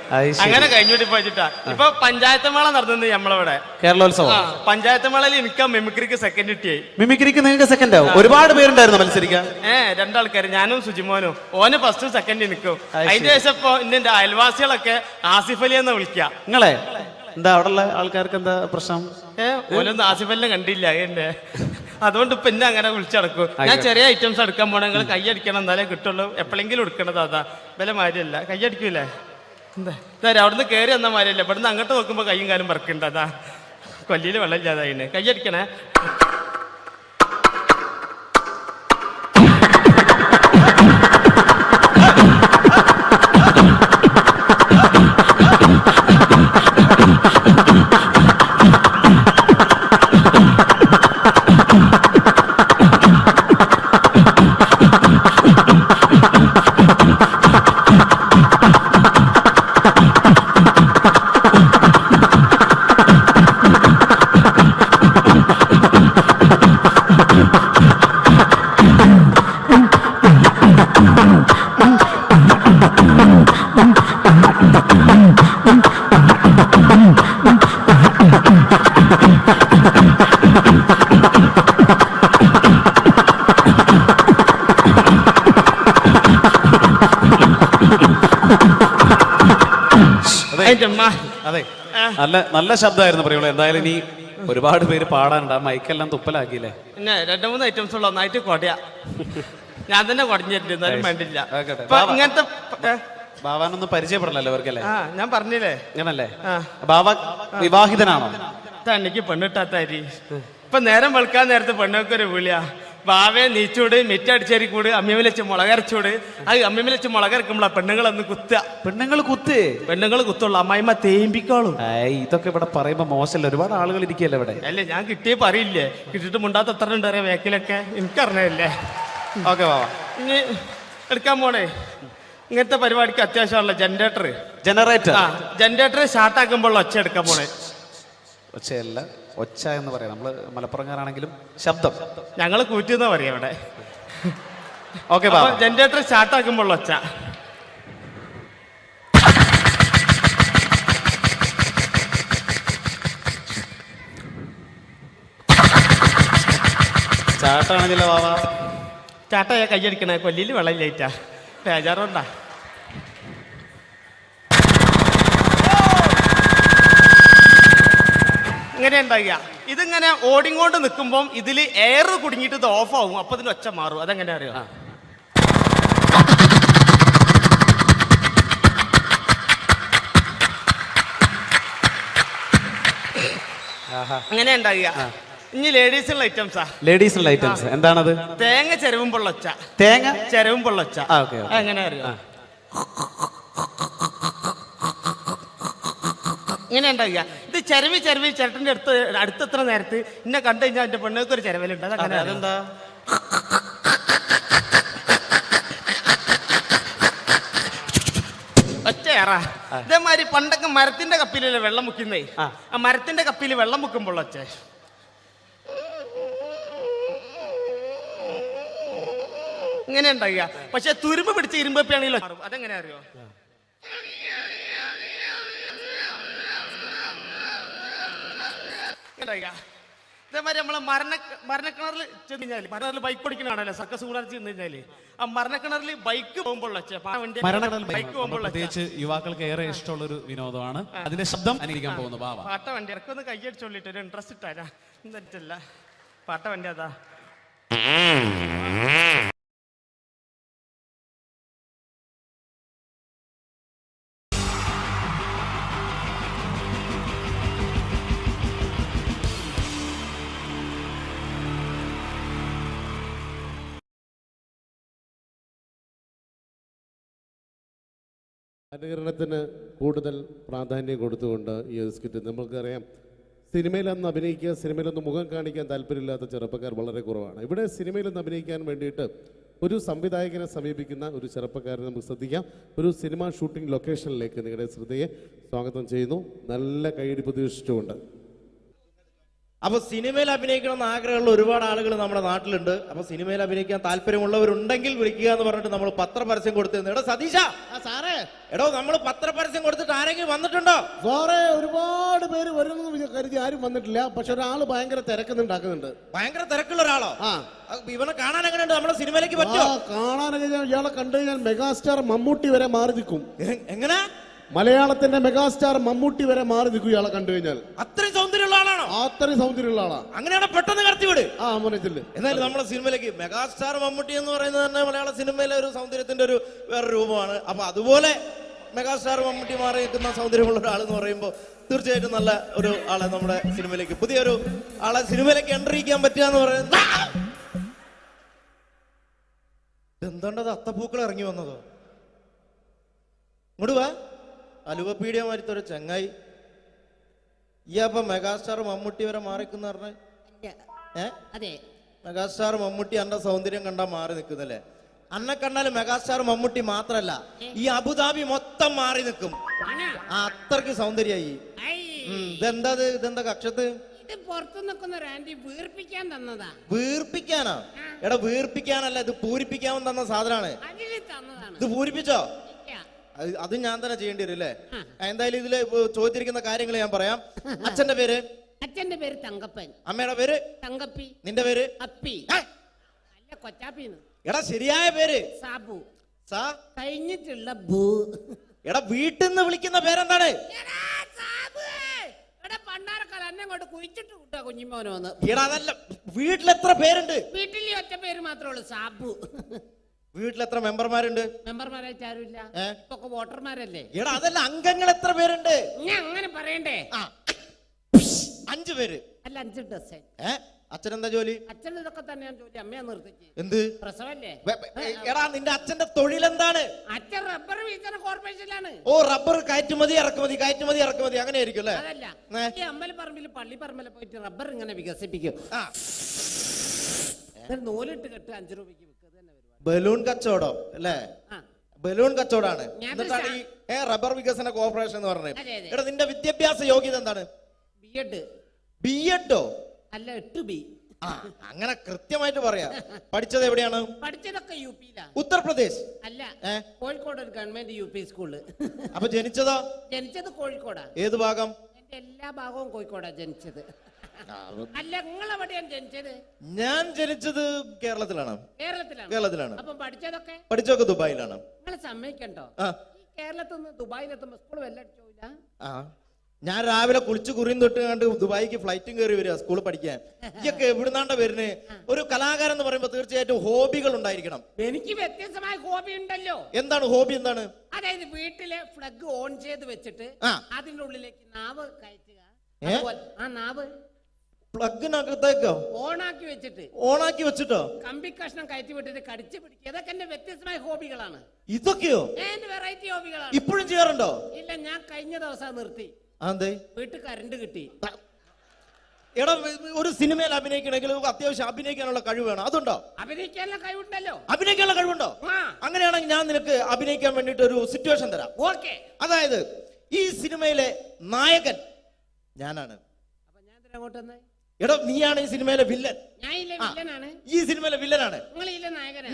അങ്ങനെ കഴിഞ്ഞോട്ടി പോയിട്ടാ. ഇപ്പൊ പഞ്ചായത്ത് മേള നടന്നത് നമ്മളവിടെ കേരളോത്സവം. പഞ്ചായത്ത് മേളയിൽ എനിക്ക് മിമിക്രിക്ക് സെക്കൻഡ് കിട്ടിയായി. മിമിക്രിക്ക് നിങ്ങൾക്ക് സെക്കൻഡ് ആവും? ഒരുപാട് പേരുണ്ടായിരുന്നു മത്സരിക്കാൻ? 2 ആൾക്കാർ, ഞാനും സുജിമോനും. ഓന് ഫസ്റ്റ് സെക്കൻഡ് നിൽക്കും. അതിന്റെ ശേഷം ഇപ്പൊ എന്റെ അയൽവാസികളൊക്കെ ആസിഫ് അലി എന്ന് വിളിക്കുക. നിങ്ങളെ എന്താ അവിടെയുള്ള ആൾക്കാർക്ക് എന്താ പ്രശ്നം? ഓനൊന്നും ആസിഫ് അലിനെ കണ്ടില്ല എന്നെ, അതുകൊണ്ട് ഇപ്പൊ എന്നെ അങ്ങനെ വിളിച്ചടക്കും. ഞാൻ ചെറിയ ഐറ്റംസ് എടുക്കാൻ പോണ നിങ്ങൾ കൈയടിക്കണം, എന്നാലേ കിട്ടുള്ളൂ. എപ്പോഴെങ്കിലും എടുക്കണത് അതാ, വില മാരിയല്ല. കൈയടിക്കൂലേ? എന്താ അവിടുന്ന് കയറി വന്ന മാരിയല്ല, ഇവിടുന്ന് അങ്ങോട്ട് നോക്കുമ്പോ കയ്യും കാലും പറക്കുണ്ട്. അതാ കൊല്ലിയിൽ വെള്ളം ഇല്ലാതായിന്. കൈയടിക്കണേ. അതെ, നല്ല ശബ്ദമായിരുന്നു പറയുള്ളൂ. എന്തായാലും ഇനി ഒരുപാട് പേര് പാടാനുണ്ട്. ആ മൈക്കെല്ലാം തുപ്പലാക്കിയില്ലേ? പിന്നെ 2-3 ഐറ്റംസ് ഉള്ള ഒന്നായിട്ട് കൊടയാ. ഞാൻ തന്നെ കുടഞ്ഞിട്ടുണ്ട്, എന്നാലും വേണ്ടില്ല. ഇങ്ങനത്തെ ബാവാനൊന്നും പരിചയപ്പെടണല്ലോ അവർക്കല്ലേ? ഞാൻ പറഞ്ഞില്ലേ അങ്ങനല്ലേ? ബാവ വിവാഹിതനാണോ? തണ്ണിക്ക് പെണ്ണിട്ടാത്താരി. ഇപ്പൊ നേരം വെളുക്കാൻ നേരത്തെ പെണ്ണൊക്കെ വിളിയാ. ബാവേ നീച്ചൂട്, മിറ്റടിച്ചേരി കൂട്, അമ്മിമലച്ച് മുളകരച്ചൂട്. അത് അമ്മിമലച്ച് മുളകരക്കുമ്പോളാ പെണ്ണുങ്ങളൊന്ന് കുത്തുക. പെണ്ണുങ്ങൾ കുത്തുള്ളൂ, അമ്മായിമ്മ തേമ്പിക്കോളും. ഇതൊക്കെ ഇവിടെ പറയുമ്പോ മോശമല്ല, ഒരുപാട് ആളുകൾ ഇരിക്കല്ലേ ഇവിടെ. അല്ലേ, ഞാൻ കിട്ടിയേ പറയില്ലേ, കിട്ടിയിട്ട് മുണ്ടാത്ത എത്ര ഉണ്ടറിയാം വേക്കിലൊക്കെ, എനിക്കറിഞ്ഞല്ലേ. ഓക്കെ ബാവ, ഇനി എടുക്കാൻ പോണേ. ഇങ്ങനത്തെ പരിപാടിക്ക് അത്യാവശ്യമുള്ള ജനറേറ്റർ ജനറേറ്റർ സ്റ്റാർട്ടാക്കുമ്പോൾ ഒച്ച എടുക്കാൻ പോണേ. ഒച്ചയല്ല, ഒച്ച എന്ന് പറയാം. നമ്മള് മലപ്പുറംകാരാണെങ്കിലും ശബ്ദം ഞങ്ങൾ കൂറ്റുന്ന പറയാം ഇവിടെ. ഓക്കെ, ജനറേറ്റർ സ്റ്റാർട്ടാക്കുമ്പോൾ ഒച്ച. ചാട്ടാണെങ്കിലോ ബാവ? ചാട്ട കയ്യടിക്കണേ, കൊല്ലിയിൽ വെള്ളം ലേറ്റാ, ബേജാറുണ്ടാ. ഇങ്ങനെ ഉണ്ടാകുക. ഇതിങ്ങനെ ഓടിങ്ങോണ്ട് നിൽക്കുമ്പോൾ ഇതിൽ എയർ കുടുങ്ങിയിട്ട് ഇത് ഓഫ് ആവും. അപ്പൊ ഇതിന് ഒച്ച മാറും. അതെങ്ങനെ അറിയാം? അങ്ങനെ ഉണ്ടാകുക. ഇനി ലേഡീസുള്ള ഐറ്റംസാ. ലേഡീസുള്ള ഐറ്റംസ് എന്താണത്? തേങ്ങ ചെരവുമ്പോൾ ഒച്ച. തേങ്ങ ചെരവുമ്പോൾ ഒച്ച. എങ്ങനെ അറിയാം? ഇങ്ങനെ ഉണ്ടാകുക. ഇത് ചെരവി ചേട്ടൻ്റെ അടുത്തെത്ര നേരത്ത് എന്നെ കണ്ടു കഴിഞ്ഞാൽ എൻ്റെ പെണ്ണുങ്ങൾക്ക് ഒരു ചെരവലുണ്ട്. അതങ്ങനെ അതെന്താ? ഒച്ചയേറാ. ഇതേമാതിരി പണ്ടൊക്കെ മരത്തിന്റെ കപ്പിലല്ലേ വെള്ളം മുക്കുന്നേ. ആ മരത്തിന്റെ കപ്പിൽ വെള്ളം മുക്കുമ്പോൾ ഒച്ച. ഇങ്ങനെ ഉണ്ടാകുക. പക്ഷെ തുരുമ്പ് പിടിച്ച് ഇരുമ്പപ്പിയാണെങ്കിലോ. അതെങ്ങനെ അറിയോ? ഇതേമാതിരി നമ്മളെ മരണക്കിണറിൽ ചെന്ന് കഴിഞ്ഞാൽ, മരണക്കിണറിൽ ബൈക്ക് ഓടിക്കണാണല്ലോ സർക്കസ് കൂടാൻ ചെന്ന് കഴിഞ്ഞാല്, ആ മരണക്കിണറിൽ ബൈക്ക് പോകുമ്പോൾ പ്രത്യേകിച്ച് യുവാക്കൾക്ക് ഏറെ ഇഷ്ടമുള്ള ഒരു വിനോദമാണ്. അതിന്റെ ശബ്ദം അനുകരിക്കാൻ പോകുന്നു ബാവ. പാട്ട വണ്ടി ഇറക്കൊന്ന് കൈയടിച്ചോളിട്ട് ഒരു ഇൻട്രസ്റ്റ് ഇട്ടാരാ. എന്നിട്ടല്ല പാട്ട വണ്ടി അതാ. അനുകരണത്തിന് കൂടുതൽ പ്രാധാന്യം കൊടുത്തുകൊണ്ട് ഈ സ്കിറ്റ്, നമുക്കറിയാം സിനിമയിലൊന്ന് അഭിനയിക്കുക, സിനിമയിലൊന്ന് മുഖം കാണിക്കാൻ താല്പര്യമില്ലാത്ത ചെറുപ്പക്കാർ വളരെ കുറവാണ്. ഇവിടെ സിനിമയിലൊന്ന് അഭിനയിക്കാൻ വേണ്ടിയിട്ട് ഒരു സംവിധായകനെ സമീപിക്കുന്ന ഒരു ചെറുപ്പക്കാരനെ നമുക്ക് ശ്രദ്ധിക്കാം. ഒരു സിനിമ ഷൂട്ടിംഗ് ലൊക്കേഷനിലേക്ക് നിങ്ങളുടെ ശ്രദ്ധയെ സ്വാഗതം ചെയ്യുന്നു. നല്ല കൈയടി പ്രതീക്ഷിച്ചുകൊണ്ട്. അപ്പൊ സിനിമയിൽ അഭിനയിക്കണമെന്ന് ആഗ്രഹമുള്ള ഒരുപാട് ആളുകൾ നമ്മുടെ നാട്ടിലുണ്ട്. അപ്പൊ സിനിമയിൽ അഭിനയിക്കാൻ താല്പര്യമുള്ളവരുണ്ടെങ്കിൽ വിളിക്കുക എന്ന് പറഞ്ഞിട്ട് നമ്മൾ പത്രപരസ്യം കൊടുത്തിരുന്നു. എടോ സതീശ, സാറേ, എടോ നമ്മൾ പത്രപരസ്യം കൊടുത്തിട്ട് ആരെങ്കിലും വന്നിട്ടുണ്ടോ? സാറേ, ഒരുപാട് പേര് വരുമെന്ന് കരുതി ആരും വന്നിട്ടില്ല. പക്ഷെ ഒരാള് ഭയങ്കര തിരക്കുന്നുണ്ടാക്കുന്നുണ്ട്. ഭയങ്കര തിരക്കുള്ള ഒരാളോ? ഇവനെ കാണാൻ എങ്ങനെയുണ്ട്? നമ്മുടെ സിനിമയിലേക്ക് പറ്റുമോ? കാണാനൊക്കെ ഇയാളെ കണ്ടു കഴിഞ്ഞാൽ മെഗാസ്റ്റാർ മമ്മൂട്ടി വരെ മാറി നിൽക്കും. എങ്ങനെ? മലയാളത്തിന്റെ മെഗാസ്റ്റാർ മമ്മൂട്ടി വരെ മാറി നിൽക്കും ഇയാളെ കണ്ടു കഴിഞ്ഞാൽ. അത്രയും സൗന്ദര്യമുള്ള ആളാണോ? അത്രയും സൗന്ദര്യമുള്ള ആളാ. അങ്ങനെയാണ് പെട്ടെന്ന് കടത്തിവിട്. മോനത്തില് എന്നാലും നമ്മുടെ സിനിമയിലേക്ക് മെഗാസ്റ്റാർ മമ്മൂട്ടി എന്ന് പറയുന്നത് തന്നെ മലയാള സിനിമയിലെ ഒരു സൗന്ദര്യത്തിന്റെ ഒരു വേറെ രൂപമാണ്. അപ്പൊ അതുപോലെ മെഗാസ്റ്റാർ മമ്മൂട്ടി മാറി നിൽക്കുന്ന സൗന്ദര്യമുള്ള ഒരാൾ എന്ന് പറയുമ്പോൾ തീർച്ചയായിട്ടും നല്ല ഒരു ആളെ നമ്മുടെ സിനിമയിലേക്ക്, പുതിയൊരു ആളെ സിനിമയിലേക്ക് എൻട്രി ചെയ്യാൻ പറ്റുക എന്ന് പറയുന്നത്. എന്താണ്ടത് അത്തപ്പൂക്കൾ ഇറങ്ങി വന്നതോ? ഇങ്ങോട്ട് വാ. അലുവപ്പീഡിയ മാരിത്തൊരു ചങ്ങായി. ഈ അപ്പൊ മെഗാസ്റ്റാർ മമ്മൂട്ടി വരെ മാറിക്കുന്ന പറഞ്ഞ മെഗാസ്റ്റാർ മമ്മൂട്ടി അന്റെ സൗന്ദര്യം കണ്ടാ മാറി നിൽക്കുന്നല്ലേ? അന്നെ കണ്ടാല് മെഗാസ്റ്റാർ മമ്മൂട്ടി മാത്രല്ല, ഈ അബുദാബി മൊത്തം മാറി നിൽക്കും. അത്രക്ക് സൗന്ദര്യായി. ഇതെന്താ കക്ഷത്ത്? പുറത്തു നിൽക്കുന്ന ഒരു ആന്റി വീർപ്പിക്കാൻ തന്നതാ. വീർപ്പിക്കാനാ? എടാ വീർപ്പിക്കാനല്ല, ഇത് പൂരിപ്പിക്കാൻ തന്ന സാധനമാണ്. ഇത് പൂരിപ്പിച്ചോ? അത് ഞാൻ തന്നെ ചെയ്യേണ്ടി വരും അല്ലേ? എന്തായാലും ഇതില് ചോദിച്ചിരിക്കുന്ന കാര്യങ്ങൾ ഞാൻ പറയാം. അച്ഛന്റെ പേര്? അച്ഛന്റെ പേര് തങ്കപ്പൻ. അമ്മയുടെ പേര്? തങ്കപ്പി. നിന്റെ പേര്? അപ്പി. അല്ല, കൊച്ചാപ്പിന്ന്. എടാ ശരിയായ പേര്? സാബു. കഴിഞ്ഞിട്ടുള്ള ഭൂ. എടാ വീട്ടിൽ നിന്ന് വിളിക്കുന്ന പേരെന്താണ്? പണ്ടാരക്കാലം എന്നെ കൊണ്ട് കുഴിച്ചിട്ട് കൂട്ടാ കുഞ്ഞിമോനോന്ന്. എടാ അതല്ല, വീട്ടിൽ എത്ര പേരുണ്ട്? വീട്ടിൽ ഒറ്റ പേര് മാത്രമേ ഉള്ളൂ, സാബു. വീട്ടിൽ എത്ര മെമ്പർമാരുണ്ട്? മെമ്പർമാരായിട്ട് ആരുമില്ല, ഇപ്പൊ വോട്ടർമാരല്ലേ. എടാ അതല്ല, അംഗങ്ങൾ എത്ര പേരുണ്ട്? ഞാൻ അങ്ങനെ പറയണ്ടേ? 5 പേര്. അല്ല, 5 ഡസൻ. അച്ഛനെന്താ ജോലി? അച്ഛൻ ഇതൊക്കെ തന്നെയാണ് ജോലി. അമ്മയെ നിർത്തിച്ച്. എന്ത് പ്രസവല്ലേ? എടാ നിന്റെ അച്ഛന്റെ തൊഴിൽ എന്താണ്? അച്ഛൻ റബ്ബർ വിൽക്കുന്ന കോർപ്പറേഷനിലാണ്. ഓ, റബ്ബർ കയറ്റുമതി ഇറക്കുമതി, കയറ്റുമതി ഇറക്കുമതി, അങ്ങനെ ആയിരിക്കും അല്ലേ? അതല്ല, ഈ അമ്പലപ്പറമ്പിൽ പള്ളിപ്പറമ്പിൽ പോയിട്ട് റബ്ബർ ഇങ്ങനെ വികസിപ്പിക്കും. നൂലിട്ട് കെട്ട് 5 രൂപയ്ക്ക് വിൽക്കുക. ബലൂൺ കച്ചവടം അല്ലേ? ബലൂൺ കച്ചവടാണ്. എന്നിട്ടാണ് ഈ റബ്ബർ വികസന കോർപ്പറേഷൻ എന്ന് പറഞ്ഞത്. എടാ നിന്റെ വിദ്യാഭ്യാസ യോഗ്യത എന്താണ്? ബിഎഡ്. ബിഎഡോ? അല്ല, 8B. അങ്ങനെ കൃത്യമായിട്ട് പറയാ. പഠിച്ചത് എവിടെയാണ്? പഠിച്ചതൊക്കെ യുപിയിലാ. ഉത്തർപ്രദേശ്? അല്ല, കോഴിക്കോട് ഒരു ഗവൺമെന്റ് UP സ്കൂള്. അപ്പൊ ജനിച്ചതോ? ജനിച്ചത് കോഴിക്കോടാ. ഏത് ഭാഗം? എന്റെ എല്ലാ ഭാഗവും കോഴിക്കോടാ ജനിച്ചത്. അല്ല, നിങ്ങളെവിടെയാണ് ജനിച്ചത്? ഞാൻ ജനിച്ചത് കേരളത്തിലാണ്. കേരളത്തിലാണ്. അപ്പൊ പഠിച്ചതൊക്കെ? പഠിച്ചതൊക്കെ ദുബായിലാണ്. നിങ്ങൾ സമ്മതിക്കണ്ടോ? കേരളത്തിൽ നിന്ന് ദുബായിലെത്തുമ്പോ സ്കൂൾ വെല്ലടിച്ചോയില്ല. ഞാൻ രാവിലെ കുളിച്ച് കുറിയും തൊട്ട് കണ്ട് ദുബായിക്ക് ഫ്ലൈറ്റും കയറി വരിക സ്കൂളിൽ പഠിക്കാൻ. ഇയൊക്കെ എവിടുന്നാണ്ട വരുന്നേ? ഒരു കലാകാരൻ എന്ന് പറയുമ്പോ തീർച്ചയായിട്ടും ഹോബികൾ ഉണ്ടായിരിക്കണം. എനിക്ക് വ്യത്യസ്തമായ ഹോബി ഉണ്ടല്ലോ. എന്താണ് ഹോബി? എന്താണ്? അതായത് വീട്ടിലെ ഫ്ലഗ് ഓൺ ചെയ്ത് വെച്ചിട്ട് അതിന്റെ ഉള്ളിലേക്ക് നാവ് കയറ്റുക. ആ നാവ് പ്ലഗിനകത്തേക്കോ ഓണാക്കി വെച്ചിട്ട്? ഓണാക്കി വെച്ചിട്ടോ? കമ്പി കഷ്ണം കയറ്റി വിട്ടിട്ട് കടിച്ചു പിടിക്കുക. ഇതൊക്കെ എന്റെ വ്യത്യസ്തമായ ഹോബികളാണ്. ഇതൊക്കെയോ? എന്റെ വെറൈറ്റി ഹോബികളാണ്. ഇപ്പോഴും ചെയ്യാറുണ്ടോ? ഇല്ല, ഞാൻ കഴിഞ്ഞ ദിവസം നിർത്തി. വീട്ടിൽ കറണ്ട് കിട്ടി. എടാ, ഒരു സിനിമയിൽ അഭിനയിക്കണമെങ്കിൽ അത്യാവശ്യം അഭിനയിക്കാനുള്ള കഴിവ് വേണം. അതുണ്ടോ? അഭിനയിക്കാനുള്ള കഴിവുണ്ടല്ലോ. അഭിനയിക്കാനുള്ള കഴിവുണ്ടോ? അങ്ങനെയാണെങ്കിൽ ഞാൻ നിനക്ക് അഭിനയിക്കാൻ വേണ്ടിട്ട് ഒരു സിറ്റുവേഷൻ തരാം. ഓക്കെ. അതായത് ഈ സിനിമയിലെ നായകൻ ഞാനാണ്. അപ്പൊ ഞാൻ അങ്ങോട്ട് വന്നേ. എടാ, നീയാണ് ഈ സിനിമയിലെ വില്ലൻ. ഈ സിനിമയിലെ വില്ലനാണ്.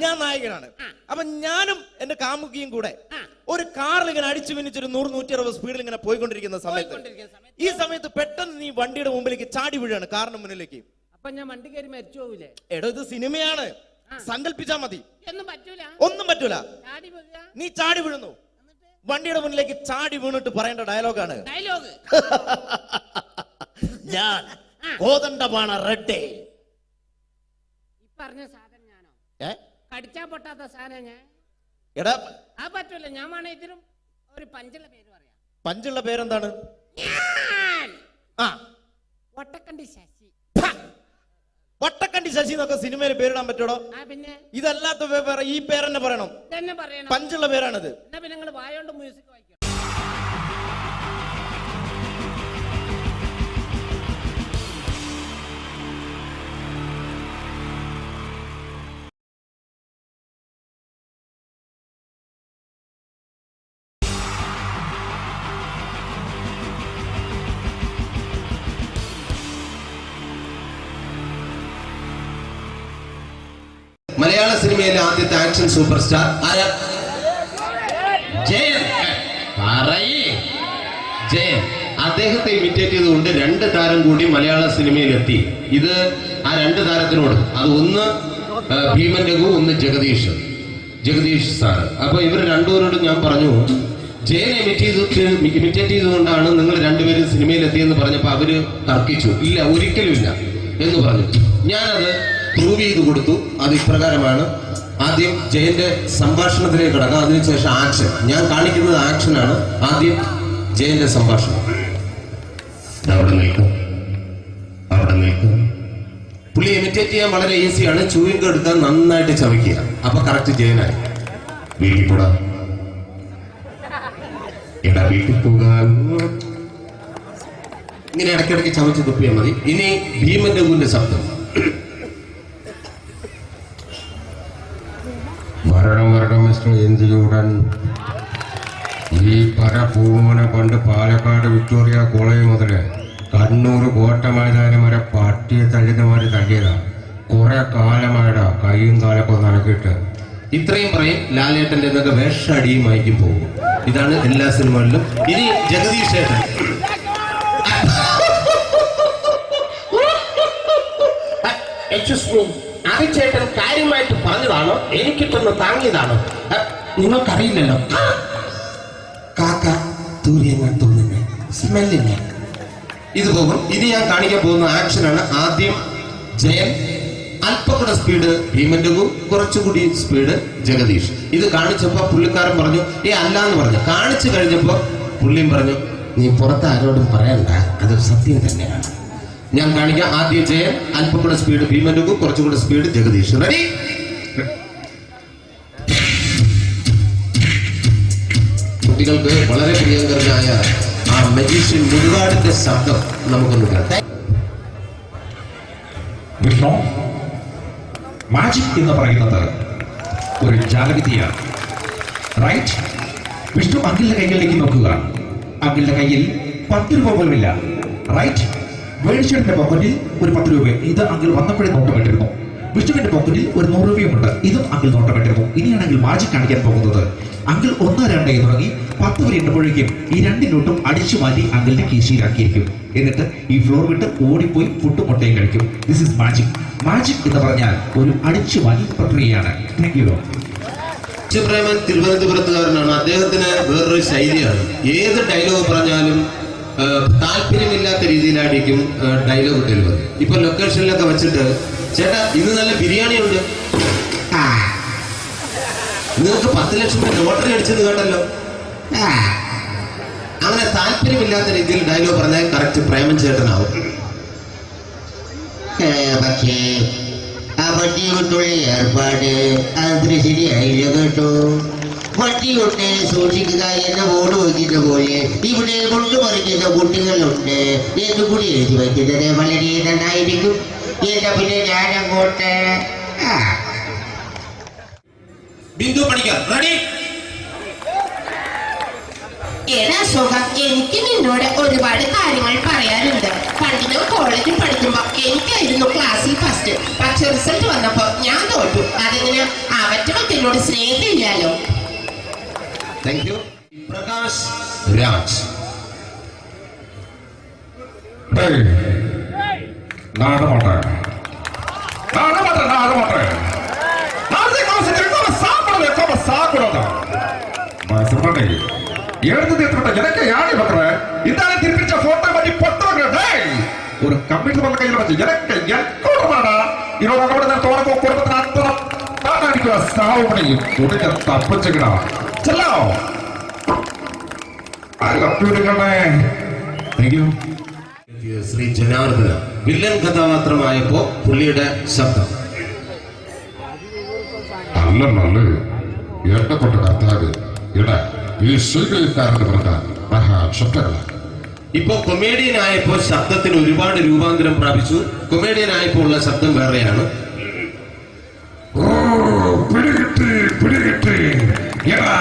ഞാൻ നായകനാണ്. അപ്പൊ ഞാനും എന്റെ കാമുകിയും കൂടെ ഒരു കാറിൽ ഇങ്ങനെ അടിച്ചു മിനിച്ചൊരു 100-160 സ്പീഡിൽ ഇങ്ങനെ പോയിക്കൊണ്ടിരിക്കുന്ന സമയത്ത് ഈ സമയത്ത് പെട്ടെന്ന് നീ വണ്ടിയുടെ മുമ്പിലേക്ക് ചാടി വീഴാണ്, കാറിന് മുന്നിലേക്ക്. അപ്പൊ ഞാൻ വണ്ടി കയറി മരിച്ചു പോവില്ലേ? എടോ, ഇത് സിനിമയാണ്, സങ്കല്പിച്ചാ മതി. ഒന്നും പറ്റൂല. നീ ചാടി വീഴുന്നു, വണ്ടിയുടെ മുന്നിലേക്ക് ചാടി വീണിട്ട് പറയേണ്ട ഡയലോഗാണ്. ഞാൻ കോതണ്ടമാണ് റെഡ്ഡേ. പറഞ്ഞ സാധനം ഞാനോ? കടിച്ചാ പൊട്ടാത്ത സാധനം ഞാൻ. എടാ, ആ പറ്റൂല. ഞാൻ വേണേ ഇതിനും ഒരു പഞ്ചുള്ള പേര് പറയാം. പഞ്ചുള്ള പേരെന്താണ്? വട്ടക്കണ്ടി ശശി. വട്ടക്കണ്ടി ശശി എന്നൊക്കെ സിനിമയിൽ പേരിടാൻ പറ്റൂടോ? പിന്നെ ഇതല്ലാത്ത ഈ പേരെന്നെ പറയണം. പഞ്ചുള്ള പേരാണിത്. എന്നാ പിന്നെ നിങ്ങൾ വായോണ്ട് മ്യൂസിക് വായിക്കണം. മലയാള സിനിമയിലെ ആദ്യത്തെ ആക്ഷൻ സൂപ്പർ സ്റ്റാർ ആരാ? ജയൻ. ജയൻ. അദ്ദേഹത്തെ ഇമിറ്റേറ്റ് ചെയ്തുകൊണ്ട് 2 താരം കൂടി മലയാള സിനിമയിലെത്തി. ഇത് ആ 2 താരത്തിനോട്, അത് ഒന്ന് ഭീമൻ രഘു, ഒന്ന് ജഗദീഷ് സാറ്. അപ്പൊ ഇവർ രണ്ടുപേരോടും ഞാൻ പറഞ്ഞു, ജയനെ ഇമിറ്റേറ്റ് ചെയ്തുകൊണ്ടാണ് നിങ്ങൾ രണ്ടുപേരും സിനിമയിലെത്തിയെന്ന് പറഞ്ഞപ്പോൾ അവര് തർക്കിച്ചു. ഇല്ല, ഒരിക്കലും ഇല്ല എന്ന് പറഞ്ഞു. ഞാനത് പ്രൂവ് ചെയ്ത് കൊടുത്തു. അത് ഇപ്രകാരമാണ്. ആദ്യം ജയന്റെ സംഭാഷണത്തിലേക്ക് കിടക്കാം, അതിനുശേഷം ആക്ഷൻ. ഞാൻ കാണിക്കുന്നത് ആക്ഷനാണ്. ആദ്യം ജയന്റെ സംഭാഷണം. അവിടെ നിൽക്കും. പുള്ളി ഇമിറ്റേറ്റ് ചെയ്യാൻ വളരെ ഈസിയാണ്. ചൂയിങ് എടുക്കാൻ നന്നായിട്ട് ചവയ്ക്കുക. അപ്പൊ കറക്റ്റ് ജയനായി. വീട്ടിൽ പോടാ, എടാ വീട്ടിൽ പോകാൻ. ഇങ്ങനെ ഇടയ്ക്കിടയ്ക്ക് ചവച്ച് തുപ്പിയാൽ മതി. ഇനി ഭീമൻ രഘുവിന്റെ ശബ്ദം. വരണം മിസ്റ്റർ എന്തിയൂടൻ. ഈ പരപൂമനെ പണ്ട് പാലക്കാട് വിക്ടോറിയ കോളേജ് മുതല് കണ്ണൂർ കോട്ട മൈതാനം വരെ പട്ടിയെ തള്ളുന്നമാര് തള്ളിയതാ. കുറെ കാലമായടാ കൈയും കാലൊക്കെ നടക്കിയിട്ട്. ഇത്രയും പറയും. ലാലേട്ടന്റെ എന്നൊക്കെ വേഷടിയും വായിക്കും പോകും. ഇതാണ് എല്ലാ സിനിമകളിലും. ഇനി ജഗദീഷ് ചേട്ടൻ. ചേട്ടൻ കാര്യമായിട്ട് പറഞ്ഞതാണോ എനിക്കിട്ടൊന്ന് താങ്ങിയതാണോ? നിങ്ങൾക്കറിയില്ലല്ലോ. കാക്ക തൂരിയങ്ങാൻ തോന്നുന്നേ, സ്മെല്ലിനെ. ഇത് പോകും. ഇനി ഞാൻ കാണിക്കാൻ പോകുന്ന ആക്ഷനാണ്. ആദ്യം ജയൻ, അല്പം കൂടെ സ്പീഡ് ഭീമൻ രഘു, കുറച്ചുകൂടി സ്പീഡ് ജഗദീഷ്. ഇത് കാണിച്ചപ്പോ പുള്ളിക്കാരൻ പറഞ്ഞു അല്ലാന്ന് പറഞ്ഞു. കാണിച്ചു കഴിഞ്ഞപ്പോ പുള്ളിയും പറഞ്ഞു നീ പുറത്ത് ആരോടും പറയണ്ട, അത് സത്യം തന്നെയാണ്. ഞാൻ കാണിക്കാം. ആദ്യം ജയൻ, അല്പം കൂടെ സ്പീഡ് ഭീമൻ രഘു, കുറച്ചുകൂടെ സ്പീഡ് ജഗദീഷ്. റെഡി? കുട്ടികൾക്ക് വളരെ പ്രിയങ്കരനായ ആ മജീഷ്യൻ മുരുകാടിന്റെ ശബ്ദം നമുക്കൊന്ന് കേൾക്കാം. വിഷ്ണു, മാജിക് എന്ന് പറയുന്നത് ഒരു ജാലവിദ്യയാണ്. റൈറ്റ്? വിഷ്ണു അങ്കിളിന്റെ കൈകളിലേക്ക് നോക്കുക. അങ്കിളിന്റെ കയ്യിൽ 10 രൂപ പോലുമില്ല. റൈറ്റ്? വേണിച്ചേട്ടന്റെ പോക്കറ്റിൽ ഒരു 10 രൂപ. ഇത് അങ്കിൾ വന്നപ്പോഴേ നോട്ടമിട്ടിരുന്നു. വിഷ്ണുവിന്റെ പോക്കറ്റിൽ ഒരു 100 രൂപയുമുണ്ട്. ഇതും അങ്കിൾ നോട്ടമിട്ടിരുന്നു. ഇനിയാണെങ്കിൽ മാജിക് കാണിക്കാൻ പോകുന്നത്. അങ്കിൾ 1, 2 എന്ന് തുടങ്ങി 10 വരെ ഇട്ടപ്പോഴേക്കും ഈ 2 നോട്ടും അടിച്ചു മാറ്റി അങ്കിളിന്റെ കീശയിലാക്കിയിരിക്കും. എന്നിട്ട് ഈ ഫ്ലോർ വിട്ട് ഓടിപ്പോയി പുട്ടും മുട്ടയും കഴിക്കും. This is magic. മാജിക് എന്ന് പറഞ്ഞാൽ ഒരു അടിച്ചു മാറ്റി പ്രക്രിയയാണ്. Thank you. പ്രേമൻ തിരുവനന്തപുരത്തുകാരനാണ്. അദ്ദേഹത്തിന് വേറൊരു ശൈലിയാണ്. ഏത് ഡയലോഗ് പറഞ്ഞാലും താല്പര്യമില്ലാത്ത രീതിയിലായിരിക്കും ഡയലോഗ് ഡെലിവറി. ഇപ്പൊ ലൊക്കേഷനിലൊക്കെ വെച്ചിട്ട് ചേട്ടാ ഇന്ന് നല്ല ബിരിയാണി ഉണ്ട്, നിങ്ങൾക്ക് 10 ലക്ഷം രൂപ ലോട്ടറി അടിച്ചെന്ന് കേട്ടല്ലോ. അങ്ങനെ താല്പര്യമില്ലാത്ത രീതിയിൽ ഡയലോഗ് പറഞ്ഞാൽ കറക്റ്റ് പ്രേമൻ ചേട്ടനാവും. പക്ഷേ ആ വട്ടി കൊണ്ടുള്ള ഏർപ്പാട് അത്ര ശരിയായില്ല കേട്ടോ. വട്ടി കൊണ്ട് സൂക്ഷിക്കുക എന്ന ബോർഡ് വയ്ക്കുന്ന പോലെ ഇവിടെ കൊണ്ടുമറിക്കുന്ന കുട്ടികളുണ്ട് എന്ന് കൂടി എഴുതി വയ്ക്കുന്നത് വളരെ നന്നായിരിക്കും. എന്നാ പിന്നെ ഞാനങ്ങോട്ട് ബിന്ദു പണിക്കർ. റെഡി? എനിക്ക് നിന്നോട് ഒരുപാട് കാര്യങ്ങൾ പറയാനുണ്ട്. പണ്ട് ഞാൻ കോളേജിൽ പഠിക്കുമ്പോ എനിക്കായിരുന്നു ക്ലാസ്സിൽ ഫസ്റ്റ്. പക്ഷെ റിസൾട്ട് വന്നപ്പോ ഞാൻ തോറ്റു. അതിന് അവറ്റൊക്കെ എന്നോട് സ്നേഹമില്ലല്ലോ. Thank you. പ്രകാശ് രാജ്. எனக்கு யாரு பண்ற இந்த திருப்பிச்ச போட்டோ பத்தி பொட்டோங்க ஒரு கம்ப்யூட்டர் பண்ண கையில வச்சு எனக்கு எக்கோடமாடா இரோட கூட தோறக்கோ கொடுத்து அத்தனை பாட்டாடிக்குவா சாவு பண்ணி உடனே தப்பிச்சுக்கடா செல்லோ ശ്രീ ജനാർദ്ദന. വില്ലൻ കഥാപാത്രമായപ്പോ പുള്ളിയുടെ ശബ്ദം. നല്ല നല്ല എണ്ണപ്പെട്ട കർത്താവ് ഇട ഈ സ്വീകരിക്കാരന്റെ പ്രധാന മഹാശബ്ദങ്ങള. ഇപ്പൊ കൊമേഡിയൻ ആയപ്പോ ശബ്ദത്തിന് ഒരുപാട് രൂപാന്തരം പ്രാപിച്ചു. കൊമേഡിയൻ ആയപ്പോ ഉള്ള ശബ്ദം വേറെയാണ്. പിടികിട്ടി പിടികിട്ടി എടാ